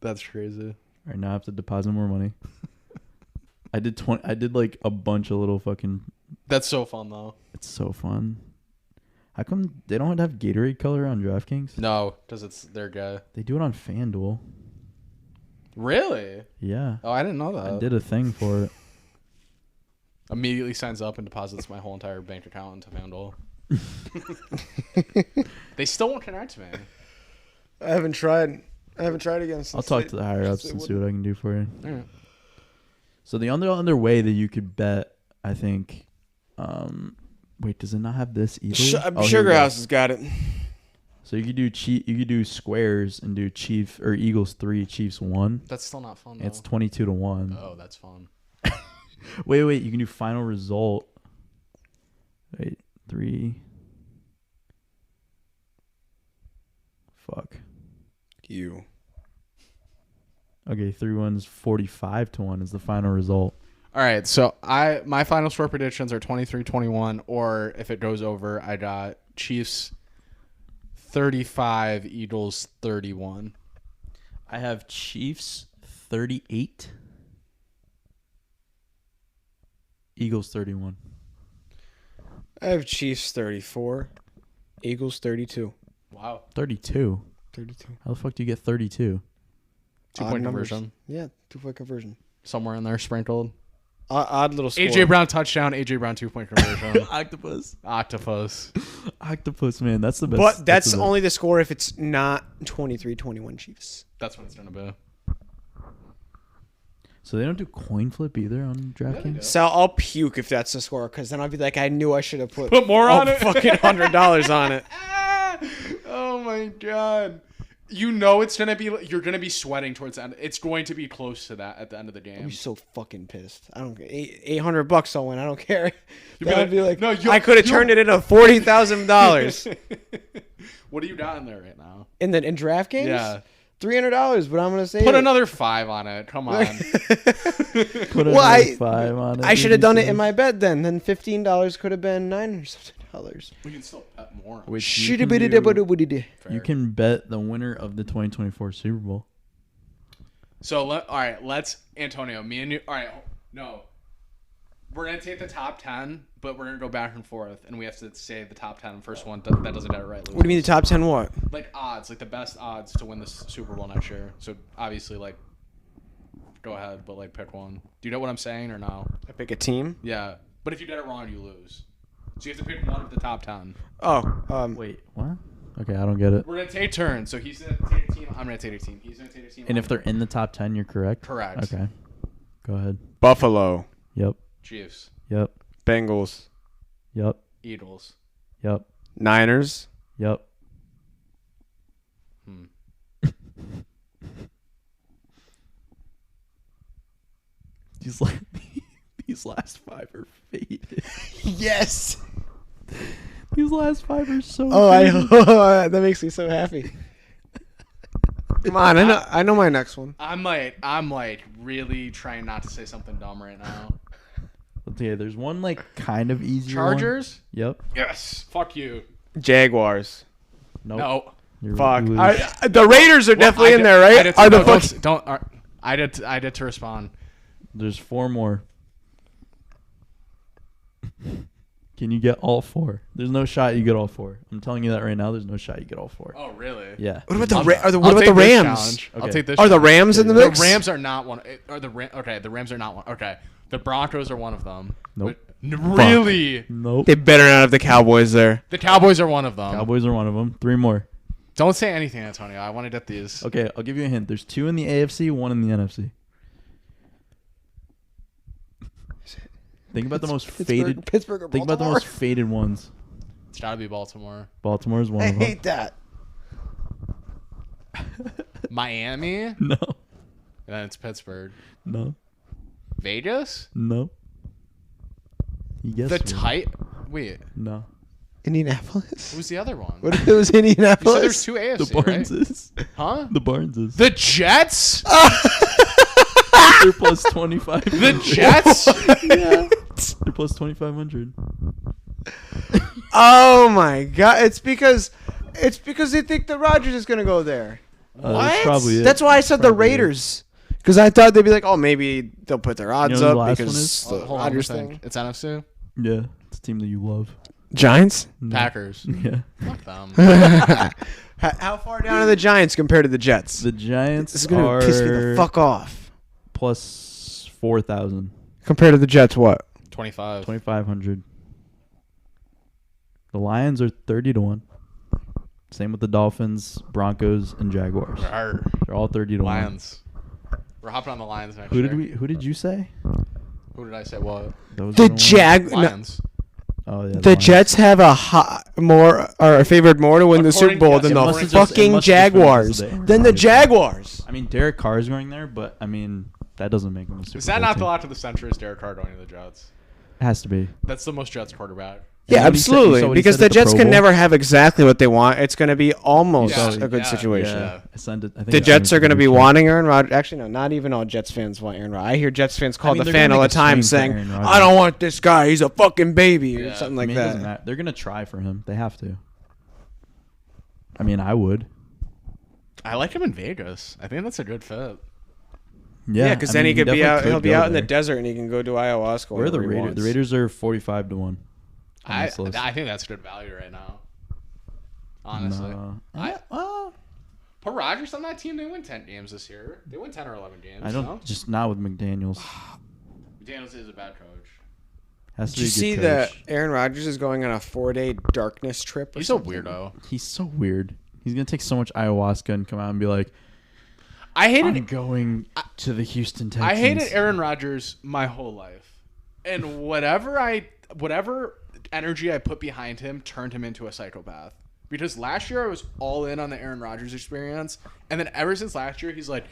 B: That's crazy.
A: All right, now I have to deposit more money. I did like a bunch of little fucking.
B: That's so fun though.
A: It's so fun. How come they don't have Gatorade color on DraftKings?
B: No, because it's their guy.
A: They do it on FanDuel.
B: Really?
A: Yeah.
B: Oh, I didn't know that.
A: I did a thing for it.
B: Immediately signs up and deposits my whole entire bank account into FanDuel. They still won't connect me.
C: I haven't tried again.
A: I'll talk to the higher ups and see what I can do for you.
B: All right.
A: So the other way that you could bet, I think. Wait, does it not have this either? Here
C: Sugar
A: we go.
C: House has got it.
A: So you could do You could do squares and do Chiefs or Eagles 3, Chiefs 1.
B: That's still not fun though.
A: It's 22-1.
B: Oh, that's fun.
A: Wait. You can do final result. Wait, 3. Fuck.
C: You.
A: Okay, 3-1's 45-1 is the final result.
B: All right, so my final score predictions are 23-21, or if it goes over, I got Chiefs 35, Eagles 31.
A: I have Chiefs 38, Eagles 31.
C: I have Chiefs 34, Eagles 32.
B: Wow.
A: 32.
C: 32.
A: How the fuck do you get 32?
B: 2-point conversion.
C: Yeah, 2-point conversion.
B: Somewhere in there sprinkled.
C: Odd little score.
B: AJ Brown touchdown, AJ Brown 2-point conversion.
A: Octopus. Octopus, man. That's the best.
C: But that's
A: the
C: only the score if it's not 23-21 Chiefs.
B: That's what it's going to be.
A: So they don't do coin flip either on DraftKings?
C: Sal, I'll puke if that's the score, because then I'll be like, I knew I should have put
B: more on it.
C: fucking $100 on it.
B: Oh my god. You know it's going to be, you're going to be sweating towards the end. It's going to be close to that at the end of the game.
C: I'll be so fucking pissed. I don't care. $800 I'll win. I don't care.
B: You'd
C: That would be like,
B: no,
C: I could have turned it into $40,000
B: What do you got in there right now?
C: in DraftKings.
B: Yeah.
C: $300, but I'm gonna say
B: Put another 5 on it. Come on.
A: Put
C: Well,
A: another 5 on it.
C: I should have done it in my bed then. Then $15 could have been $9 or something.
B: We can still bet more.
A: Which
C: You
A: you can bet the winner of the 2024 Super Bowl.
B: So, all right, let's, Antonio, me and you, all right, no. We're going to take the top 10, but we're going to go back and forth, and we have to say the top 10. First one that doesn't get it right loses.
C: What do you mean the top 10 what?
B: Like odds, like the best odds to win the Super Bowl next year. So, obviously, like, go ahead, but, like, pick one. Do you know what I'm saying or no?
C: I pick a team?
B: Yeah. But if you get it wrong, you lose. So, you have to pick one of the top 10.
C: Oh,
A: Wait, what? Okay, I don't get it.
B: We're going to take turns. So, he's going to take a team. I'm going to take a team. He's going to take a team.
A: And if they're in the top 10, you're correct?
B: Correct.
A: Okay. Go ahead.
C: Buffalo.
A: Yep.
B: Chiefs.
A: Yep.
C: Bengals.
A: Yep.
B: Eagles.
A: Yep.
C: Niners.
A: Yep. These last 5 are faded.
C: Yes.
A: These last 5 are so
C: That makes me so happy. Come on, I know my next one.
B: I'm like really trying not to say something dumb right now.
A: Okay, there's one like kind of easy
B: Chargers?
A: one. Yep.
B: Yes. Fuck you.
C: Jaguars.
A: Nope.
B: No.
C: Fuck.
A: You lose.
C: The Raiders are definitely in there, right?
B: I did to respond.
A: There's 4 more. Can you get all 4? There's no shot you get all 4. I'm telling you that right now. There's no shot you get all 4.
B: Oh, really?
A: Yeah.
C: What about the
B: I'll
C: what about the
B: take this
C: Rams?
B: challenge.
A: Okay.
B: I'll take this.
C: Are the
B: challenge.
C: Rams in the
B: The
C: mix?
B: Rams are not one. Okay, the Rams are not one. Okay, the Broncos are one of them.
A: Nope.
B: Really?
A: Nope.
C: They better not have the Cowboys there.
B: The Cowboys are one of them.
A: Cowboys are one of them. 3 more.
B: Don't say anything, Antonio. I want to get these.
A: Okay, I'll give you a hint. There's 2 in the AFC, 1 in the NFC. Think about the most faded.
C: Pittsburgh or
A: Think about the most faded ones.
B: It's got to be Baltimore.
A: Baltimore is one
C: I
A: of them.
C: hate that.
B: Miami? And
A: No.
B: then it's Pittsburgh.
A: No.
B: Vegas?
A: No. You guessed
B: The
A: right.
B: Wait,
A: No.
C: Indianapolis?
B: who's the other one?
C: What if it was
B: You said
C: Indianapolis?
B: there's 2 AFC,
A: The Barneses.
B: right? Huh?
A: The Barneses.
B: The Jets?
A: They're plus 25.
B: The Jets?
A: Yeah. They're plus 2,500.
C: Oh my god! It's because they think that Rodgers is gonna go there.
A: That's probably it.
C: That's why I said the
A: Probably it.
C: Raiders. Because I thought they'd be like, oh, maybe they'll put their odds
A: You know who the
C: up
A: last one
C: because
A: is?
C: the
B: Hold on,
C: Rodgers
B: let me
C: thing.
B: think. It's NFC?
A: Yeah, it's a team that you love.
C: Giants.
A: No.
B: Packers.
A: Yeah.
B: Fuck them.
C: How far down are the Giants compared to the Jets?
A: The Giants
C: This is gonna
A: are
C: piss me the fuck off.
A: plus 4,000.
C: Compared to the Jets, what?
B: 25.
A: 2,500. The Lions are 30-1. Same with the Dolphins, Broncos, and Jaguars.
B: Arr.
A: They're all 30-1.
B: Lions. We're hopping on the Lions next
A: Who
B: year.
A: Who did you say?
B: Who did I say what?
A: Those
C: The
A: are ones?
B: Lions.
A: Oh yeah.
C: The
A: Lions.
C: Jets have are favored more to win the Super
B: According-
C: Bowl
B: yes,
C: than
B: it
C: the
B: must have
A: just- it
C: fucking
A: must have just been
C: Jaguars.
A: because of the Aaron
C: Than the
A: Rodgers.
C: Jaguars.
A: I mean, Derek Carr is going there, but I mean that doesn't make him a Super
B: Is that
A: Bowl
B: not
A: team.
B: the lot to the century? Is Derek Carr going to the Jets?
A: It has to be.
B: That's the most Jets quarterback.
C: Yeah,
A: And what he said- you
C: absolutely.
A: saw what he
C: Because
A: said
C: the
A: at the
C: Jets
A: Pro
C: can
A: Bowl?
C: never have exactly what they want. It's going to be almost
B: Yeah,
C: a good
B: yeah,
C: situation.
B: yeah.
A: I sent it. I think
C: The
A: I sent
C: Jets
A: it
C: are going to
A: the
C: be
A: group chat.
C: wanting Aaron Rodgers. Actually, no, not even all Jets fans want Aaron Rodgers. I hear Jets fans call
A: I mean,
C: the
A: they're
C: fan
A: gonna
C: all the
A: make a
C: time
A: swing
C: saying,
A: for Aaron
C: I
A: Rodgers.
C: don't want this guy. He's a fucking baby or
B: Yeah.
C: something
A: I
C: like
A: mean, it doesn't
C: that.
A: matter. They're gonna try for him. They have to. I mean, I would.
B: I like him in Vegas. I think that's a good fit.
A: Yeah,
C: Yeah, because
A: I
C: then
A: mean,
C: he could be
A: definitely
C: out. He'll be
A: go
C: out in the
A: there.
C: desert and he can go do ayahuasca.
A: Where are the
C: whenever he
A: Raiders?
C: wants.
A: The Raiders are 45-1. on
B: I
A: this list.
B: think that's good value right now. Honestly.
A: No.
B: Put Rodgers on that team. They win 10 games this year. They win 10 or 11 games.
A: I don't.
B: No?
A: Just not with McDaniels.
B: McDaniels is a bad coach.
A: Has to
C: Did you
A: be a
C: see
A: good
C: that
A: coach.
C: Aaron Rodgers is going on a 4-day darkness trip? or
B: He's
C: something?
B: a weirdo.
A: He's so weird. He's gonna take so much ayahuasca and come out and be like,
B: I hated
A: "I'm going to the Houston Texans."
B: I hated Aaron Rodgers my whole life, and whatever energy I put behind him turned him into a psychopath. Because last year I was all in on the Aaron Rodgers experience, and then ever since last year he's like,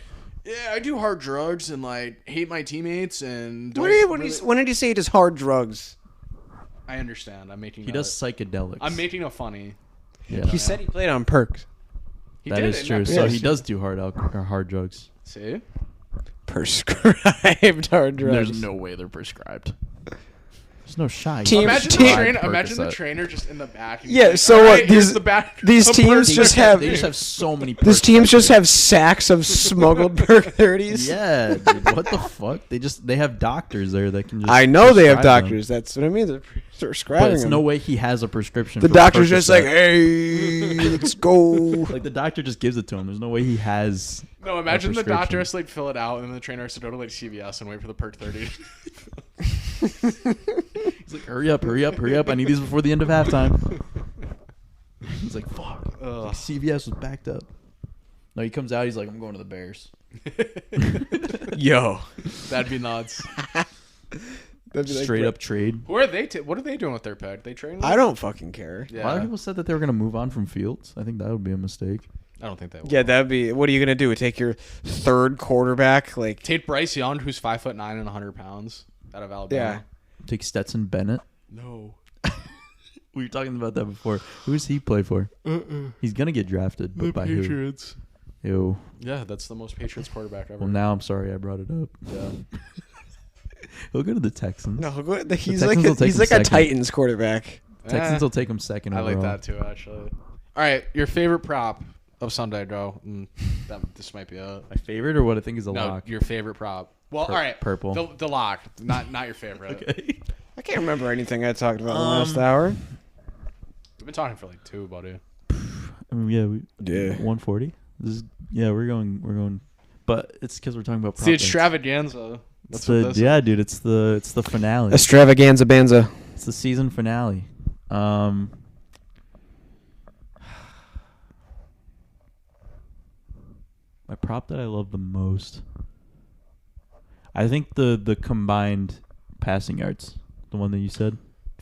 B: "Yeah, I do hard drugs and like hate my teammates and."
C: When did he say he does hard drugs?
B: I understand. I'm making.
A: He does psychedelics.
B: I'm making a funny.
A: Yeah,
C: He said he played on perks.
B: He
A: that
B: did
A: is
B: in
A: true.
B: that
A: So
B: picture.
A: he does do hard drugs.
B: See,
C: Prescribed hard drugs.
A: There's no way they're prescribed. There's no shot.
C: Team-
B: imagine
C: team-
B: the trainer just in the back. He's
C: Yeah,
B: like,
C: so
B: "All
C: what,
B: right, here's
C: these-
B: the back.
C: these
B: the
C: teams
B: Perk
C: just
B: 30."
C: have-
A: They just have so many.
C: These
A: perks
C: teams
A: that
C: just
A: they-
C: have sacks of smuggled perk 30s.
A: Yeah, dude, what the fuck? They have doctors there that can just.
C: I know they have
A: prescribe them.
C: doctors. That's what I mean. They're
A: But
C: prescribing
A: it's
C: them.
A: no way he has a prescription.
C: The
A: for
C: doctor's just like,
A: Percocet.
C: hey, let's go.
A: Like the doctor just gives it to him. There's no way he has.
B: No, imagine the
A: prescription.
B: doctor has to like fill it out, and then the trainer has to go to like CVS and wait for the Perk 30.
A: He's like, hurry up! I need these before the end of halftime. He's like, fuck.
B: Ugh.
A: CVS was backed up. No, he comes out. He's like, I'm going to the Bears.
C: Yo.
B: That'd be nuts.
C: That'd be like,
A: Straight up trade.
B: Who are they? What are they doing with their pick? They trading?
C: I don't fucking care.
A: A lot of people said that they were going to move on from Fields. I think that would be a mistake.
B: I don't think they will.
C: Yeah, that'd be. What are you gonna do? Take your third quarterback? Like,
B: Take Bryce Young, who's 5'9" and 100 pounds, out of Alabama.
A: Take Stetson Bennett.
B: No.
A: We were talking about that before. Who does he play for? He's going to get drafted, but by who?
B: Patriots.
A: Ew.
B: Yeah, that's the most Patriots quarterback ever.
A: Well, now I'm sorry I brought it up.
B: Yeah.
A: He'll go to the Texans.
C: no, he's
A: Texans
C: like
A: will take
C: he's
A: him
C: like a
A: second.
C: Titans quarterback.
A: Texans will take him second
B: I
A: overall.
B: like that too, actually. All right, your favorite prop of Sunday, Joe. This might be a
A: My favorite or what I think is a
B: no.
A: lock?
B: Your favorite prop. Well, all right,
A: Purple.
B: The lock, not your favorite.
A: Okay.
C: I can't remember anything I talked about in the last hour.
B: We've been talking for like 2, buddy.
A: I mean, yeah,
C: Yeah.
A: 140. We're going, but it's because we're talking about.
B: It's the
A: prop bets.
B: extravaganza.
A: It's
B: That's what this is.
A: yeah, dude. It's the finale.
C: Extravaganza banza.
A: It's the season finale. My prop that I love the most. I think the combined passing yards, the one that you said,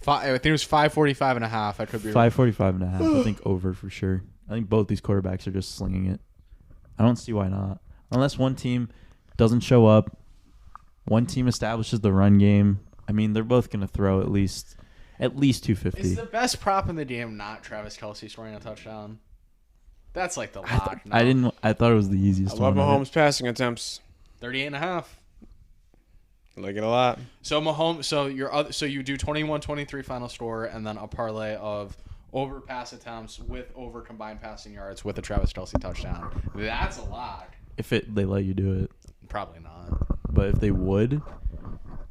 B: I think it was 545 and a half. I could be
A: 545.5. I think over for sure. I think both these quarterbacks are just slinging it. I don't see why not. Unless one team doesn't show up, one team establishes the run game. I mean, they're both going to throw at least 250.
B: Is the best prop in the game not Travis Kelce scoring a touchdown? That's like the
A: I
B: lock.
A: thought it was the easiest
C: I love
A: one.
C: Mahomes passing attempts.
B: 38 and a half.
C: Like it a lot.
B: So Mahomes. So you do 21-23 final score, and then a parlay of over pass attempts with over combined passing yards with a Travis Kelce touchdown. That's a lot.
A: If they let you do it.
B: Probably not.
A: But if they would,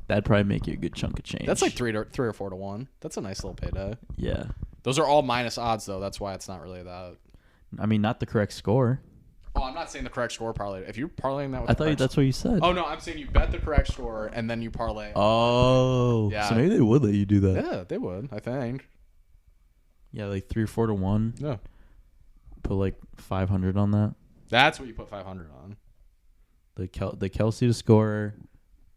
A: that'd probably make you a good chunk of change.
B: That's like 3 or 4 to 1. That's a nice little payday.
A: Yeah.
B: Those are all minus odds though. That's why it's not really that.
A: I mean, not the correct score.
B: Oh, I'm not saying the correct score parlay. If you're parlaying that with
A: I thought that's what you said.
B: Oh no, I'm saying you bet the correct score and then you parlay.
A: Oh.
B: Yeah.
A: So maybe they would let you do that.
B: Yeah, they would. I think.
A: Yeah, like 3 or 4 to 1.
B: Yeah.
A: Put like 500 on that.
B: That's what you put 500 on.
A: The Kelce to score,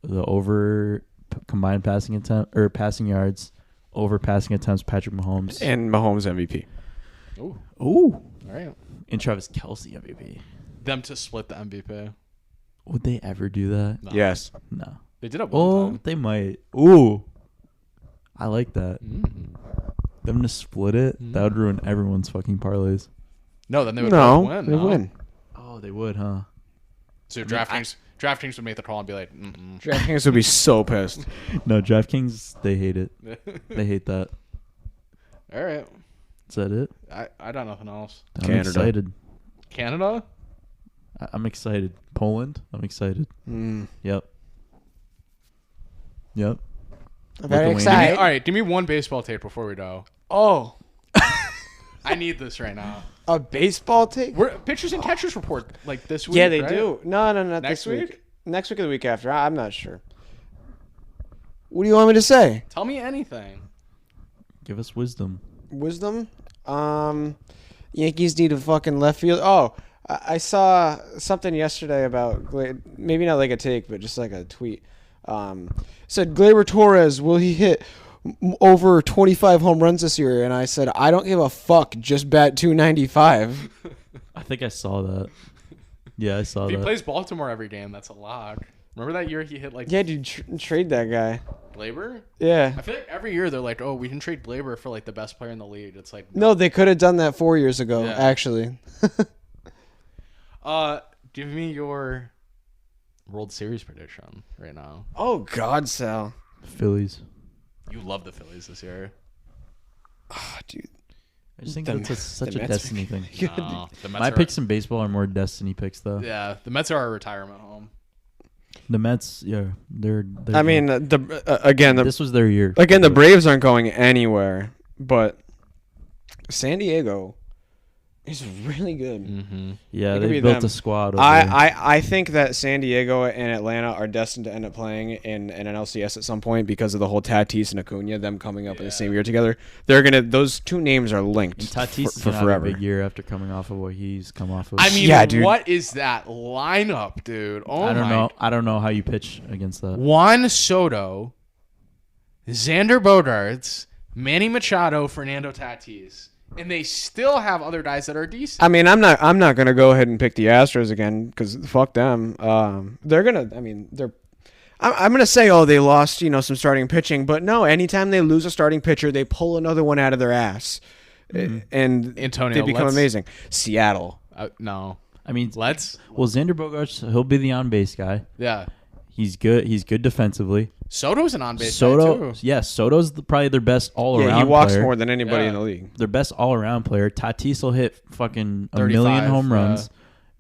A: the over combined passing attempt or passing yards, over passing attempts, Patrick Mahomes.
C: And Mahomes MVP.
B: Ooh.
A: Ooh.
B: All right.
A: And Travis Kelce MVP.
B: Them to split the MVP.
A: Would they ever do that?
B: No.
C: Yes.
A: No.
B: They did it one
A: Oh,
B: time.
A: they might. Ooh. I like that.
B: Mm.
A: Them to split it, that would ruin everyone's fucking parlays.
B: No, then they would
C: No,
B: both win.
C: they win.
A: Oh, they would, huh?
B: So DraftKings would make the call and be like, mm-mm.
C: DraftKings would be so pissed.
A: No, DraftKings, they hate it. They hate that.
B: All right.
A: Is that it?
B: I got nothing else.
A: I'm
C: Canada.
A: excited.
B: Canada?
A: I'm excited. Poland? I'm excited.
C: Mm.
A: Yep. Yep.
C: I'm very
A: Lithuania.
C: excited.
B: All right, give me one baseball tape before we go.
C: Oh,
B: I need this right now.
C: a baseball take?
B: We're pitchers and catchers report like this week.
C: Yeah, they
B: right?
C: do. No, not
B: Next
C: this week.
B: week?
C: Next week or the week after. I'm not sure. What do you want me to say?
B: Tell me anything.
A: Give us wisdom.
C: Wisdom? Yankees need a fucking left field. Oh, I saw something yesterday about maybe not like a take, but just like a tweet. Said Gleyber Torres, will he hit over 25 home runs this year? And I said, I don't give a fuck. Just bat 295.
A: I think I saw that. Yeah, I saw
B: If he
A: that.
B: plays Baltimore every game, that's a lot. Remember that year he hit like
C: Yeah, dude, trade that guy.
B: Glaber?
C: Yeah.
B: I feel like every year they're like, oh, we can trade Glaber for like the best player in the league. It's like
C: No, they could have done that 4 years ago,
B: Yeah.
C: actually.
B: Give me your World Series prediction right now.
C: Oh, God, Sal.
A: Phillies.
B: You love the Phillies this year.
C: Oh, dude.
A: I just think
C: The-
A: that's such
C: the
A: a
C: Mets
A: destiny thing.
B: No, the Mets
A: My
B: are,
A: picks in baseball are more destiny picks, though.
B: Yeah, the Mets are a retirement home.
A: The Mets, yeah, they're
C: I mean,
A: this was their year.
C: the Braves aren't going anywhere, but San Diego is really good.
B: Mm-hmm.
A: Yeah,
C: it could
A: they
C: be
A: built
C: them.
A: a squad. Over there.
C: I think that San Diego and Atlanta are destined to end up playing in an LCS at some point because of the whole Tatis and Acuna, them coming up in the same year together. Those two names are linked
A: And Tatis is
C: for
A: gonna have
C: forever.
A: a big year after coming off of what he's come off of.
B: I mean,
C: Yeah, dude.
B: what is that lineup, dude? Oh
A: I don't
B: my!
A: know. I don't know how you pitch against that.
B: Juan Soto, Xander Bogaerts, Manny Machado, Fernando Tatis, and they still have other guys that are decent.
C: I mean, I'm not gonna go ahead and pick the Astros again because fuck them. They're gonna. I mean, they're. I'm gonna say, oh, they lost, some starting pitching, but no. Anytime they lose a starting pitcher, they pull another one out of their ass, and
B: Antonio,
C: they become
B: let's-
C: amazing. Seattle.
B: No,
A: I mean,
B: well,
A: Xander Bogaerts, he'll be the on base guy.
B: yeah.
A: He's good. He's good defensively.
B: Soto's an on-base guy,
A: Soto,
B: too.
A: yes, Soto's probably their best all-around
C: Yeah, he walks
A: player.
C: more than anybody
B: Yeah.
C: in the league.
A: Their best all-around player. Tatis will hit fucking a
B: 35,
A: million home
B: yeah.
A: runs,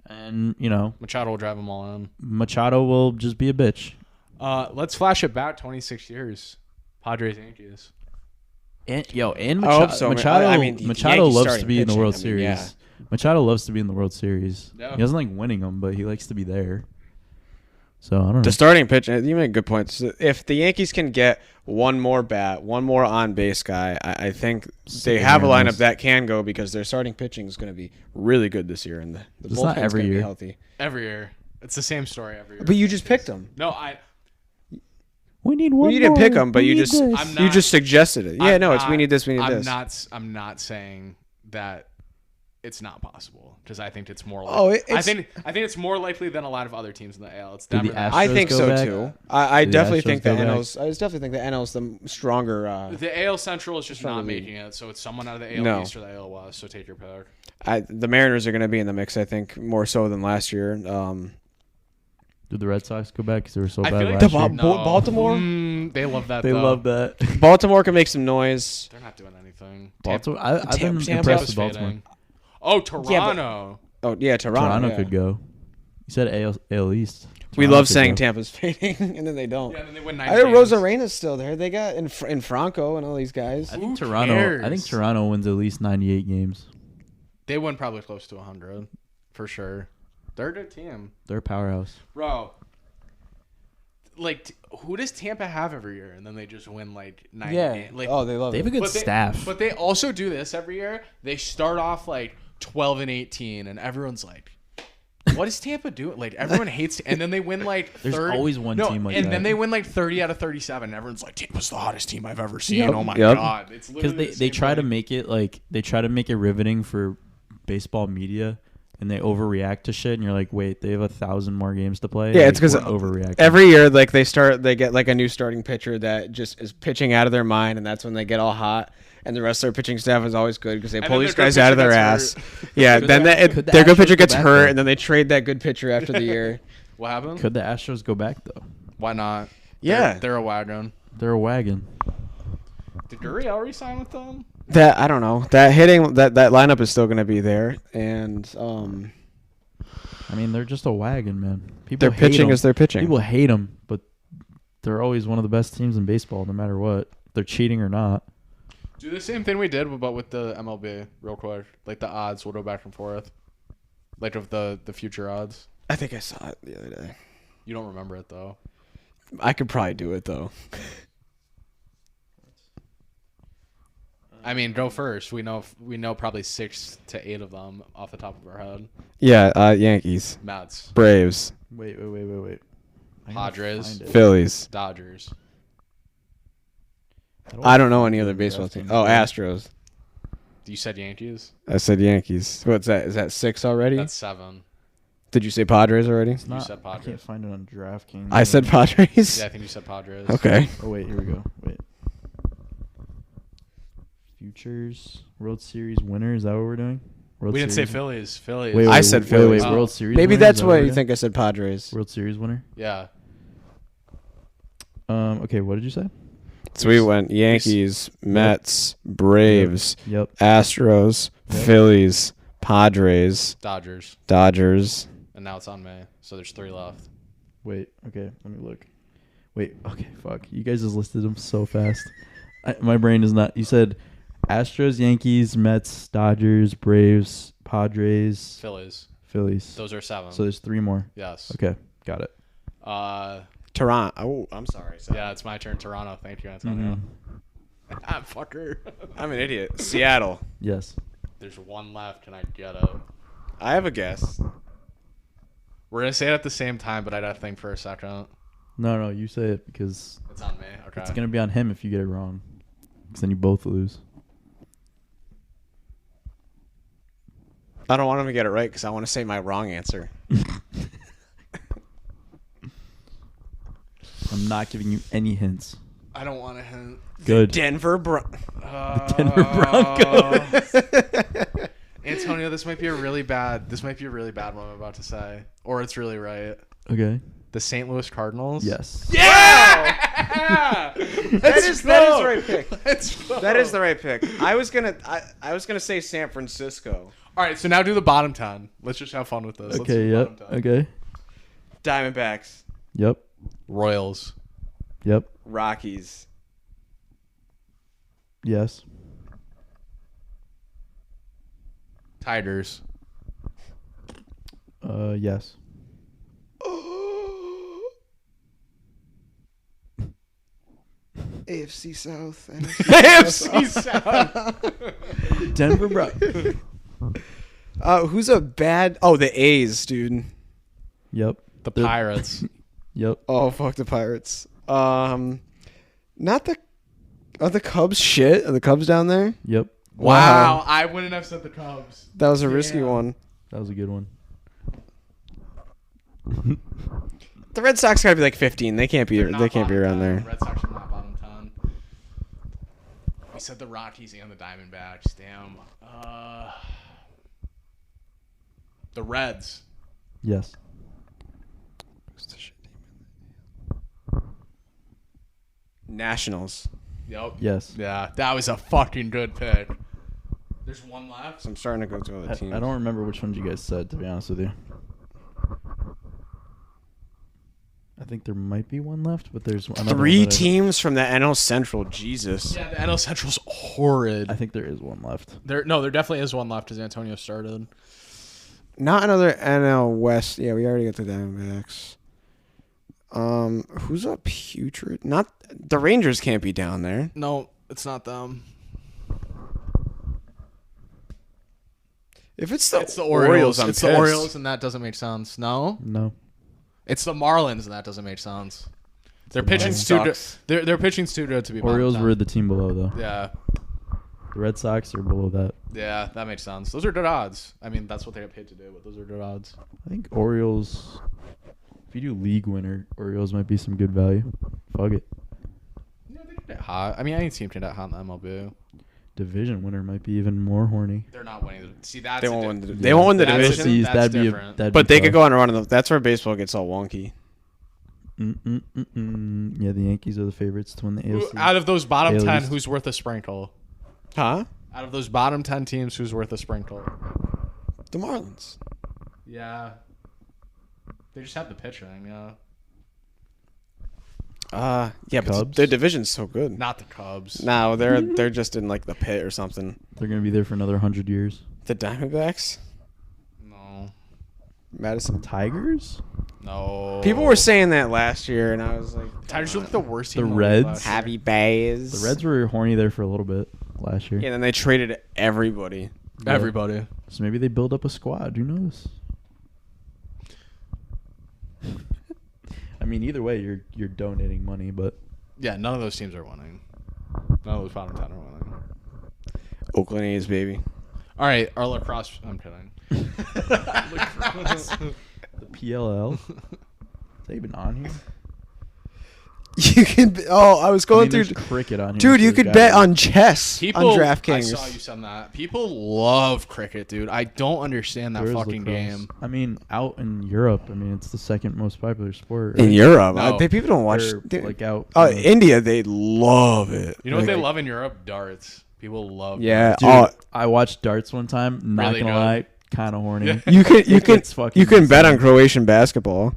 A: and
B: Machado will drive them all in.
A: Machado will just be a bitch.
B: Let's flash it back 26 years. Padres, Yankees.
A: And
C: I
A: Machado,
C: hope so, man.
A: Machado,
C: I mean, the
A: Machado
C: Yankees
A: loves to
C: starting
A: be in the
C: pitching,
A: World
C: I mean,
A: Series.
C: yeah.
A: Machado loves to be in the World Series.
B: Yeah.
A: He doesn't like winning them, but he likes to be there. So I don't know.
C: The starting pitch, you make good points. If the Yankees can get one more bat, one more on base guy, I think they have a lineup that can go because their starting pitching is going to be really good this year, and the
A: It's not
C: bullpen's
A: every
C: going to be
A: year.
C: healthy.
B: Every year. It's the same story every year.
C: But you just picked them.
B: No,
A: we need
C: Well,
A: one.
C: you didn't
A: more.
C: pick them, but
A: We
C: you
A: need
C: just
A: this.
B: I'm
C: you
B: not-
C: just suggested it. Yeah,
B: I'm
C: no, it's we
B: not-
C: need this, we need this.
B: I'm not saying that it's not possible because I think it's more.
C: Oh,
B: I
C: it's-
B: think it's more likely than a lot of other teams in the AL. It's
A: Did the
B: Denver.
A: Astros
C: I think
A: go
C: so
A: back?
C: too. I
A: Did the
C: definitely
A: Astros
C: think the
A: go back?
C: NL's. I definitely think the NL's the stronger.
B: The AL Central is just
C: From
B: not
C: the league.
B: making it, so it's someone out of the AL
C: No.
B: East or the AL West. So take your pick.
C: The Mariners are going to be in the mix. I think more so than last year.
A: Did the Red Sox go back because they were so
B: I
A: bad
B: feel like
A: last
C: the
A: year?
C: Baltimore?
B: They love that.
A: They
B: though.
A: love that.
C: Baltimore can make some noise.
B: They're not doing anything.
A: Baltimore. I've been
C: Tampa-
A: impressed
B: Tampa's
A: with Baltimore.
B: fading. Oh, Toronto.
C: Oh yeah, Toronto.
A: Toronto
C: yeah.
A: could go. You said AL East.
C: We
A: Toronto
C: love
A: could
C: saying
A: go.
C: Tampa's fading, and then they don't.
B: Yeah, and then they win 9
C: I heard
B: games.
C: Rosarena's still there. They got in Franco and all these guys.
A: I think
B: Who
A: Toronto.
B: cares?
A: I think Toronto wins at least 98 games.
B: They win probably close to 100 for sure. They're a good team,
A: They're a powerhouse.
B: bro. Like, who does Tampa have every year? And then they just win like 9
C: Yeah.
B: games. Like,
C: Oh, they love
A: They have a
C: it.
A: good staff.
B: But they also do this every year. They start off like 12-18, and everyone's like, "What is Tampa doing?" Like everyone hates, and then they win like.
A: There's
B: 30
A: always one team like
B: and
A: that.
B: then they win like 30 out of 37. And everyone's like, "Tampa's the hottest team I've ever seen."
C: Yep.
B: Oh my
C: Yep.
B: god, it's
A: Because
B: literally
A: they try to make it riveting for baseball media, and they overreact to shit. And you're like, wait, they have 1,000 more games to play.
C: Yeah, it's
A: Like,
C: 'cause
A: we're overreacting.
C: Every year, like they get like a new starting pitcher that just is pitching out of their mind, and that's when they get all hot. And the rest of their pitching staff is always good because they
B: And
C: pull
B: then
C: these
B: their good
C: guys out of
B: pitcher
C: their
B: gets
C: ass. Yeah,
A: Could
C: then
A: the- could the
C: their good
A: Astros
C: pitcher
A: go
C: gets
A: back,
C: hurt,
A: though?
C: and then they trade that good pitcher after the year.
B: What happened?
A: Could the Astros go back though?
B: Why not?
C: Yeah.
B: they're a wagon.
A: They're a wagon.
B: Did Gurriel resign with them?
C: That I don't know. That hitting that lineup is still going to be there, and
A: I mean, they're just a wagon, man. People
C: their
A: hate
C: pitching
A: 'em.
C: is their pitching.
A: People hate them, but they're always one of the best teams in baseball, no matter what. If they're cheating or not.
B: Do the same thing we did, but with the MLB, real quick. Like the odds, we'll go back and forth. Like of the future odds.
C: I think I saw it the other day.
B: You don't remember it though.
C: I could probably do it though.
B: I mean, go first. We know probably 6 to 8 of them off the top of our head.
C: Yeah, Yankees,
B: Mets,
C: Braves,
A: Wait. I gotta
B: Padres.
A: find it.
C: Phillies.
B: Dodgers.
C: I don't know any other baseball
A: team.
C: team. Oh, Astros.
B: You said Yankees.
C: I said Yankees. What's that? Is that 6 already?
B: That's 7.
C: Did you say Padres already?
A: It's not,
B: said
A: I
B: Padres.
A: can't find it on DraftKings.
C: I said Padres.
B: Yeah, I think you said Padres.
C: Okay.
A: Oh wait, here we go. Wait. Futures World Series winner. Is that what we're doing? World
B: We didn't say
A: Series-
B: Phillies.
A: Wait,
C: I said Phillies.
A: Wait,
B: Oh.
A: World Series.
C: Maybe
A: winner?
C: that's
A: Is that
C: why
A: we're
C: you
A: doing?
C: think I said Padres.
A: World Series winner.
B: Yeah.
A: Okay, what did you say?
C: So we went Yankees, Mets, Braves,
A: Yep.
C: Astros,
A: Yep.
C: Phillies, Padres,
B: Dodgers.
C: Dodgers.
B: And now it's on May. So there's 3 left.
A: Wait. Okay, let me look. Wait. Okay. Fuck. You guys just listed them so fast. My brain is not. You said Astros, Yankees, Mets, Dodgers, Braves, Padres,
B: Phillies.
A: Phillies.
B: Those are 7.
A: So there's 3 more.
B: Yes.
A: Okay, got it.
C: Toronto. Oh, I'm sorry.
B: Yeah, it's my turn. Toronto. Thank you, Antonio. Ah, fucker.
C: I'm an idiot. Seattle.
A: Yes.
B: There's 1 left. Can I get it?
C: I have a guess.
B: We're going to say it at the same time, but I got to think for a second.
A: No, you say it because
B: It's on me. Okay.
A: it's gonna be on him if you get it wrong. Because then you both lose.
C: I don't want him to get it right because I want to say my wrong answer.
A: I'm not giving you any hints.
B: I don't want to hint.
A: Good.
C: Denver
A: Denver Broncos.
B: Antonio, this might be a really bad one I'm about to say. Or it's really right.
A: Okay.
B: The St. Louis Cardinals?
A: Yes.
B: Yeah!
C: that is the right pick.
B: Let's go.
C: That is the right pick. I was gonna say San Francisco.
B: All right, so now do the bottom 10. Let's just have fun with this. Let's
A: Okay.
B: do the
A: Yep.
B: bottom 10.
A: Okay.
C: Diamondbacks,
A: Yep.
B: Royals.
A: Yep.
C: Rockies,
A: Yes.
B: Tigers.
A: Yes.
C: AFC South.
B: AFC South.
A: Denver Broncos.
C: Who's a bad? Oh, the A's, dude.
A: Yep.
B: The Pirates.
A: Yep.
C: Oh, fuck the Pirates. Not the. Are the Cubs shit? Are the Cubs down there?
A: Yep.
B: Wow. I wouldn't have said the Cubs.
C: That was a risky
B: Damn.
C: one.
A: That was a good one.
C: The Red Sox gotta be like 15. They can't be.
B: They're not
C: They can't be
B: bottom
C: around
B: 10.
C: there.
B: Red Sox are not bottom 10. We said the Rockies and the Diamondbacks. Damn. The Reds.
A: Yes.
C: Nationals.
B: Yep.
A: Yes.
B: Yeah, that was a fucking good pick. There's one left.
C: So I'm starting to go to other teams.
A: I don't remember which ones you guys said, to be honest with you. I think there might be one left, but there's another
C: Three
A: one that
C: teams from the NL Central. Jesus.
B: Yeah, the NL Central's horrid.
A: I think there is one left.
B: There definitely is one left as Antonio started.
C: Not another NL West. Yeah, we already got the Diamondbacks. Who's up? Putrid? Not the Rangers can't be down there.
B: No, it's not them.
C: If it's the
B: Orioles,
C: I'm
B: it's
C: pissed.
B: the Orioles, and that doesn't make sense. No,
A: No.
B: it's the Marlins, and that doesn't make sense. Their
A: the
B: pitching's
C: Marlins.
B: too good.
C: Sucks.
B: Their pitching's too good to be.
A: Orioles
B: bottom
A: were
B: 10.
A: the team below, though.
B: Yeah,
A: The Red Sox are below that.
B: yeah, that makes sense. Those are good odds. I mean, that's what they got paid to do, but those are good odds.
A: I think Orioles, if you do league winner, Orioles might be some good value. Fuck it.
B: Yeah, they can get hot. I mean, any team can get hot in the MLB.
A: Division winner might be even more horny.
B: They're not winning. See, that's
C: They
B: a
C: won't
B: di-
C: win. The,
A: Yeah.
C: They won't win the
B: That's
C: division.
A: AFCs,
B: That's
A: that'd be
B: different.
A: that'd
C: But
A: be
C: they could
A: tough.
C: go on a run. That's where baseball gets all wonky.
A: Yeah, the Yankees are the favorites to win the AFC.
B: Out of those bottom
A: AL
B: 10,
A: East.
B: who's worth a sprinkle?
C: Huh?
B: Out of those bottom 10 teams, who's worth a sprinkle?
C: The Marlins.
B: Yeah. They just have the pitching, yeah.
C: Yeah, but
A: Cubs?
C: their division's so good.
B: Not the Cubs.
C: No, they're just in like the pit or something.
A: They're gonna be there for another 100 years.
C: The Diamondbacks,
B: No.
C: Madison.
A: Tigers?
B: No.
C: People were saying that last year, and I was like,
B: Tigers look like the worst
A: The
B: team in
A: Reds?
B: league last year.
C: Happy Bays.
A: The Reds were horny there for a little bit last year.
C: Yeah, and then they traded everybody.
A: Yeah.
B: Everybody.
A: So maybe they build up a squad. Who knows? I mean, either way, you're donating money, but
B: Yeah, none of those teams are winning. None of those bottom 10 are winning.
C: Oakland A's, baby.
B: All right, our lacrosse. I'm kidding.
A: the PLL. Is that even on here?
C: You can. I was
A: I
C: going
A: mean, there's
C: through.
A: cricket on here.
C: Dude,
A: so
C: you
A: there's
C: could
A: gotta
C: bet
A: be-
C: on chess
B: People,
C: on
B: I
C: DraftKings.
B: saw you send that. People love cricket, dude. I don't understand that
A: There is
B: fucking
A: lacrosse.
B: game.
A: I mean, out in Europe, I mean, it's the second most popular sport. Right?
C: In Europe,
B: No.
C: people don't watch.
A: Or, like out.
C: Oh,
A: you know,
C: India, they love it.
B: You know what
C: Like,
B: they love in Europe? Darts. People love
C: Yeah.
B: darts.
A: Dude, I watched darts one time. Not
B: Really
A: gonna
B: good.
A: lie, kind of horny.
C: You can
A: It's fucking
C: you can bet on
A: insane.
C: Croatian basketball.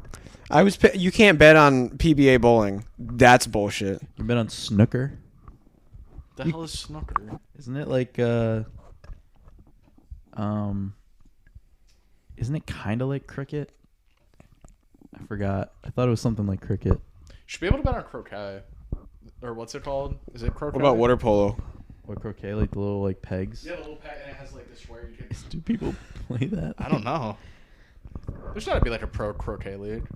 C: You can't bet on PBA bowling. That's bullshit.
A: You bet on snooker.
B: The hell is snooker?
A: Isn't it like isn't it kind of like cricket? I forgot. I thought it was something like cricket.
B: Should be able to bet on croquet. Or what's it called? Is it croquet?
C: What about water polo?
A: What croquet? Like the little like pegs.
B: Yeah, the little peg, and it has like this where you can.
A: Do people play that?
B: I don't know. There's got to be like a pro croquet league,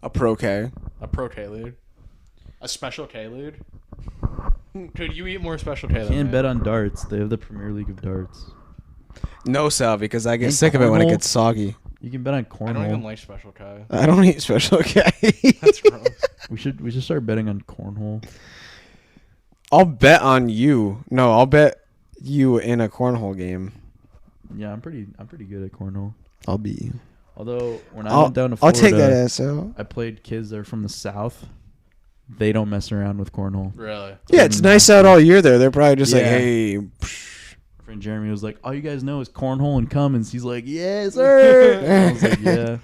C: A pro K.
B: a pro K league, a special K league. Could you eat more special K?
A: You
B: than
A: can't
B: me?
A: bet on darts. They have the Premier League of darts.
C: No, Sal, because I get
A: And
C: sick of it when it
A: cornhole?
C: gets soggy.
A: You can bet on
B: I don't even
A: cornhole.
B: like special K.
C: I don't eat special K.
B: That's gross.
A: We should start betting on cornhole.
C: I'll bet on you. No, I'll bet you in a cornhole game.
A: Yeah, I'm pretty good at cornhole.
C: I'll beat you.
A: Although when I
C: I'll,
A: went down to
C: I'll
A: Florida,
C: take that ass out.
A: I played kids that are from the South. They don't mess around with cornhole.
B: Really?
C: Yeah, it's nice out all year there. They're probably just like,
A: Yeah.
C: hey.
A: Friend Jeremy was like, "All you guys know is cornhole and Cummins." He's like, "Yes, sir." I was like, "Yeah."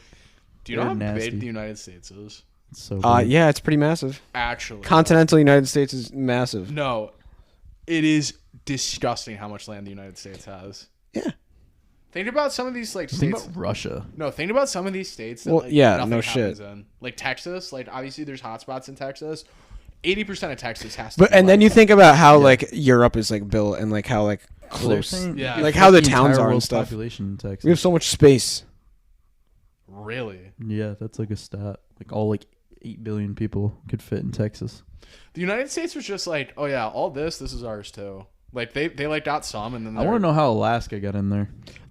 B: Do you know how
A: They're nasty.
B: big the United States is?
A: It's so big.
C: Yeah, it's pretty massive.
B: Actually,
C: Continental United States is massive.
B: no, it is disgusting how much land the United States has.
C: Yeah.
B: Think about some of these like
A: Think
B: states.
A: about Russia.
B: No, think about some of these states that
C: Well,
B: like,
C: yeah,
B: nothing
C: no
B: happens
C: shit.
B: in. Like Texas, like obviously there's hotspots in Texas. 80% of Texas has to.
C: But
B: be,
C: and then
B: like-
C: you think about how
A: Yeah.
C: like Europe is like built and like how like
A: Well, they're
C: close.
A: saying
B: Yeah.
A: you
C: Like
A: get
C: how the
A: the
C: towns
A: entire
C: are and
A: world's
C: stuff.
A: population in Texas.
C: We have so much space.
B: really,
A: Yeah, that's like a stat. Like all like 8 billion people could fit in Texas.
B: the United States was just like, oh yeah, all this is ours too. Like they like got some, and then
A: I want to know how Alaska got in there.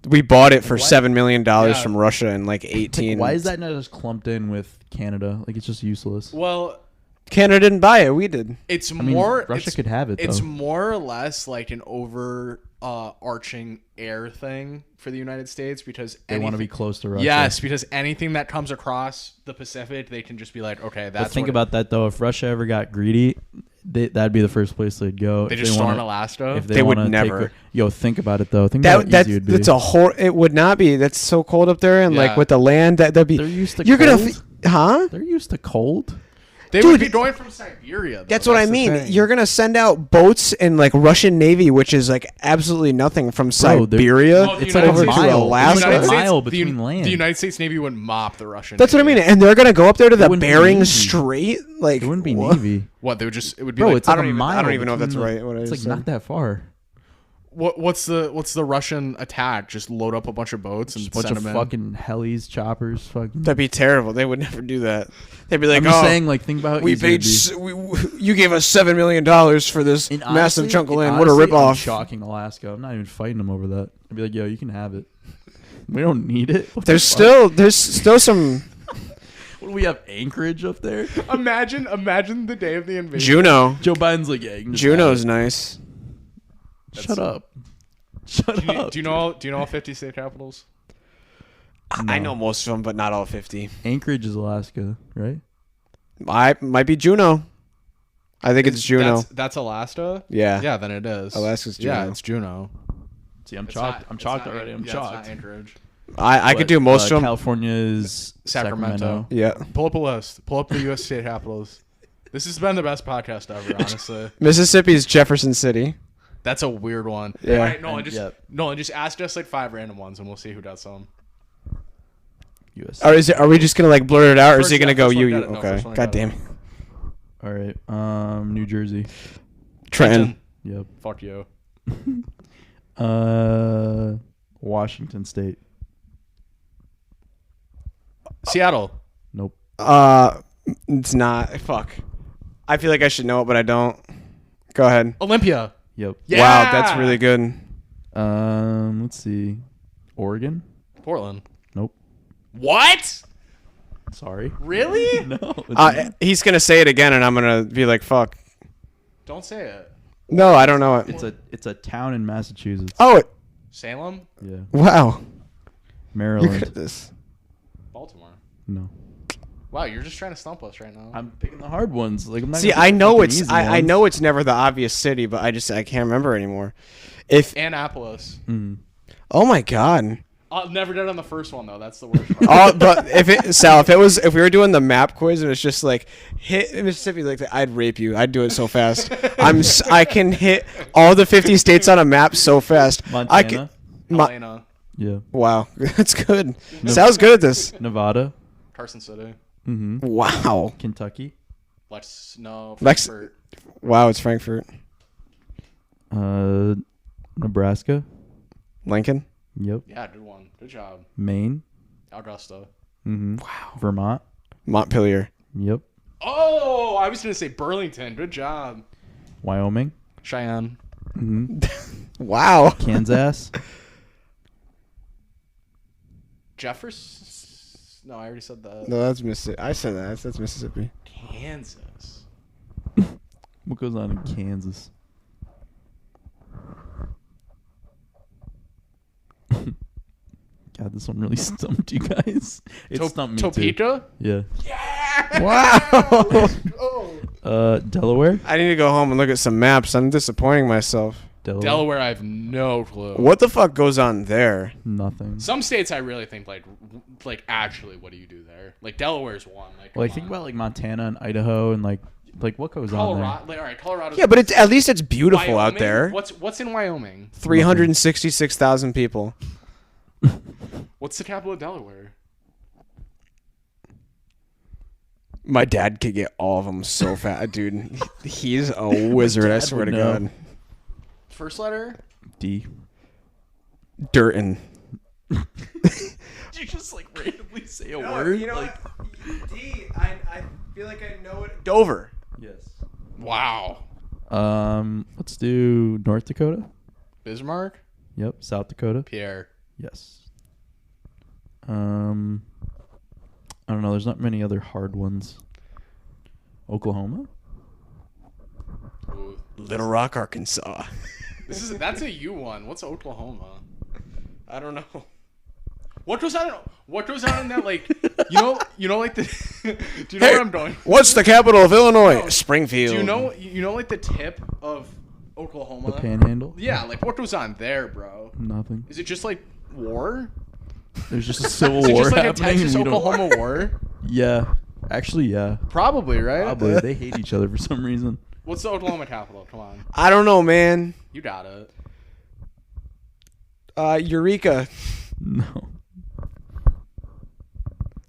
C: We bought it for
A: Why-
C: $7 million
B: Yeah.
C: from Russia in like
A: Like,
C: 18.
A: why is that not just clumped in with Canada? Like it's just useless.
B: Well,
C: Canada didn't buy it. We did.
B: It's
A: I mean,
B: more.
A: Russia could have it, though.
B: It's more or less like an arching air thing for the United States because
A: They want to be close to Russia.
B: Yes, because anything that comes across the Pacific, they can just be like, okay, that's.
A: But think about that, though. If Russia ever got greedy, that'd be the first place they'd go.
B: They
A: if
B: just
A: they
B: storm
A: wanna,
B: Alaska.
A: If
C: They would
A: wanna
C: never.
A: Think about it, though. Think about how easy it would be.
C: That's a whole. It would not be. That's so cold up there, and like
B: Yeah.
C: with the land, that'd be.
A: They're used to
C: You're
A: cold.
C: huh?
A: They're used to cold.
B: They
C: Dude,
B: would be going from Siberia. Though.
C: That's what I
B: the
C: mean.
B: thing.
C: You're gonna send out boats and like Russian Navy, which is like absolutely nothing from
A: Bro, they're-
C: Siberia
B: No, the
A: It's
B: United
A: like a
B: States-
A: mile.
C: Alaska.
A: It's like a
B: States-
A: mile
B: the-
A: between land.
B: The United States Navy would mop the Russian.
C: That's what I
B: Navy.
C: mean, and they're gonna go up there to the
A: wouldn't be
C: Bering
A: Navy.
C: Strait. Like
A: It wouldn't be
C: what?
A: Navy.
B: What they would just it would be
A: Bro,
B: like
A: it's like a
C: I
A: mile.
C: don't even know if that's
A: between
C: right. What I
A: it's
C: just
A: like
C: said.
A: not that far.
B: what's the Russian attack? Just load up a bunch of boats and
A: Just a bunch
B: send
A: of
B: them in.
A: fucking helis, choppers, fucking.
C: That'd be terrible. They would never do that. They'd be like,
A: I'm just
C: "Oh,
A: saying, like, think about how
C: we
A: easy
C: paid.
A: it'd be.
C: You gave us $7 million for this
A: And
C: massive
A: honestly-
C: chunk of
A: and
C: land. What a
A: honestly, I'm
C: ripoff!"
A: shocking Alaska. I'm not even fighting them over that. I'd be like, yo, you can have it. We don't need it. What the
C: There's
A: fuck?
C: still some
A: What do we have? Anchorage up there?
B: Imagine the day of the invasion.
C: Juneau.
A: Joe Biden's like, yeah, you can just
C: Juneau's
A: have
C: nice.
A: it. Shut up. Shut up.
B: Do you know all 50 state capitals?
C: I know most of them, but not all 50.
A: Anchorage is Alaska, right?
C: Might be Juneau. I think it's Juneau.
B: That's Alaska.
C: Yeah.
B: Yeah, then it is.
C: Alaska's
B: Yeah,
C: Juneau.
B: it's Juneau.
A: See, I'm
B: It's
A: shocked.
B: not-
A: I'm
B: it's
A: shocked
B: not-
A: already. I'm
B: yeah,
A: shocked.
B: It's not Anchorage.
C: I could do most of them.
A: California is
B: Sacramento.
A: Sacramento.
C: Yeah.
B: Pull up a list. Pull up the U.S. state capitals. This has been the best podcast ever, honestly.
C: Mississippi's Jefferson City.
B: That's a weird one.
C: Yeah.
B: All right, Nolan,
A: And-
B: Nolan, just ask us like 5 random ones, and we'll see who does some.
A: US.
C: Are we just gonna like blur it out, or is
B: First
C: he gonna
B: one,
C: go
B: first one
C: you?
B: got it. No,
C: Okay.
B: first one
C: God
B: got it.
C: damn it.
A: All right. New Jersey.
C: Trenton.
A: Yep.
B: Fuck you.
A: Washington State.
B: Seattle.
A: Nope.
C: It's not. Fuck. I feel like I should know it, but I don't. Go ahead.
B: Olympia.
A: Yep.
B: Yeah.
C: Wow, that's really good.
A: Let's see. Oregon.
B: Portland.
A: Nope.
B: What?
A: Sorry.
B: Really?
A: No. it's not.
C: He's gonna say it again, and I'm gonna be like, "Fuck."
B: Don't say it.
C: No, I don't know it.
A: It's a town in Massachusetts.
C: Oh,
B: Salem.
A: Yeah.
C: wow. You're
A: Maryland.
C: good at this.
B: Baltimore.
A: No.
B: Wow, you're just trying to stump us right now.
A: I'm picking the hard ones. Like I'm not.
C: See,
A: gonna pick
C: I
A: the
C: know
A: fucking
C: it's
A: easy
C: I
A: ones.
C: know it's never the obvious city, but I can't remember anymore. If
B: Annapolis.
C: oh my god.
B: Never did it on the first one though. That's the worst part.
C: But if we were doing the map quiz and it's just like hit Mississippi, like I'd rape you. I'd do it so fast. I can hit all the 50 states on a map so fast.
A: Montana.
C: I can,
B: Atlanta.
A: Yeah.
C: wow, that's good. Sal's good at this.
A: Nevada.
B: Carson City.
C: Wow,
A: Kentucky.
C: Lex-
B: Frankfurt.
C: wow, it's Frankfurt,
A: Nebraska.
C: Lincoln.
A: Yep.
B: Yeah, good one. Good job.
A: Maine.
B: Augusta.
C: Wow,
A: Vermont.
C: Montpelier.
A: Yep.
B: Oh, I was gonna say Burlington. Good job.
A: Wyoming.
B: Cheyenne.
C: Wow,
A: Kansas.
B: Jefferson. No, I already said that.
C: no, that's Mississippi. I said that's Mississippi.
B: Kansas.
A: What goes on in Kansas? God, this one really stumped you guys. It stumped me too.
B: Topeka.
A: Yeah.
C: Wow.
A: Delaware.
C: I need to go home and look at some maps. I'm disappointing myself.
B: Delaware. I have no clue.
C: What the fuck goes on there?
A: Nothing.
B: Some states I really think like actually, what do you do there? Like Delaware's one. Like,
A: Like
B: come
A: think
B: on.
A: about like Montana and Idaho and like what goes on
B: Colorado. Like, all right, Colorado.
C: Yeah, but it's at least it's beautiful out
B: Wyoming?
C: there.
B: What's in Wyoming?
C: 366,000 people.
B: What's the capital of Delaware?
C: My dad could get all of them so fast, dude. He's a wizard. I
A: dad
C: swear to
A: would know.
C: God.
B: First letter?
A: D.
C: Durton.
A: Did you just like randomly say a word?
C: D. I feel like I know it. Dover.
A: Yes.
B: Wow.
A: Let's do North Dakota.
B: Bismarck?
A: Yep. South Dakota.
B: Pierre.
A: Yes. I don't know. There's not many other hard ones. Oklahoma?
B: Ooh.
C: Little Rock, Arkansas.
B: That's a U one. What's Oklahoma?
C: I don't know.
B: What goes on? What goes on in that like? You know like the. Do you know where I'm going?
C: What's the capital of Illinois? Springfield.
B: Do you know like the tip of Oklahoma?
A: The Panhandle?
B: Yeah, like what goes on there, bro?
A: Nothing.
B: Is it just like war?
A: There's just a civil
B: Is it
A: war
B: just like a
A: happening.
B: Texas
A: and we don't-
B: Oklahoma war?
A: Yeah. Actually, yeah.
B: Probably, right?
A: Probably. They hate each other for some reason.
B: What's the Oklahoma capital? Come on,
C: I don't know, man.
B: you got it.
C: Eureka.
A: No.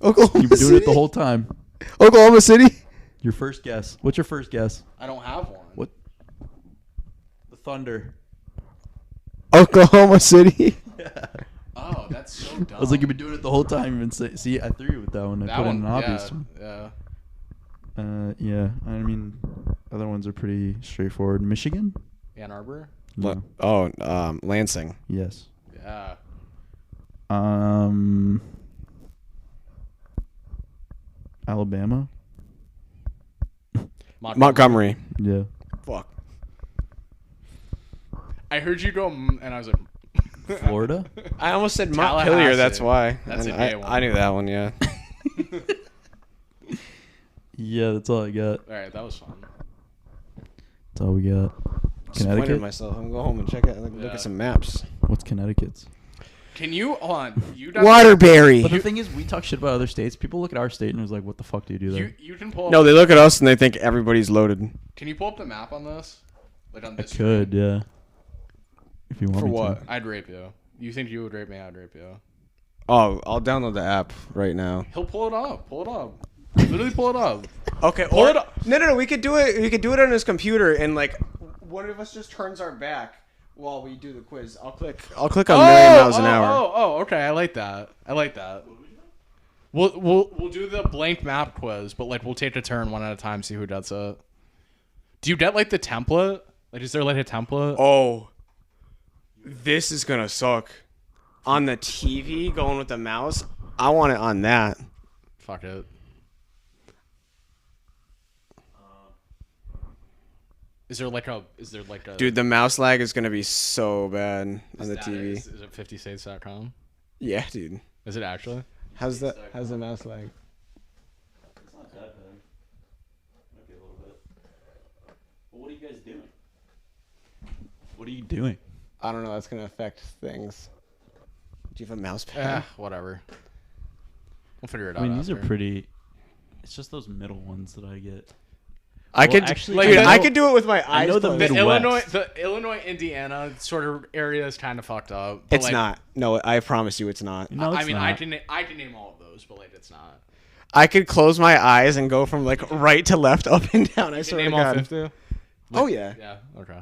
C: Oklahoma
A: You've been doing
C: City.
A: it the whole time.
C: Oklahoma City.
A: Your first guess. What's your first guess?
B: I don't have one.
A: What? The Thunder.
C: Oklahoma City.
B: Oh, that's so dumb.
A: I was like, you've been doing it the whole time. You've been see, I threw you with that one. I
B: that
A: put
B: one,
A: in an obvious one.
B: yeah.
A: Yeah. I mean, other ones are pretty straightforward. Michigan?
B: Ann Arbor.
A: No.
C: Lansing.
A: Yes.
B: Yeah.
A: Alabama?
C: Montgomery.
A: Yeah.
C: Fuck.
B: I heard you go, and I was like,
A: Florida?
C: I almost said
B: Tallahassee.
C: Montpelier. That's why.
B: That's
C: And
B: a gay one.
C: I knew that one. Yeah.
A: Yeah, that's all I got.
B: all right, that was fun.
A: That's all we got.
C: Disappointed in
A: Connecticut?
C: myself. I'm gonna go home and check it. Look
B: Yeah.
C: at some maps.
A: What's Connecticut's?
B: Can you hold on? You done-
C: Waterbury.
A: But the thing is, we talk shit about other states. People look at our state and is like, what the fuck do you do there?
B: You can pull. Up,
C: No, they look at us and they think everybody's loaded.
B: Can you pull up the map on this? Like on
A: I
B: this.
A: could, yeah. If you want
C: For
A: me
C: what?
A: to.
B: I'd rape you. You think you would rape me? I'd rape you.
C: Oh, I'll download the app right now.
B: He'll pull it up. Pull it up. Literally pull it up.
C: Okay,
B: Pull it up.
C: No. We could do it. We could do it on his computer, and like, one of us just turns our back while we do the quiz. I'll click on million miles an hour.
B: Oh, okay. I like that. We'll do the blank map quiz, but like we'll take a turn one at a time, see who does it. Do you get like the template? Like, is there like a template?
C: Oh, this is gonna suck. On the TV, going with the mouse. I want it on that.
B: Fuck it. Is there like a?
C: Dude, the mouse lag is gonna be so bad on the TV.
B: Is it 50states.com?
C: Yeah, dude.
B: Is it actually?
C: How's the mouse lag?
A: It's not that bad. Might be a little bit. But what are you guys doing? What are you doing?
C: I don't know. That's gonna affect things. Do you have a mouse pad?
B: Yeah, whatever. We'll figure it out.
A: I mean, these are
B: after.
A: pretty. It's just those middle ones that I get.
C: I
A: Well,
C: could
A: actually,
C: dude,
B: I know-
C: I could do it with my eyes.
A: I know the
C: closed.
A: Midwest.
B: The Illinois, Indiana sort of area is kind of fucked up. But
C: It's
B: like,
C: not. No, I promise you, it's not.
A: No,
B: I
A: it's
B: mean,
A: not.
B: I can name all of those, but like it's not.
C: I could close my eyes and go from like right to left, up and down. I
B: You can
C: swear to
B: name all
C: God.
B: 50.
C: Oh yeah.
B: Yeah. Okay.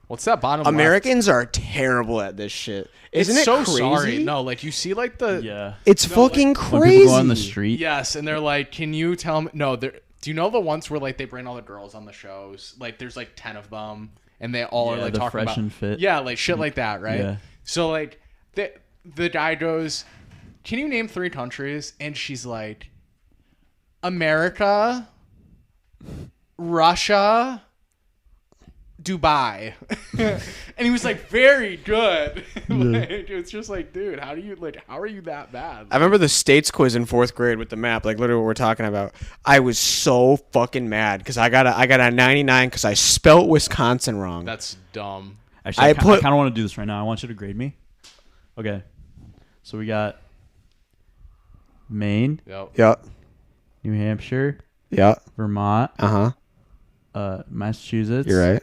B: What's that bottom?
C: Americans are terrible at this shit. Isn't
B: it's
C: it
B: so
C: crazy?
B: sorry. No, like you see, like the
A: Yeah.
C: It's
B: No, like,
C: fucking
A: When
C: crazy.
A: people go on the street.
B: yes, and they're like, "Can you tell me?" No, do you know the ones where like they bring all the girls on the shows? Like, there's like 10 of them, and they all are
A: Yeah,
B: like
A: the
B: talking
A: fresh
B: about
A: and fit.
B: yeah, like shit like that, right?
A: Yeah.
B: So like the guy goes, "Can you name 3 countries?" And she's like, "America, Russia, Dubai." And he was like, "Very good." Like, it's just like, dude, how are you that bad?
C: I remember the states quiz in 4th grade with the map, like literally what we're talking about. I was so fucking mad because I got a 99 because I spelt Wisconsin wrong.
B: That's dumb.
A: Actually,
C: I
A: I
C: put-
A: kind of want to do this right now. I want you to grade me. Okay. So we got Maine,
B: Yep.
C: Yeah,
A: New Hampshire,
C: yeah,
A: Vermont, Massachusetts.
C: You're right.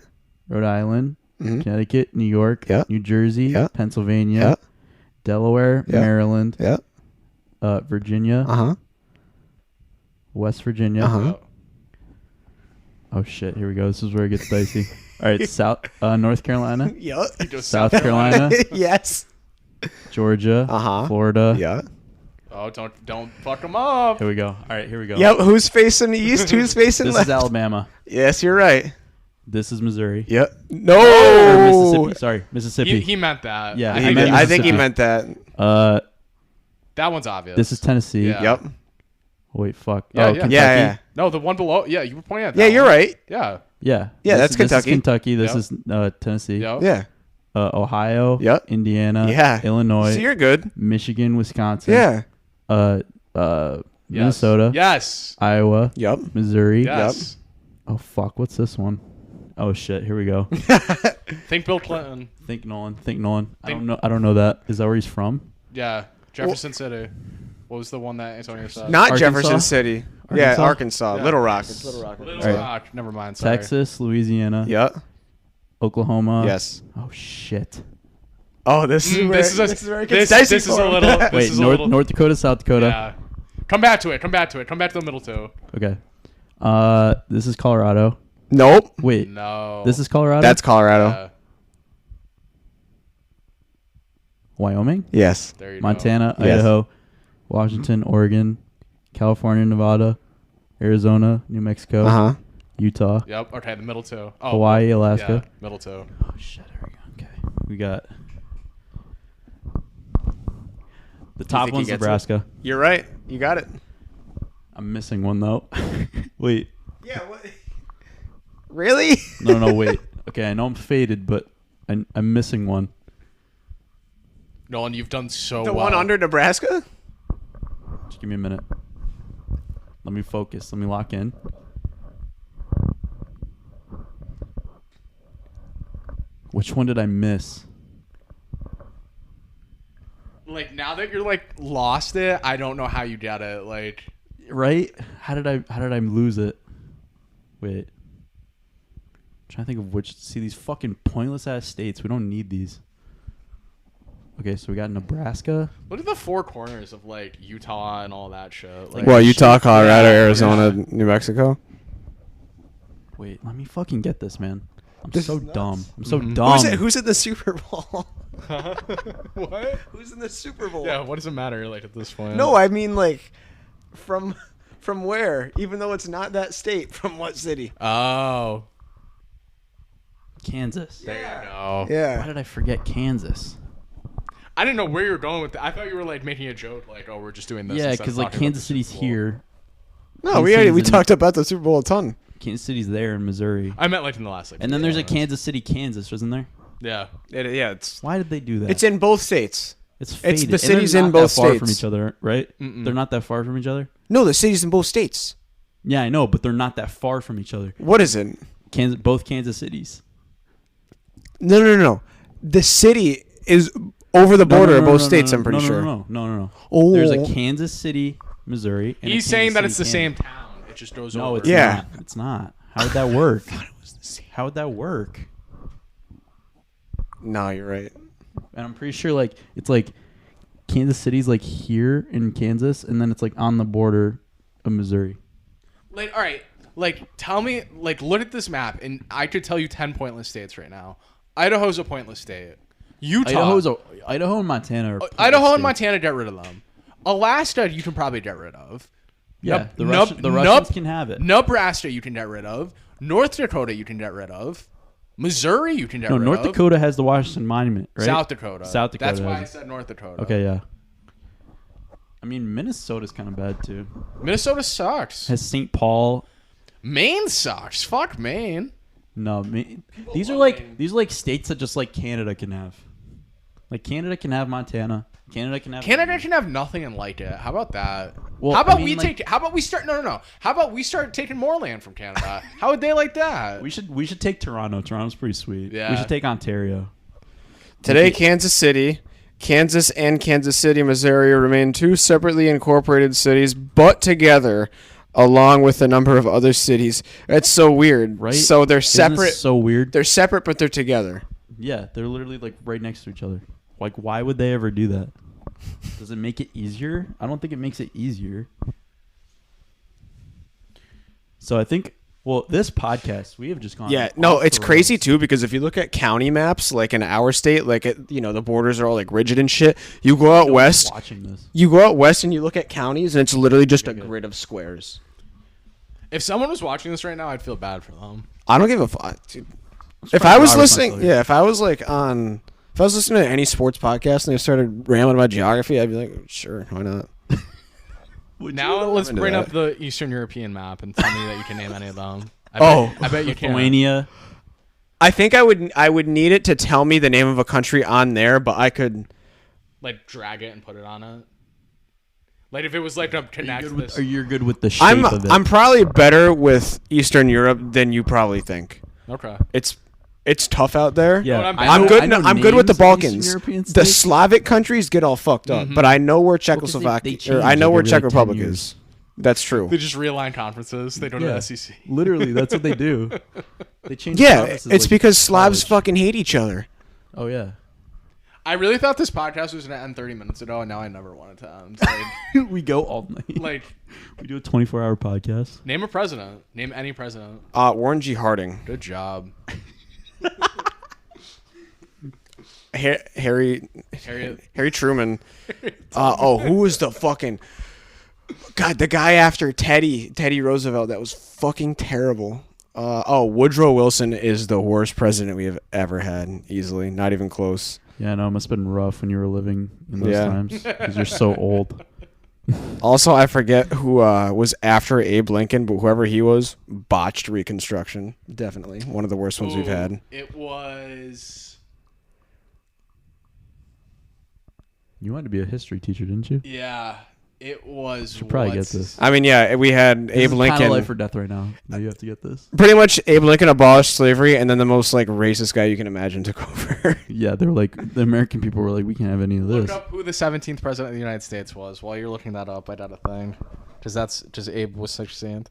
A: Rhode Island,
C: Mhm.
A: Connecticut, New York,
C: Yeah.
A: New Jersey,
C: Yeah.
A: Pennsylvania,
C: Yeah.
A: Delaware,
C: Yeah.
A: Maryland,
C: Yeah.
A: Virginia, West Virginia.
C: Uh-huh.
A: Oh shit! Here we go. This is where it gets dicey. All right, North Carolina,
C: Yeah.
A: South Carolina,
C: Yes.
A: Georgia,
C: Uh-huh.
A: Florida.
C: Yeah.
B: Oh, don't fuck them up.
A: Here we go. All right, here we go.
C: Yep. Who's facing east? Who's facing
A: This
C: left?
A: is Alabama.
C: Yes, you're right.
A: This is Missouri.
C: Yep.
A: Or
C: No.
A: Mississippi. Sorry, Mississippi.
B: He meant that.
A: Yeah,
C: He
A: I
C: did.
A: meant
C: I think he
A: Mississippi.
C: meant that.
A: Uh,
B: That one's obvious.
A: this is Tennessee.
B: Yeah.
C: Yep.
A: Wait, fuck.
B: Yeah,
A: oh,
B: yeah.
A: Kentucky.
C: Yeah.
B: No, the one below. Yeah, you were pointing at that.
C: Yeah, you're
B: one.
C: right.
B: Yeah.
A: Yeah.
C: Yeah,
A: This
C: that's
A: is
C: Kentucky.
A: Kentucky. This
B: Yep.
A: is Tennessee.
B: Yep.
C: Yeah.
A: Ohio.
C: Yep.
A: Indiana.
C: Yeah.
A: Illinois.
C: So you're good.
A: Michigan. Wisconsin.
C: Yeah.
A: Minnesota.
B: Yes.
A: Iowa.
C: Yep.
A: Missouri.
B: Yes.
A: Oh fuck! What's this one? Oh shit! Here we go.
B: Think Bill Clinton.
A: Think Nolan. I don't know that. Is that where he's from?
B: Yeah. Jefferson City. What was the one that Antonio said?
C: Not
A: Arkansas?
C: Jefferson City. Yeah,
A: Arkansas?
C: Arkansas.
B: Yeah.
C: Little Rock. It's Little Rock.
B: Little
A: Right.
B: Rock. Never mind. Sorry.
A: Texas, Louisiana.
C: Yep.
A: Oklahoma.
C: Yes.
A: Oh shit!
C: Oh, this is where
B: This is
C: where it
B: this,
C: gets dicey
B: this is
C: for
B: a
C: him.
B: little. This
A: Wait,
B: is a little.
A: North Dakota, South Dakota.
B: Yeah. Come back to it. Come back to it. Come back to the middle two.
A: Okay. This is Colorado.
C: Nope.
A: Wait,
B: No.
A: this is Colorado.
C: That's Colorado.
B: Yeah,
A: Wyoming,
C: Yes.
B: there you
A: Montana,
C: Yes.
A: Idaho, Washington, Oregon, California, Nevada, Arizona, New Mexico,
C: Uh huh.
A: Utah,
B: go. Yep. Okay. The middle two. Oh.
A: Hawaii, Alaska.
B: Yeah. Middle two.
A: Oh shit! There we go. Okay, we got the top
C: think he
A: one's
C: gets
A: Nebraska.
C: You're right. You got it.
A: I'm missing one though. Wait,
C: Yeah. What? Really?
A: no, wait. Okay, I know I'm faded, but I'm missing one.
B: Nolan, you've done so
C: The
B: well.
C: one under Nebraska?
A: Just give me a minute. Let me focus. Let me lock in. Which one did I miss?
B: Like now that you're like lost it, I don't know how you did it. Like
A: Right? How did I lose it? Wait. I'm trying to think of which. See these fucking pointless ass states. We don't need these. Okay, so we got Nebraska.
B: look at the four corners of like Utah and all that shit. Like,
C: Well, Utah, Colorado,
B: Yeah.
C: Arizona, New Mexico.
A: Wait, let me fucking get this, man. I'm
C: This
A: so
C: is nuts.
A: dumb. I'm so
B: Mhm.
A: dumb.
C: Who's in the Super Bowl?
B: what?
C: Who's in the Super Bowl?
B: Yeah. What does it matter like at this point?
C: No, I mean like from where? Even though it's not that state, from what city?
B: Oh.
A: Kansas.
B: There you go.
A: Why
C: Yeah.
A: did I forget Kansas?
B: I didn't know where you were going with that. I thought you were like making a joke, like, "Oh, we're just doing this."
A: Yeah,
B: instead of
A: because like
B: talking about
A: Kansas
B: the
A: City's
B: Super Bowl.
A: here.
C: No,
A: Kansas
C: we
A: City's in-
C: talked about the Super Bowl a ton.
A: Kansas City's there in Missouri.
B: I meant like in the last. Like,
A: And then there's a
B: minutes.
A: Kansas City, Kansas, isn't there?
B: Yeah.
C: Yeah, it's
A: Why did they do that?
C: in both states.
A: It's
C: it's
A: faded.
C: the
A: And they're
C: cities
A: not
C: in both
A: that far from
C: states.
A: each other, right?
B: Mm-mm.
A: They're not that far from each other.
C: No, the cities in both states.
A: Yeah, I know, but they're not that far from each other.
C: What is it?
A: Both Kansas cities.
C: No. The city is over the border of both states. I'm pretty sure.
A: No.
C: Oh,
A: There's a Kansas City, Missouri. And a
B: He's
A: Kansas
B: saying that
A: City,
B: it's the same
A: Kansas.
B: town. It just goes
A: No,
B: over.
A: it's
C: Yeah.
A: not. It's not. How would that work?
C: I thought it was the same.
A: How would that work?
C: No, you're right.
A: And I'm pretty sure like it's like Kansas City's like here in Kansas, and then it's like on the border of Missouri.
B: Like, all right, like, tell me, like, look at this map, and I could tell you 10 pointless states right now. Idaho's a pointless state. Utah.
A: Idaho and Montana are
B: Idaho and
A: states.
B: Montana, get rid of them. Alaska, you can probably get rid of.
A: Yeah, the
B: Nub-
A: Russians
B: Nub-
A: can have it.
B: Nebraska, you can get rid of. North Dakota, you can get rid of. Missouri, you can get
A: No,
B: rid
A: North
B: of.
A: Dakota has the Washington Monument, right?
B: South Dakota.
A: South Dakota
B: That's why I
A: has it.
B: said North Dakota.
A: Okay, yeah. I mean, Minnesota's kind of bad too.
B: Minnesota sucks.
A: Has St. Paul?
B: Maine sucks. Fuck Maine.
A: No, these are like states that just like Canada can have. Like Canada can have Montana. Canada can have
B: nothing and like it. How about that?
A: Well,
B: how about
A: I mean,
B: we
A: like-
B: take? How about we start? No. How about we start taking more land from Canada? How would they like that?
A: We should take Toronto. Toronto's pretty sweet.
B: Yeah.
A: We should take Ontario.
C: Today, Kansas City, Missouri remain two separately incorporated cities, but together, along with a number of other cities. It's so weird,
A: Right?
C: So they're
A: Isn't this
C: separate.
A: so weird.
C: They're separate, but they're together.
A: Yeah, they're literally like right next to each other. Like, why would they ever do that? Does it make it easier? I don't think it makes it easier. So I think, well, this podcast, we have just gone.
C: Yeah, no,
A: off
C: it's
A: the
C: crazy
A: rails.
C: too because if you look at county maps, like in our state, like the borders are all like rigid and shit. You go out
A: No one's
C: west,
A: watching this.
C: and you look at counties, and it's literally just a
A: good.
C: grid of squares.
B: If someone was watching this right now, I'd feel bad for them.
C: I don't give a fuck, dude. If
A: probably
C: I was
A: Robert's
C: listening,
A: not still
C: yeah, if I was listening to any sports podcast and they started rambling about geography, I'd be like, sure, why not?
B: Now let's
C: into
B: bring
C: that.
B: up the Eastern European map and tell me that you can name any of them. I bet you can.
A: Lithuania.
C: I think I would need it to tell me the name of a country on there, but I could.
B: Like drag it and put it on it. Like if it was like to connect this.
A: Are you good with the shape of it?
C: I'm probably better with Eastern Europe than you probably think.
B: Okay.
C: It's tough out there.
A: Yeah,
B: I'm good-
C: I'm good with the
A: names of
C: Balkans.
A: Eastern European
C: The
A: states.
C: Slavic countries get all fucked up, but I know where Czechoslovakia.
A: they
C: Or I
A: change,
C: know
A: like,
C: where
A: every,
C: Czech
A: like, 10
C: Republic
A: years.
C: is. That's true.
B: They just realign conferences. They don't do the SEC.
A: Literally, that's what they do. They change.
C: Yeah,
A: provinces
C: it's
A: like
C: because Slavs
A: college.
C: fucking hate each other.
A: Oh yeah.
B: I really thought this podcast was going to end 30 minutes ago, and now I never want it to end.
A: We go all night.
B: Like,
A: We do a 24-hour podcast.
B: name a president. Name any president.
C: Warren G. Harding.
B: Good job.
C: Harry Truman. Who was the fucking God? The guy after Teddy Roosevelt that was fucking terrible. Woodrow Wilson is the worst president we have ever had. Easily, not even close.
A: Yeah, I know. It must have been rough when you were living in those
C: Yeah.
A: times because you're so old.
C: Also, I forget who was after Abe Lincoln, but whoever he was, botched Reconstruction. Definitely one of the worst ones we've had.
B: It was.
A: You wanted to be a history teacher, didn't you?
B: Yeah. It was.
A: Should probably get this.
C: I mean, yeah, we had
A: This
C: Abe
A: is kind of
C: Lincoln.
A: life or death right now. Now you have to get this.
C: Pretty much, Abe Lincoln abolished slavery, and then the most like racist guy you can imagine took over.
A: Yeah, they were like the American people were like, we can't have any of
B: Look
A: this.
B: up who the 17th president of the United States was. While you're looking that up, I got a thing. Does Abe was 16th?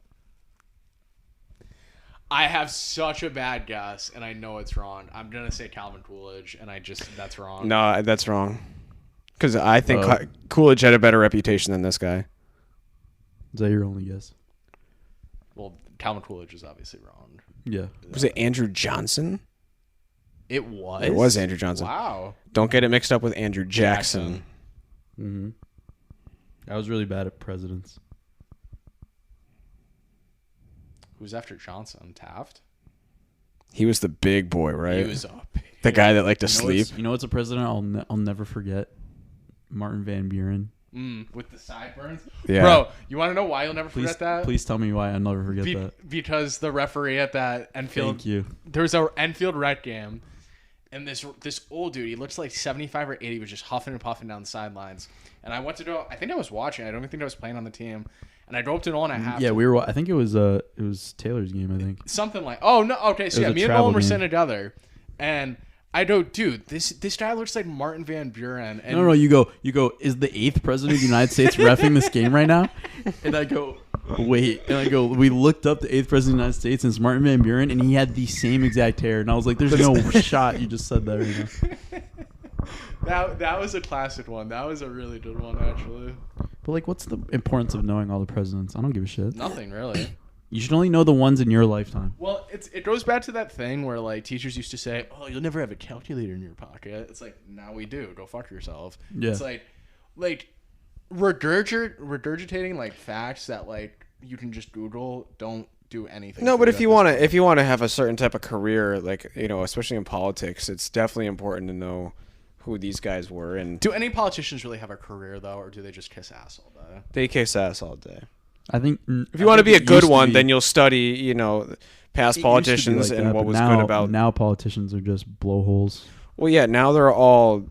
B: I have such a bad guess, and I know it's wrong. I'm gonna say Calvin Coolidge, and that's wrong.
C: No, that's wrong. Because I think
A: Oh.
C: Coolidge had a better reputation than this guy.
A: Is that your only guess?
B: Well, Calvin Coolidge is obviously wrong.
A: Yeah.
C: Was it Andrew Johnson?
B: It was.
C: It was Andrew Johnson.
B: Wow.
C: Don't get it mixed up with Andrew Jackson.
A: Mm-hmm. I was really bad at presidents.
B: Who's after Johnson? Taft.
C: He was the big boy, right?
B: He was up.
C: The guy that liked to
A: You know
C: sleep.
A: You know what's a president I'll never forget? Martin Van Buren.
B: With the sideburns.
C: Yeah.
B: Bro, you want to know why you'll never
A: Please,
B: forget that?
A: please tell me why I'll never forget that.
B: Because the referee at that Enfield.
A: Thank you.
B: There was a Enfield Red game, and this old dude, he looks like 75 or 80, was just huffing and puffing down the sidelines. And I went to go. I think I was watching. I don't even think I was playing on the team. And I drove up to Nolan at half.
A: Yeah, we were. I think it was Taylor's game. I think.
B: Something like. Oh no. Okay. So
A: It was
B: yeah,
A: a
B: me and
A: travel
B: Nolan were
A: game.
B: sitting together, and I go, dude, this guy looks like Martin Van Buren. And
A: No. You go. Is the 8th president of the United States reffing this game right now? And I go, wait. And I go, we looked up the 8th president of the United States, and it's Martin Van Buren, and he had the same exact hair. And I was like, there's no shot. You just said that right now.
B: That was a classic one. That was a really good one, actually.
A: But like, what's the importance of knowing all the presidents? I don't give a shit.
B: Nothing really.
A: You should only know the ones in your lifetime.
B: Well, it goes back to that thing where like teachers used to say, "Oh, you'll never have a calculator in your pocket." It's like now we do. Go fuck yourself.
A: Yeah.
B: It's like regurgitating like facts that like you can just Google. Don't do anything.
C: No,
B: for
C: but
B: you
C: if
B: at
C: you
B: this
C: want
B: point.
C: to, if you want to have a certain type of career, like especially in politics, it's definitely important to know who these guys were. And
B: Do any politicians really have a career though, or do they just kiss ass all day?
C: they kiss ass all day.
A: I think
C: If you want to be a good one, then you'll study, past politicians and what was good about.
A: Now politicians are just blowholes.
C: Well, yeah, now they're all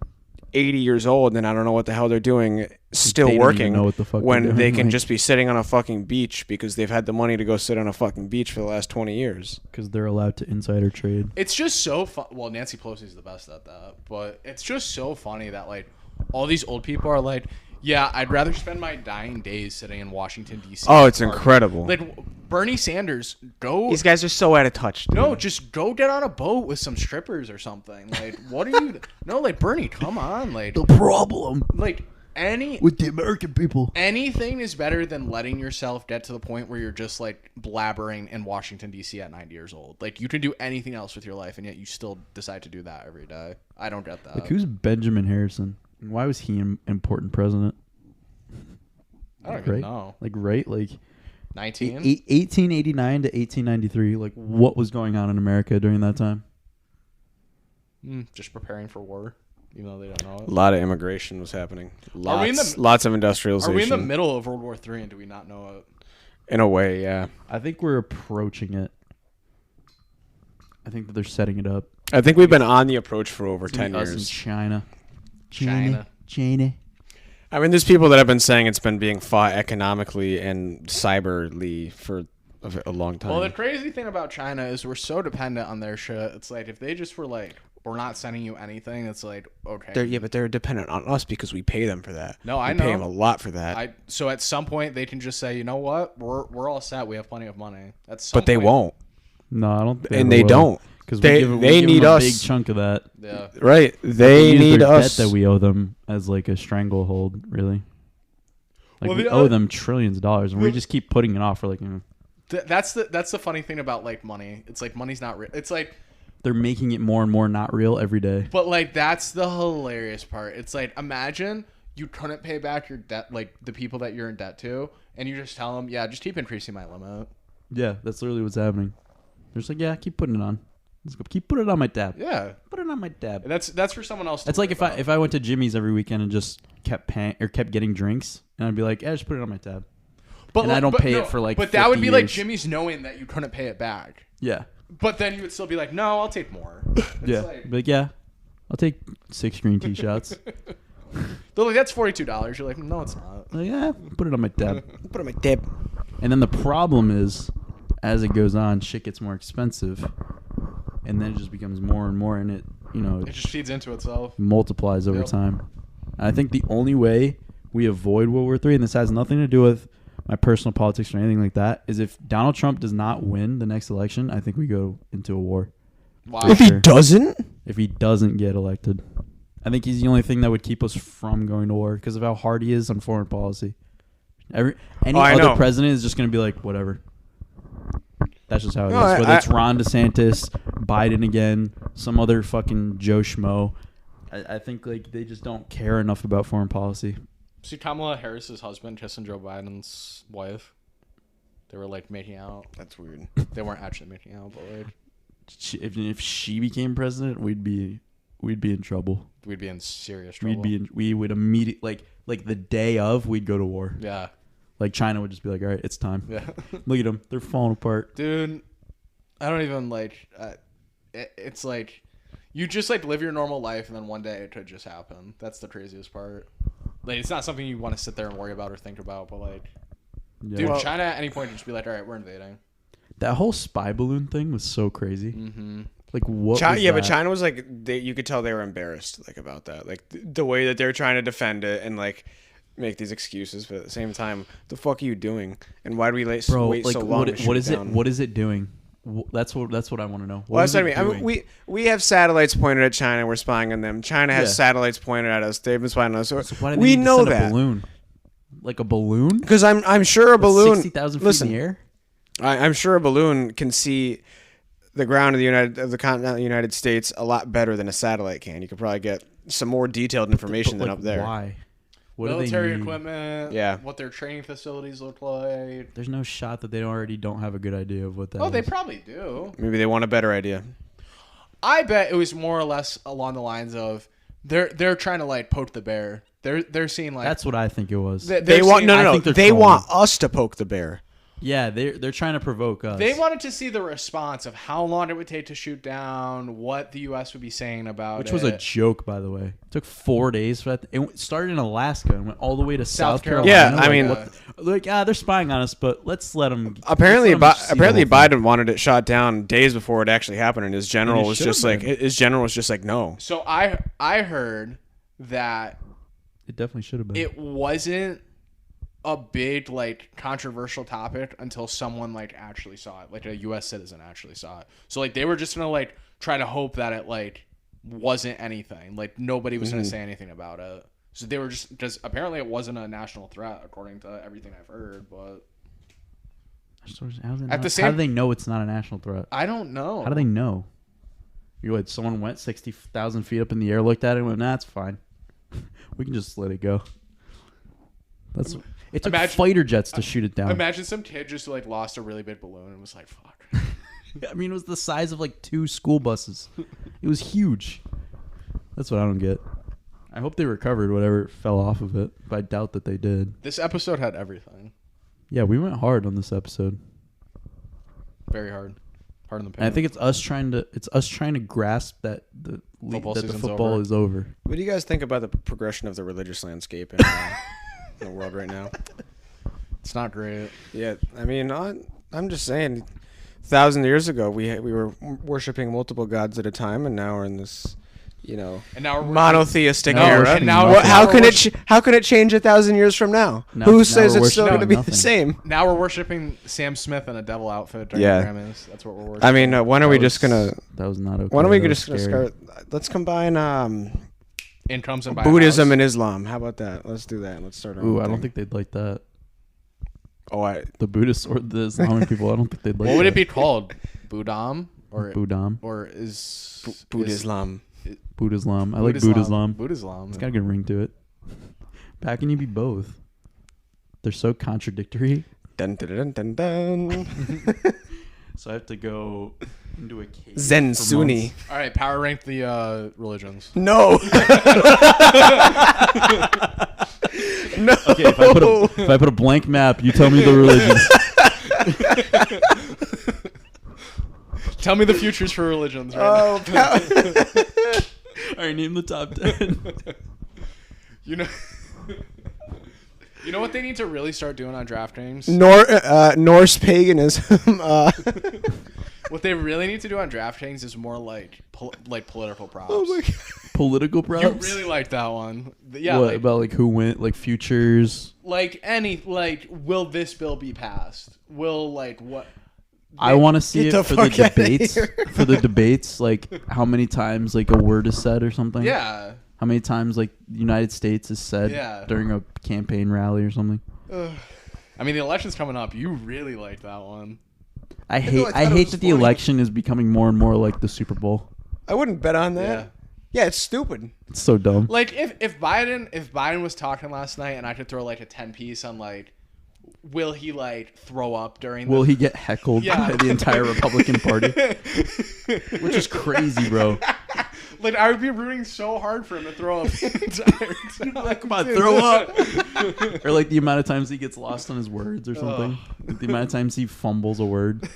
C: 80 years old, and I don't know what the hell they're doing, still
A: They don't
C: working,
A: even know what the fuck
C: when
A: they're
C: they
A: doing,
C: can
A: like-
C: just be sitting on a fucking beach because they've had the money to go sit on a fucking beach for the last 20 years.
A: Because they're allowed to insider trade.
B: It's just so fun. Well, Nancy Pelosi's the best at that, but it's just so funny that like all these old people are like, yeah, I'd rather spend my dying days sitting in Washington D.C.
C: Oh, it's incredible.
B: Like Bernie Sanders, go.
C: These guys are so out of touch. Dude.
B: No, just go get on a boat with some strippers or something. Like, what are you? No, like Bernie, come on, like
A: problem
B: like any
A: with the American people.
B: anything is better than letting yourself get to the point where you're just like blabbering in Washington D.C. at 90 years old. Like you can do anything else with your life, and yet you still decide to do that every day. I don't get that.
A: Like, who's Benjamin Harrison? Why was he an important president?
B: I don't even
A: Right?
B: know.
A: Like
B: 19.
A: 1889 to 1893. Like, what was going on in America during that time?
B: Just preparing for war. even though they don't know
C: A
B: it.
C: lot of immigration was happening.
B: Are we in
C: Lots of industrialization.
B: Are we in the middle of World War III and do we not know it?
C: In a way, yeah.
A: I think we're approaching it. I think that they're setting it up.
C: I think we've been on the approach for over 10
A: Us in
C: years.
A: China.
B: China.
C: I mean, there's people that have been saying it's been being fought economically and cyberly for a long time.
B: Well, the crazy thing about China is we're so dependent on their shit. It's like if they just were like, we're not sending you anything, it's like, okay.
C: But they're dependent on us because we pay them for that.
B: No, I
C: we
B: know.
C: pay them a lot for that.
B: So at some point they can just say, you know what, we're all set. We have plenty of money.
C: But they won't.
A: No, I don't.
C: And they don't.
A: Because
C: They need
A: them a
C: us.
A: big chunk of that.
B: Yeah.
C: Right. They
A: use
C: need
A: their
C: us.
A: debt that we owe them as like a stranglehold, really. Like
B: Well,
A: we
B: the
A: owe
B: other-
A: them trillions of dollars, and we just keep putting it off for like.
B: That's the funny thing about like money. It's like money's not real. It's like,
A: They're making it more and more not real every day.
B: but like that's the hilarious part. It's like imagine you couldn't pay back your debt, like the people that you're in debt to, and you just tell them, yeah, just keep increasing my limit.
A: Yeah, that's literally what's happening. They're just like, yeah, keep putting it on. Let's go. Keep putting it on my tab.
B: Yeah,
A: Put it on my tab.
B: that's for someone else.
A: It's like if I went to Jimmy's every weekend and just kept paying or kept getting drinks, and I'd be like, yeah, just put it on my tab. And I don't pay it for like.
B: But that would
A: 50
B: be like
A: years.
B: Jimmy's knowing that you couldn't pay it back.
A: Yeah.
B: But then you would still be like, no, I'll take more. It's
A: Yeah.
B: like,
A: Be like, yeah, I'll take 6 green tea shots.
B: they're like, that's $42. You're like, no, it's not.
A: Like, yeah, put it on my tab.
C: Put on my tip.
A: And then the problem is, as it goes on, shit gets more expensive, and then it just becomes more and more, and
B: It just feeds into itself.
A: multiplies over
B: Yep.
A: time. And I think the only way we avoid World War III, and this has nothing to do with my personal politics or anything like that, is if Donald Trump does not win the next election, I think we go into a war.
B: Wow.
C: If he
A: Sure.
C: doesn't,
A: If he doesn't get elected, I think he's the only thing that would keep us from going to war because of how hard he is on foreign policy. Any
C: I
A: other
C: know.
A: president is just going to be like, whatever. That's just how it
C: No,
A: is. Whether
C: I-
A: it's Ron DeSantis, Biden again, some other fucking Joe Schmo, I think like they just don't care enough about foreign policy.
B: See Kamala Harris's husband kissing Joe Biden's wife. They were like making out.
C: that's weird.
B: They weren't actually making out, but like
A: If she became president, we'd be in trouble.
B: we'd be in serious trouble.
A: We would immediately like the day of we'd go to war.
B: Yeah.
A: Like China would just be like, all right, it's time.
B: Yeah.
A: Look at them, they're falling apart.
B: Dude, I don't even like it's like you just like live your normal life and then one day it could just happen. That's the craziest part. Like it's not something you want to sit there and worry about or think about, but like
A: Yeah.
B: dude,
C: Well-
B: China at any point would just be like, all right, we're invading.
A: That whole spy balloon thing was so crazy.
B: Mm-hmm.
A: Like what?
C: China,
A: was
C: yeah,
A: that?
C: but China was like, you could tell they were embarrassed like about that, like the way that they're trying to defend it and like make these excuses, but at the same time, the fuck are you doing? And why do we wait
A: Bro,
C: like,
A: like
C: so long?
A: what is it? What is it doing? That's what I want to know.
C: Well, that's
A: is
C: what
A: it
C: I mean.
A: doing?
C: We have satellites pointed at China. We're spying on them. China has
A: Yeah.
C: satellites pointed at us. They've been spying on us. So
A: So why do they
C: we
A: need to
C: know
A: send
C: that
A: a balloon, like a balloon,
C: because I'm sure a balloon.
A: 60,000 feet
C: Listen,
A: in the air.
C: I'm sure a balloon can see the ground of the continental United States a lot better than a satellite can. You could probably get some more detailed information
A: But,
C: than
A: like,
C: up there.
A: Why? What do
B: Military
A: they need?
B: equipment,
C: Yeah.
B: what their training facilities look like.
A: There's no shot that they already don't have a good idea of what that
B: Oh, they
A: is.
B: probably do.
C: Maybe they want a better idea.
B: I bet it was more or less along the lines of they're trying to like poke the bear. They're seeing like
A: That's what I think it was.
B: they're
C: They want
B: seeing-
A: I
C: no.
A: think they're
C: They
A: trolling.
C: want us to poke the bear.
A: Yeah, they're trying to provoke us.
B: They wanted to see the response of how long it would take to shoot down, what the U.S. would be saying about
A: which
B: it.
A: was a joke, by the way. It took 4 days for that. It started in Alaska and went all the way to South
B: Carolina.
A: Carolina.
C: Yeah, I mean-
A: they're spying on us, but let's let them.
C: Apparently,
A: let's let 'em see the
C: apparently
A: whole thing.
C: Biden wanted it shot down days before it actually happened, and his general
A: And it
C: was
A: should
C: just
A: have
C: like,
A: been.
C: his general was just like, no.
B: So I heard that
A: It definitely should have been.
B: it wasn't a big like controversial topic until someone like actually saw it, like a U.S. citizen actually saw it. So like they were just gonna like try to hope that it like wasn't anything, like nobody was gonna say anything about it. So they were just because apparently it wasn't a national threat according to everything I've heard, but
A: How do they know it's not a national threat?
B: I don't know.
A: How do they know? You would someone went 60,000 feet up in the air, looked at it, and went, "Nah, it's fine. We can just let it go." It took
B: Imagine-
A: fighter jets to shoot it down.
B: Imagine some kid just like lost a really big balloon and was like, "Fuck."
A: I mean, it was the size of like 2 school buses. It was huge. That's what I don't get. I hope they recovered whatever fell off of it, but I doubt that they did.
B: This episode had everything.
A: Yeah, we went hard on this episode.
B: Very hard. Hard in the paint.
A: And I think it's us trying to grasp that the football is over.
C: What do you guys think about the progression of the religious landscape in the world right now?
B: It's not great.
C: Yeah, I mean, I'm just saying, 1,000 years ago we were worshiping multiple gods at a time, and now we're in this,
B: and now we're
C: monotheistic
A: now we're
C: era.
A: worshiping
B: now
A: nothing.
C: How can it change 1,000 years from now?
A: Now
C: Who says
A: we're
C: it's still going to be
A: worshiping
C: the
A: nothing.
C: same?
B: Now we're worshiping Sam Smith in a devil outfit during
C: Yeah.
B: the Grammys. That's what we're worshiping.
C: I mean, when are we just gonna?
A: That was not okay.
C: When are we
A: That
C: just
A: was
C: gonna
A: scary.
C: start? Let's combine
B: Incomes and buy a
C: Buddhism
B: house.
C: and Islam. How about that? Let's do that. Let's start. Our
A: Ooh,
C: own
A: I don't
C: thing.
A: think they'd like that.
C: Oh,
A: The Buddhists or the Islamic people, I don't think they'd like
B: What would
A: that.
B: it be called? Buddham or
A: Buddham.
B: is
C: Buddhism.
A: Buddhism. I like Buddhism.
B: Buddhism.
A: It's got a good ring to it. How can you be both? They're so contradictory.
C: Dun, dun, dun, dun, dun.
A: So I have to go into a cave.
C: Zen
A: for
C: Sunni.
A: months.
B: All right, power rank the religions.
C: No. No.
A: Okay, if I put a blank map, you tell me the religions.
B: Tell me the futures for religions right now.
A: All right, name the top 10.
B: You know You know what they need to really start doing on DraftKings?
C: Norse paganism.
B: What they really need to do on DraftKings is more like political props.
C: Oh my God.
A: Political
B: You
A: props?
B: really like that one. Yeah,
A: What
B: like,
A: about like who went? Like futures?
B: will this bill be passed? Will what?
A: I want to see
C: Get
A: it
C: the
A: for the
C: fuck outta
A: debates.
C: here.
A: For the debates, like how many times like a word is said or something.
B: Yeah.
A: How many times like the United States is said
B: Yeah.
A: during a campaign rally or something.
B: I mean, the election's coming up. You really like that one.
A: I
C: thought
A: hate
C: it was
A: that the
C: funny.
A: election is becoming more and more like the Super Bowl.
C: I wouldn't bet on that.
B: Yeah.
C: Yeah, it's stupid.
A: It's so dumb.
B: Like if Biden was talking last night and I could throw like a 10 piece on like, will he like throw up during?
A: Will he get heckled
B: Yeah.
A: by the entire Republican Party? Which is crazy, bro.
B: Like I would be rooting so hard for him to throw up the entire time.
A: Come on, throw up. Or like the amount of times he gets lost on his words or something. Like the amount of times he fumbles a word.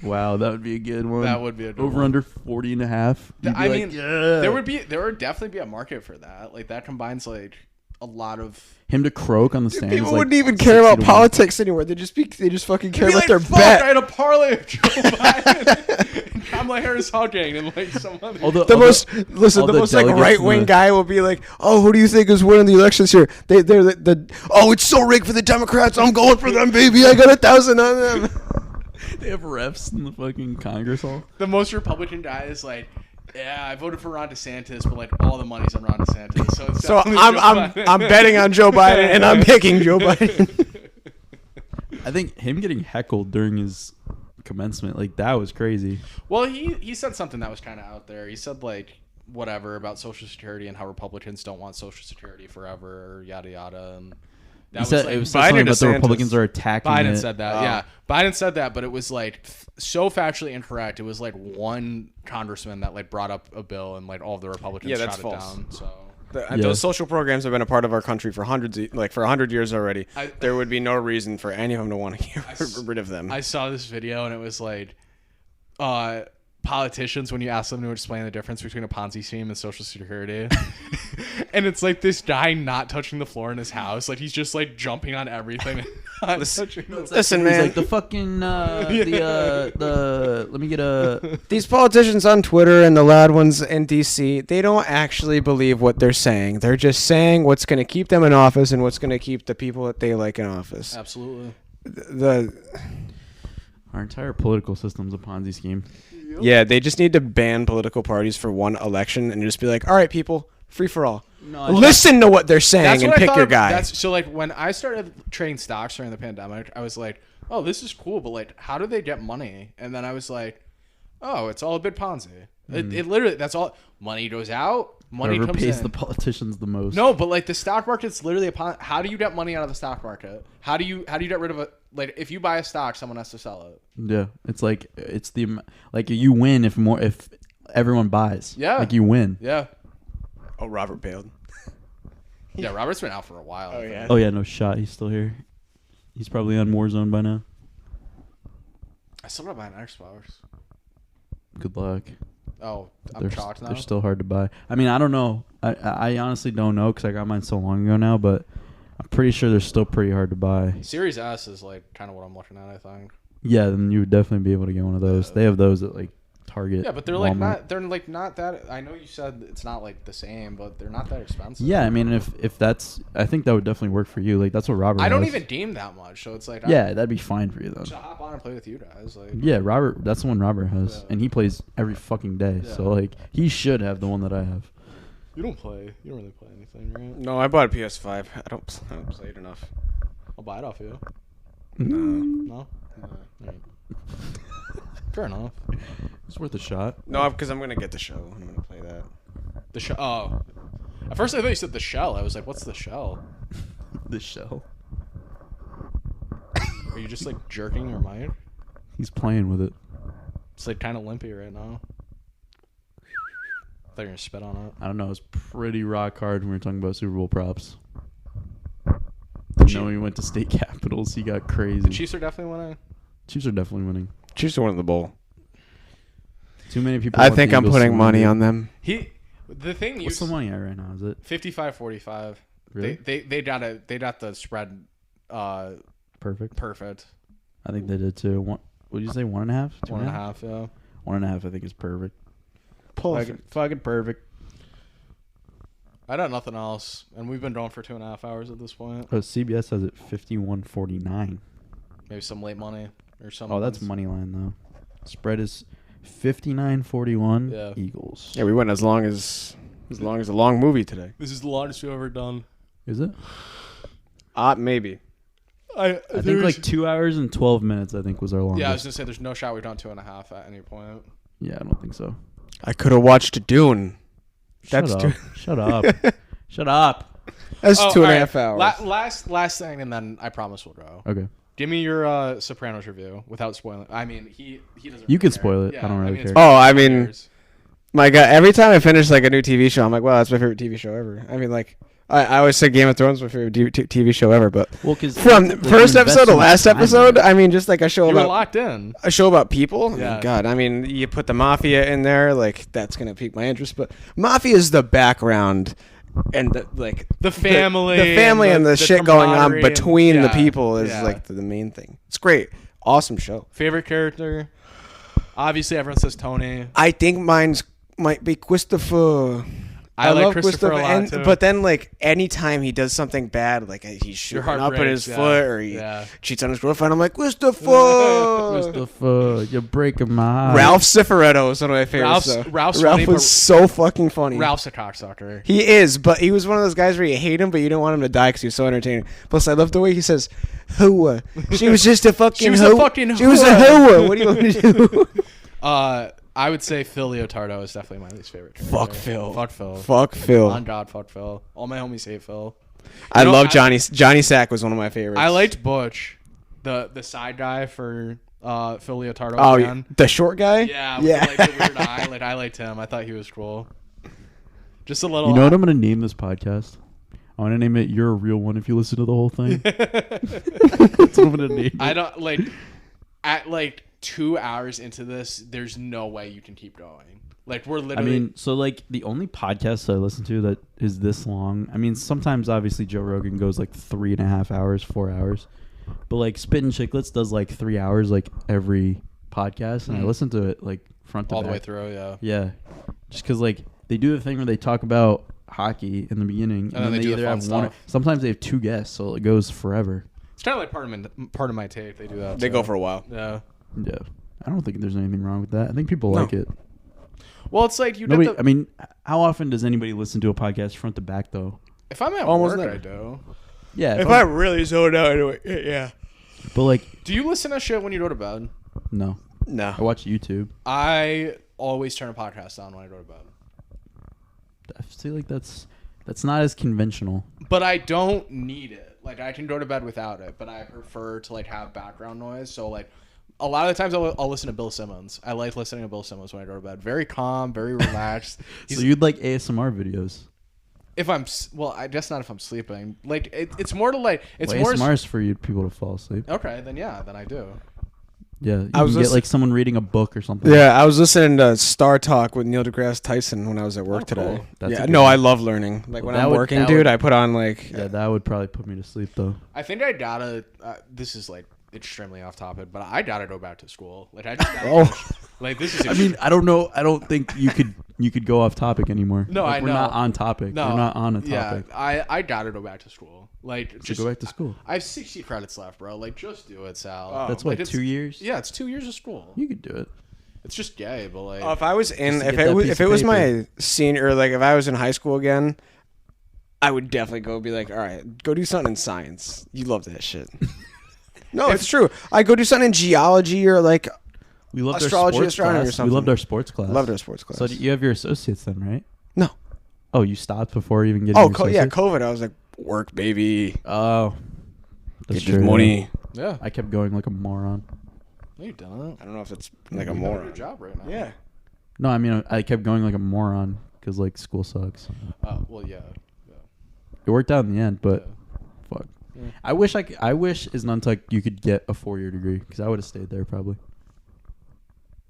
A: Wow, that would be a good one.
B: That would be a good
A: Over
B: one.
A: under 40 and a half. You'd be
B: I
A: like,
B: mean,
A: yeah.
B: there would definitely be a market for that. Like that combines like a lot of.
A: Him to croak on the stand.
C: People
A: is like
C: wouldn't even care
A: 60
C: about
A: to 1.
C: politics anymore. They just fucking care
B: Be
C: about
B: like,
C: their
B: "Fuck,
C: bet.
B: I had a parlay of Joe Biden and Kamala Harris hugging and like some other.
C: The most like
A: delegates
C: right wing
A: in the-
C: guy will be like, "Oh, who do you think is winning the elections here? They're oh, it's so rigged for the Democrats. I'm going for them, baby. I got 1,000 on them."
A: They have refs in the fucking Congress hall.
B: The most Republican guy is like, yeah, I voted for Ron DeSantis, but like all the money's on Ron DeSantis. So it's
C: So
B: definitely
C: I'm
B: Joe
C: I'm
B: Biden.
C: I'm betting on Joe Biden, and I'm picking Joe Biden.
A: I think him getting heckled during his commencement, like that was crazy.
B: Well, he said something that was kind of out there. He said like whatever about Social Security and how Republicans don't want Social Security forever, or yada yada. And that
A: He said
B: like,
A: it was something
C: Biden
A: about the
C: DeSantis.
A: Republicans are attacking
B: Biden
A: it.
B: said that.
C: Oh.
B: Yeah, Biden said that, but it was like so factually incorrect. It was like one congressman that like brought up a bill, and like all of the Republicans
C: Yeah, that's
B: shot
C: false.
B: it down. So
A: Yeah.
C: Those social programs have been a part of our country for for 100 years already.
B: I-
C: There would be no reason for any of them to want to get rid of them.
B: I saw this video, and it was like, politicians when you ask them to explain the difference between a Ponzi scheme and Social Security, and it's like this guy not touching the floor in his house, like he's just like jumping on everything. Not touching the-
C: Listen,
A: He's
C: man.
A: like the fucking let me get a
C: These politicians on Twitter and the loud ones in DC, they don't actually believe what they're saying. They're just saying what's going to keep them in office and what's going to keep the people that they like in office.
B: Absolutely.
A: Our entire political system's a Ponzi scheme.
C: Yeah, they just need to ban political parties for one election and just be like, all right, people, free for all.
A: No,
C: Listen to what they're saying
B: That's
C: and
B: what I
C: pick
B: thought
C: your
B: of-
C: guy.
B: So like when I started trading stocks during the pandemic, I was like, oh, this is cool, but like, how do they get money? And then I was like, oh, it's all a bit Ponzi. It literally, that's all. Money goes out, money
A: Whoever
B: comes
A: pays
B: in.
A: the politicians the most.
B: No, but like the stock market's literally how do you get money out of the stock market? How do you get rid of it? Like if you buy a stock, someone has to sell it.
A: Yeah, it's like like you win if everyone buys.
B: Yeah.
A: like you win.
B: Yeah.
C: Oh, Robert bailed.
B: Yeah, Robert's been out for a while.
C: Oh,
B: I think.
C: yeah.
A: Oh yeah, no shot. He's still here. He's probably on Warzone by now.
B: I still gotta buy an Xbox.
A: Good luck.
B: Oh, I'm
A: They're,
B: shocked now.
A: they're still hard to buy. I mean, I don't know. I honestly don't know because I got mine so long ago now, but I'm pretty sure they're still pretty hard to buy.
B: Series S is like kind of what I'm looking at. I think.
A: Yeah, then you would definitely be able to get one of those.
B: Yeah.
A: They have those at like Target.
B: Yeah, but they're like
A: Walmart.
B: not. They're like not that. I know you said it's not like the same, but they're not that expensive.
A: Yeah, I mean, if that's, I think that would definitely work for you. Like that's what Robert.
B: I don't
A: has.
B: even game that much, so it's like.
A: Yeah, that'd be fine for you
B: I
A: though.
B: should hop on and play with you guys. Like.
A: Yeah, Robert. That's the one Robert has,
B: Yeah.
A: and he plays every fucking day.
B: Yeah.
A: So like, he should have the one that I have.
B: You don't play. You don't really play anything, right?
C: No, I bought a PS5. I don't play it enough.
B: I'll buy it off you.
C: No.
B: No. Alright. Fair enough.
A: It's worth a shot.
C: No, because I'm gonna get the show. I'm gonna play that.
B: The shell. Oh. At first, I thought you said the shell. I was like, "What's the shell?"
A: The shell.
B: Are you just like jerking your mic?
A: He's playing with it.
B: It's like kind of limpy right now. I thought you were gonna spit on it.
A: I don't know. It's pretty rock hard when we were talking about Super Bowl props. You know, when he went to state capitals, he got crazy.
B: The Chiefs are definitely winning.
A: Chiefs are definitely winning.
C: Chiefs are winning the bowl.
A: Too many people.
C: I
A: want
C: think
A: the
C: I'm
A: Eagles to
C: putting
A: win,
C: money
A: dude.
C: on them.
B: The thing you
A: What's the money at right now? Is it
B: 55-45.
A: really
B: They got the spread
A: perfect?
B: perfect.
A: I think they did too. What did you say? 1.5?
B: 1.5. Yeah.
A: 1.5. I think is perfect.
B: Fucking perfect. I got nothing else, and we've been going for 2.5 hours at this point.
A: Oh, CBS has it 51.49.
B: Maybe some late money or something.
A: Oh, that's money line though. Spread is 59.41.
B: Yeah.
A: Eagles.
C: Yeah, we went as long as a long movie today.
B: This is the longest we've ever done.
A: Is it?
C: Maybe.
A: I think like 2 hours and 12 minutes. I think was our longest.
B: Yeah, I was gonna say there's no shot we've done 2.5 at any point.
A: Yeah, I don't think so.
C: I could have watched Dune. That's
A: Shut
C: too.
A: up. Shut up. Shut up.
C: That's
B: Oh,
C: 2.5
B: all
C: hours.
B: right. Last thing, and then I promise we'll go.
A: Okay.
B: Give me your Sopranos review without spoiling. I mean, he doesn't.
A: You
B: really
A: could
B: care.
A: spoil it.
B: Yeah,
A: I don't really
B: it's
A: care.
C: Oh, I mean,
B: years.
C: my God, every time I finish like a new TV show, I'm like, wow, that's my favorite TV show ever. I mean, like, I always say Game of Thrones is my favorite TV show ever, but
A: Well, because
C: from first episode to last episode, I mean, just like a show
B: You were
C: about
B: locked in.
C: people.
B: Yeah.
C: I mean, God, I mean, you put the mafia in there, like that's gonna pique my interest. But mafia is the background, and
B: The family,
C: the family, and the shit going on
B: camaraderie and-
C: between the
B: yeah,
C: people is
B: yeah.
C: like the main thing. It's great, awesome show.
B: Favorite character? Obviously, everyone says Tony.
C: I think mine's might be Christopher.
B: I like
C: love
B: Christopher a lot,
C: and,
B: too.
C: But then, like, anytime he does something bad, like he's shooting
B: heart
C: up at
B: breaks,
C: his
B: yeah.
C: foot or he
B: Yeah.
C: cheats on his girlfriend, I'm like, Christopher!
A: Christopher, you're breaking my heart.
C: Ralph Cifaretto is one of my favorites.
B: Ralph's
C: Ralph
B: funny,
C: was
B: but
C: so fucking funny.
B: Ralph's a cocksucker.
C: He is, but he was one of those guys where you hate him, but you don't want him to die because he's so entertaining. Plus, I love the way he says, "Hooah." She was just a fucking.
B: She was a fucking
C: She was a
B: hooah.
C: hooah. What do you want me to do?
B: I would say Phil Leotardo is definitely my least favorite character.
C: Fuck Phil.
B: Fuck Phil.
C: Fuck Phil.
B: On God, fuck Phil. All my homies hate Phil.
C: I
B: You know,
C: love Johnny. Johnny Sack was one of my favorites.
B: I liked Butch, the side guy for Phil Leotardo.
C: Oh,
B: again.
C: the short guy.
B: Yeah,
C: yeah.
B: with, like the weird eye. Like I liked him. I thought he was cool. Just a little.
A: You know what I'm gonna name this podcast? I want to name it "You're a Real One." If you listen to the whole thing, that's what I'm gonna name it.
B: I don't like. At like 2 hours into this, there's no way you can keep going. Like we're
A: I
B: literally.
A: mean, so like the only podcast I listen to that is this long. I mean, sometimes obviously Joe Rogan goes like 3.5 hours, 4 hours, but like Spittin' Chicklets does like 3 hours like every podcast, and I listen to it like front to
B: all
A: back.
B: the way through. Yeah.
A: Yeah, just because like they do the thing where they talk about hockey in the beginning, and
B: then they do the
A: either
B: fun
A: have one.
B: stuff.
A: Sometimes they have two guests, so it goes forever.
B: It's kind of like part of my take. They do that.
C: They
B: too.
C: go for a while.
B: Yeah.
A: Yeah, I don't think there's anything wrong with that. I think people
C: No.
A: like it.
B: Well, it's like you did
A: Nobody,
B: the.
A: I mean, how often does anybody listen to a podcast front to back though?
B: If I'm at
C: Almost
B: work,
C: never.
B: I do.
A: Yeah,
C: If I really zoned out, anyway, yeah.
A: but like
B: Do you listen to shit when you go to bed?
A: no,
C: No.
A: I watch YouTube.
B: I always turn a podcast on when I go to bed.
A: I feel like that's not as conventional.
B: But I don't need it. Like I can go to bed without it, but I prefer to like have background noise. So like a lot of the times I'll listen to Bill Simmons. I like listening to Bill Simmons when I go to bed. Very calm, very relaxed.
A: So you'd like ASMR videos?
B: if I'm well, I guess not if I'm sleeping. Like it's more to like it's
A: well,
B: more
A: ASMR's for you people to fall asleep.
B: okay. Then yeah, then I do.
A: Yeah, you
C: I was
A: can get
C: listen-
A: like someone reading a book or something.
C: Yeah, I was listening to Star Talk with Neil deGrasse Tyson when I was at work
B: Oh, cool.
C: today.
A: That's a
C: Yeah,
A: good
C: no,
A: one.
C: I love learning. Like when
A: That
C: I'm
A: would-
C: working,
A: that
C: dude,
A: would-
C: I put on like
A: Yeah, that would probably put me to sleep though.
B: I think I gotta. This is like extremely off topic, but I gotta go back to school. Like I just gotta
A: Oh.
B: finish- like this is.
A: I mean, I don't know. I don't think you could go off topic anymore.
B: No,
A: Like,
B: I
A: we're
B: know.
A: not on topic.
B: No,
A: we're not on a
B: yeah,
A: topic.
B: I gotta go back to school. Like
A: Just
B: just
A: go back to school.
B: I have 60 credits left, bro. Like just do it, Sal.
C: Oh.
A: That's
B: Like,
A: what,
B: it's-
A: 2 years?
B: Yeah, it's 2 years of school.
A: You could do it.
B: It's just gay, but like.
C: if I was in
A: Just to
C: if
A: get
C: it
A: that
C: was
A: piece
C: if
A: of
C: it was
A: paper.
C: my senior, like if I was in high school again, I would definitely go be like, all right, go do something in science. You love that shit. No, it's true. I go do something in geology or like
A: We loved
C: Astrology,
A: our sports
C: astronomy or
A: class.
C: something.
A: We loved our sports class.
C: loved our sports class.
A: So you have your associates then, right?
C: No.
A: Oh, you stopped before even getting
C: Oh,
A: your
C: yeah,
A: associates?
C: COVID. I was like, work, baby.
A: Oh. That's
C: Get
A: true,
C: this
A: yeah.
C: money.
B: yeah.
A: I kept going like a moron.
B: No, you don't.
C: I don't know if it's like a
B: You're doing
C: moron.
B: good job right now.
C: Yeah.
A: No, I mean, I kept going like a moron because like school sucks.
B: Well, yeah.
A: It worked out in the end, but fuck.
B: Yeah.
A: I wish I wish as Nuntuck you could get a 4-year degree because I would have stayed there probably.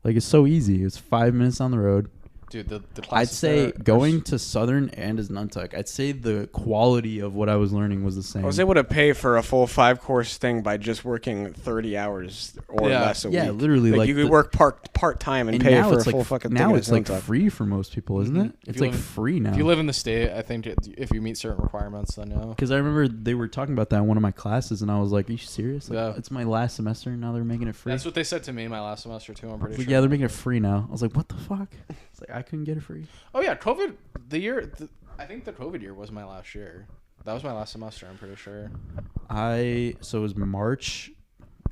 A: Like it's so easy. It's 5 minutes on the road.
B: Dude, the
A: I'd
B: classes
A: say
B: there are
A: going to Southern and as Nuntuck, I'd say the quality of what I was learning was the same.
C: I was able to pay for a full 5-course thing by just working 30 hours or
B: Yeah.
C: less a
A: Yeah,
C: week.
A: literally, like
C: you could
A: the-
C: work part time and
A: and
C: pay
A: now
C: for a
A: it's
C: full
A: like
C: fucking
A: now
C: thing.
A: it's like free for most people, isn't it?
B: If
A: It's
B: you
A: like
B: live-
A: free now.
B: If you live in the state, I think if you meet certain requirements, then yeah.
A: Because I remember they were talking about that in one of my classes, and I was like, "Are you serious? Like,
B: Yeah.
A: It's my last semester, and now they're making it free."
B: That's what they said to me my last semester too. I'm pretty
A: Like,
B: sure.
A: yeah, they're making it free now. I was like, "What the fuck?" It's like I couldn't get it free.
B: Oh yeah, COVID. I think the COVID year was my last year. That was my last semester. I'm pretty sure.
A: So it was March,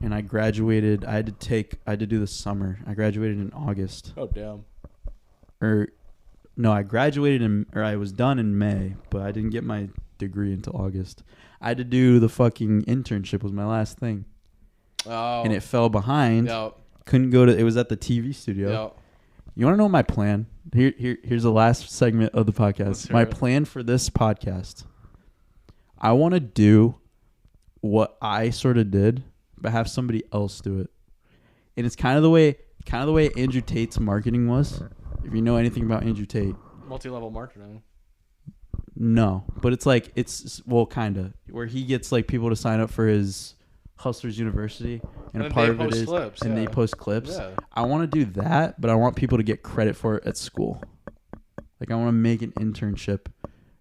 A: and I graduated. I had to do the summer. I graduated in August,
B: Oh damn.
A: or no, I graduated I was done in May, but I didn't get my degree until August. I had to do the fucking internship was my last thing,
B: Oh.
A: and it fell behind.
B: Yep.
A: Couldn't go to. It was at the TV studio.
B: Yep.
A: You want to know my plan? Here's the last segment of the podcast.
B: Let's hear
A: My
B: it.
A: plan for this podcast. I want to do what I sort of did, but have somebody else do it. And it's kind of the way Andrew Tate's marketing was. If you know anything about Andrew Tate,
B: Multi-level marketing.
A: no, but it's like well, kind of where he gets like people to sign up for his Hustlers University, and a
B: And
A: part
B: they
A: of it
B: post
A: is,
B: clips,
A: and they
B: yeah.
A: post clips.
B: Yeah.
A: I want to do that, but I want people to get credit for it at school. Like I want to make an internship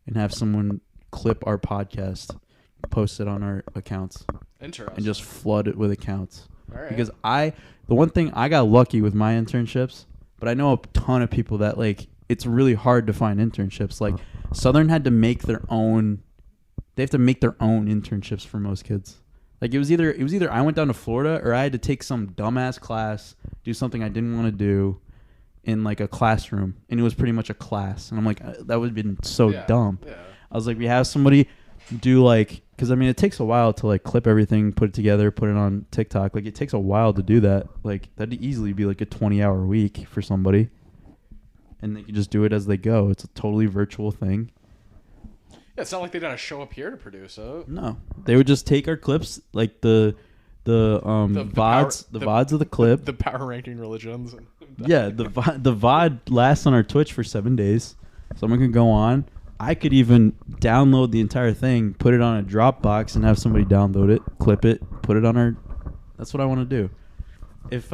A: and have someone clip our podcast, post it on our accounts,
B: Interesting.
A: and just flood it with accounts.
B: All right.
A: Because the one thing I got lucky with my internships, but I know a ton of people that like it's really hard to find internships. Like Southern had to make their own. They have to make their own internships for most kids. Like it was either I went down to Florida or I had to take some dumbass class, do something I didn't want to do in like a classroom, and it was pretty much a class. And I'm like, that would have been so
B: Yeah.
A: dumb.
B: Yeah.
A: I was like, we have somebody do like, because I mean, it takes a while to like clip everything, put it together, put it on TikTok. Like it takes a while to do that. Like that'd easily be like a 20-hour week for somebody, and they can just do it as they go. It's a totally virtual thing.
B: Yeah, it's not like they gotta show up here to produce it.
A: No, they would just take our clips, like the VODs, the VODs of the clip.
B: The power ranking religions.
A: Yeah, the VOD lasts on our Twitch for 7 days. Someone can go on. I could even download the entire thing, put it on a Dropbox, and have somebody download it, clip it, put it on our. That's what I want to do. If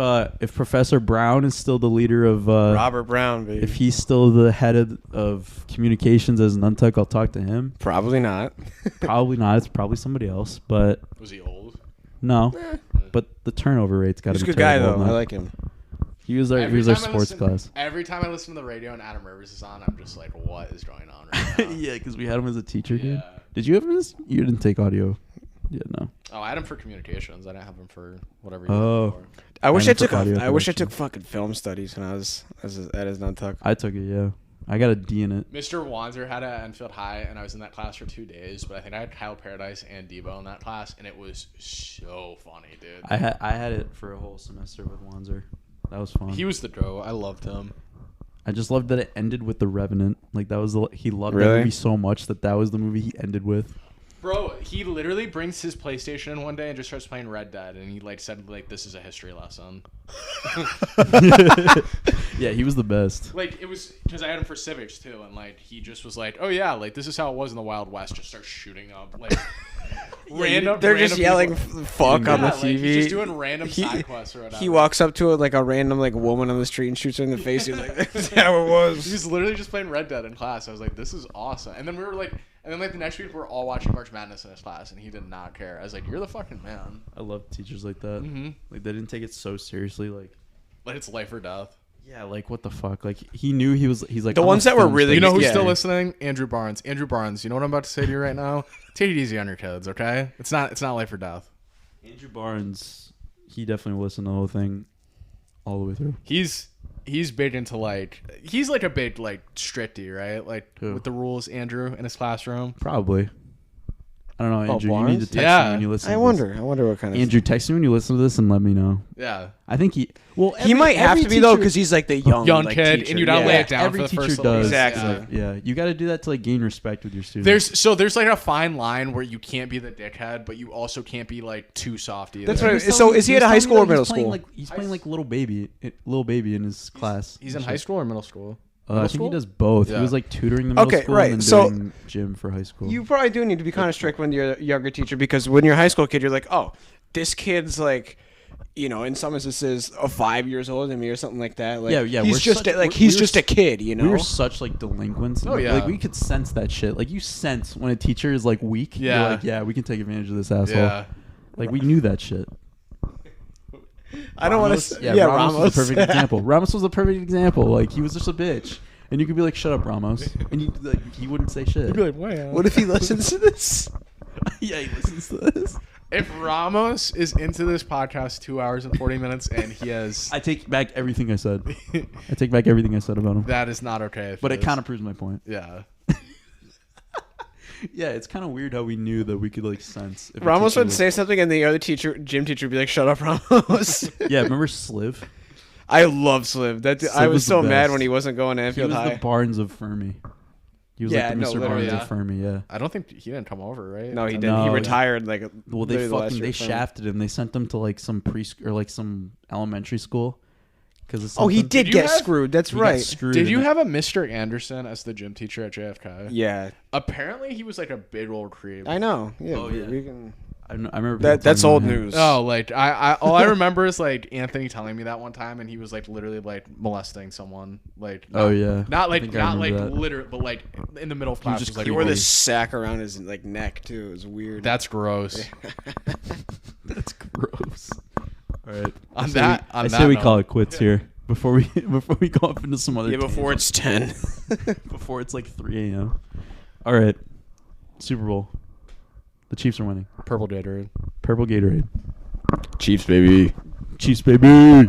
A: Professor Brown is still the leader of
C: Robert Brown, baby.
A: if he's still the head of communications as Nuntuck, I'll talk to him.
C: Probably not.
A: Probably not. It's probably somebody else. But
B: Was he old?
A: no. But the turnover rate's got to
C: He's a
A: be
C: good guy,
A: terrible
C: though.
A: now.
C: I like him.
A: He was our
B: Every
A: sports
B: time I listen-
A: class.
B: Every time I listen to the radio and Adam Rivers is on, I'm just like, what is going on right now?
A: Yeah, because we had him as a teacher, dude.
B: Yeah.
A: Did you ever? You didn't take audio. Yeah, no.
B: Oh, I had him for communications. I didn't have him for whatever.
A: Oh.
C: I wish
A: I
C: I
A: know
C: took
A: for audio
C: I wish I
A: production.
C: took fucking film studies when I was at his Nantucket.
A: I took it, yeah. I got a D in it.
B: Mr. Wanzer had it at Enfield High, and I was in that class for 2 days. But I think I had Kyle Paradise and Debo in that class, and it was so funny, dude.
A: I had it for a whole semester with Wanzer. That was fun.
B: He was the Joe. I loved him.
A: I just loved that it ended with The Revenant. Like that was he loved that
C: Really?
A: movie so much that was the movie he ended with.
B: Bro, he literally brings his PlayStation in one day and just starts playing Red Dead, and he like said like this is a history lesson.
A: Yeah, he was the best.
B: Like it was because I had him for civics too, and like he just was like, oh yeah, like this is how it was in the Wild West. Just starts shooting up like random.
C: They're just yelling
B: people.
C: "fuck" on the
B: Yeah,
C: TV.
B: like, he's just doing random side quests or whatever.
C: He walks up to like a random like woman on the street and shoots her in the face. He's like, "That's how it was."
B: He's literally just playing Red Dead in class. I was like, this is awesome. And then we were like, and then like the next week we're all watching March Madness in his class, and he did not care. I was like, you're the fucking man.
A: I love teachers like that.
B: Mm-hmm.
A: Like they didn't take it so seriously. Like
B: It's life or death.
A: yeah, like what the fuck? Like he knew he's like
C: The
A: I'm
C: ones
A: a
C: that were
A: film
C: really-
B: You know who's
C: Yeah.
B: still listening? Andrew Barnes. Andrew Barnes. You know what I'm about to say to you right now? Take it easy on your kids, okay? It's not life or death.
A: Andrew Barnes, he definitely will listen to the whole thing all the way through.
B: He's big into like he's like a big like stricty, right? Like
A: Who?
B: with the rules, Andrew in his classroom.
A: Probably. I don't know,
C: Oh,
A: Andrew. You need to
C: Barnes?
A: text
B: Yeah.
A: me when you listen.
C: I
A: to
C: wonder what kind
A: This.
C: of.
A: Andrew, text me when you listen to this and let me know.
B: Yeah.
A: I think he. Well,
C: He might have
A: every
C: to be though
A: teacher-
C: because he's like the young
B: Kid,
C: teacher.
B: and you don't
C: yeah.
B: lay it down
A: every
B: for the
A: teacher
B: first little
A: does.
B: bit.
C: Exactly.
B: Yeah.
A: Yeah, you got to do that to like gain respect with your students.
B: There's like a fine line where you can't be the dickhead, but you also can't be like too soft either.
C: That's
A: He
C: what-
A: was
C: so
A: telling me-
C: is he at
A: was
C: a high
A: telling me
C: school or
A: that
C: middle
A: he's playing,
C: school?
A: Like, he's playing like little baby in his class.
B: He's in
A: and
B: high
A: shit.
B: school or middle school?
A: I
B: Middle
A: think
B: school?
A: he does both.
B: Yeah.
A: He was like tutoring the middle
C: Okay,
A: school
C: right,
A: and then
C: so-
A: doing gym for high school.
C: You probably do need to be kind of strict when you're a younger teacher because when you're a high school kid, you're like, oh, this kid's like, you know, in some instances, 5 years older than me or something like that. Like,
A: Yeah,
C: He's
A: we're
C: just
A: such-
C: like
A: we're-
C: he's
A: we were
C: just a kid, you know.
A: we were such like delinquents.
B: Oh, yeah.
A: Like we could sense that shit. Like you sense when a teacher is like weak. You're
B: Yeah.
A: like, yeah, we can take advantage of this asshole.
B: Yeah.
A: Like we knew that shit.
C: I don't want
A: Ramos-
C: to.
A: Yeah, Ramos was the perfect example. Ramos was the perfect example. Like he was just a bitch, and you could be like, "Shut up, Ramos," and you like he wouldn't say shit.
C: What if he listens to this?
A: Yeah, he listens to this.
B: If Ramos is into this podcast 2 hours and 40 minutes and he has
A: I take back everything I said. I take back everything I said about him.
B: that is not okay.
A: But it kind of proves my point.
B: yeah.
A: Yeah, it's kind of weird how we knew that we could like sense. If a
C: Ramos
A: teacher
C: would
A: was-
C: say something, and the other gym teacher, would be like, "Shut up, Ramos."
A: Yeah, remember Sliv?
C: I love Sliv. That I
A: Sliv
C: was
A: was
C: so
A: the
C: mad
A: best.
C: when he wasn't going to
A: He
C: Anfield
A: was
C: High.
A: the Barnes of Fermi. He was
C: Yeah,
A: like the
C: no,
A: Mr.
C: literally,
A: Barnes
B: yeah.
A: of Fermi. Yeah.
B: I don't think he didn't come over, right?
C: No, he didn't.
A: No,
C: he
A: he-
C: retired like.
A: Well,
C: literally the last
A: they
C: year of Fermi.
A: shafted him. They sent him to like some preschool or like some elementary school. Cause
C: Oh, he did
B: you
C: get
B: have-
C: screwed. That's
A: He got
C: right.
A: screwed
B: Did
A: in
B: you
A: it.
B: have a Mr. Anderson as the gym teacher at JFK?
C: Yeah,
B: Apparently, he was like a big old creep.
C: I know. Yeah,
A: Oh, yeah.
C: we can.
A: I remember people
C: That's
A: talking
C: old
A: about him.
C: news.
B: Oh, like I all I remember is like Anthony telling me that one time, and he was like literally like molesting someone. Like
A: Oh yeah.
B: not
A: I
B: like
A: think I
B: not like
A: remember that.
B: literally, but like in the middle of class.
A: just
B: was, like,
C: He wore
A: creepy.
C: this sack around his like neck too. It was weird.
B: That's gross.
A: That's gross. All right.
B: On
A: I say
B: that-
A: we,
B: on
A: I
B: that
A: say we
B: note.
A: call it quits here before we go off into some other.
C: yeah, before it's 10.
A: before it's like 3 a.m. All right. Super Bowl. The Chiefs are winning.
B: Purple Gatorade.
A: Purple Gatorade.
C: Chiefs, baby.
A: Chiefs, baby.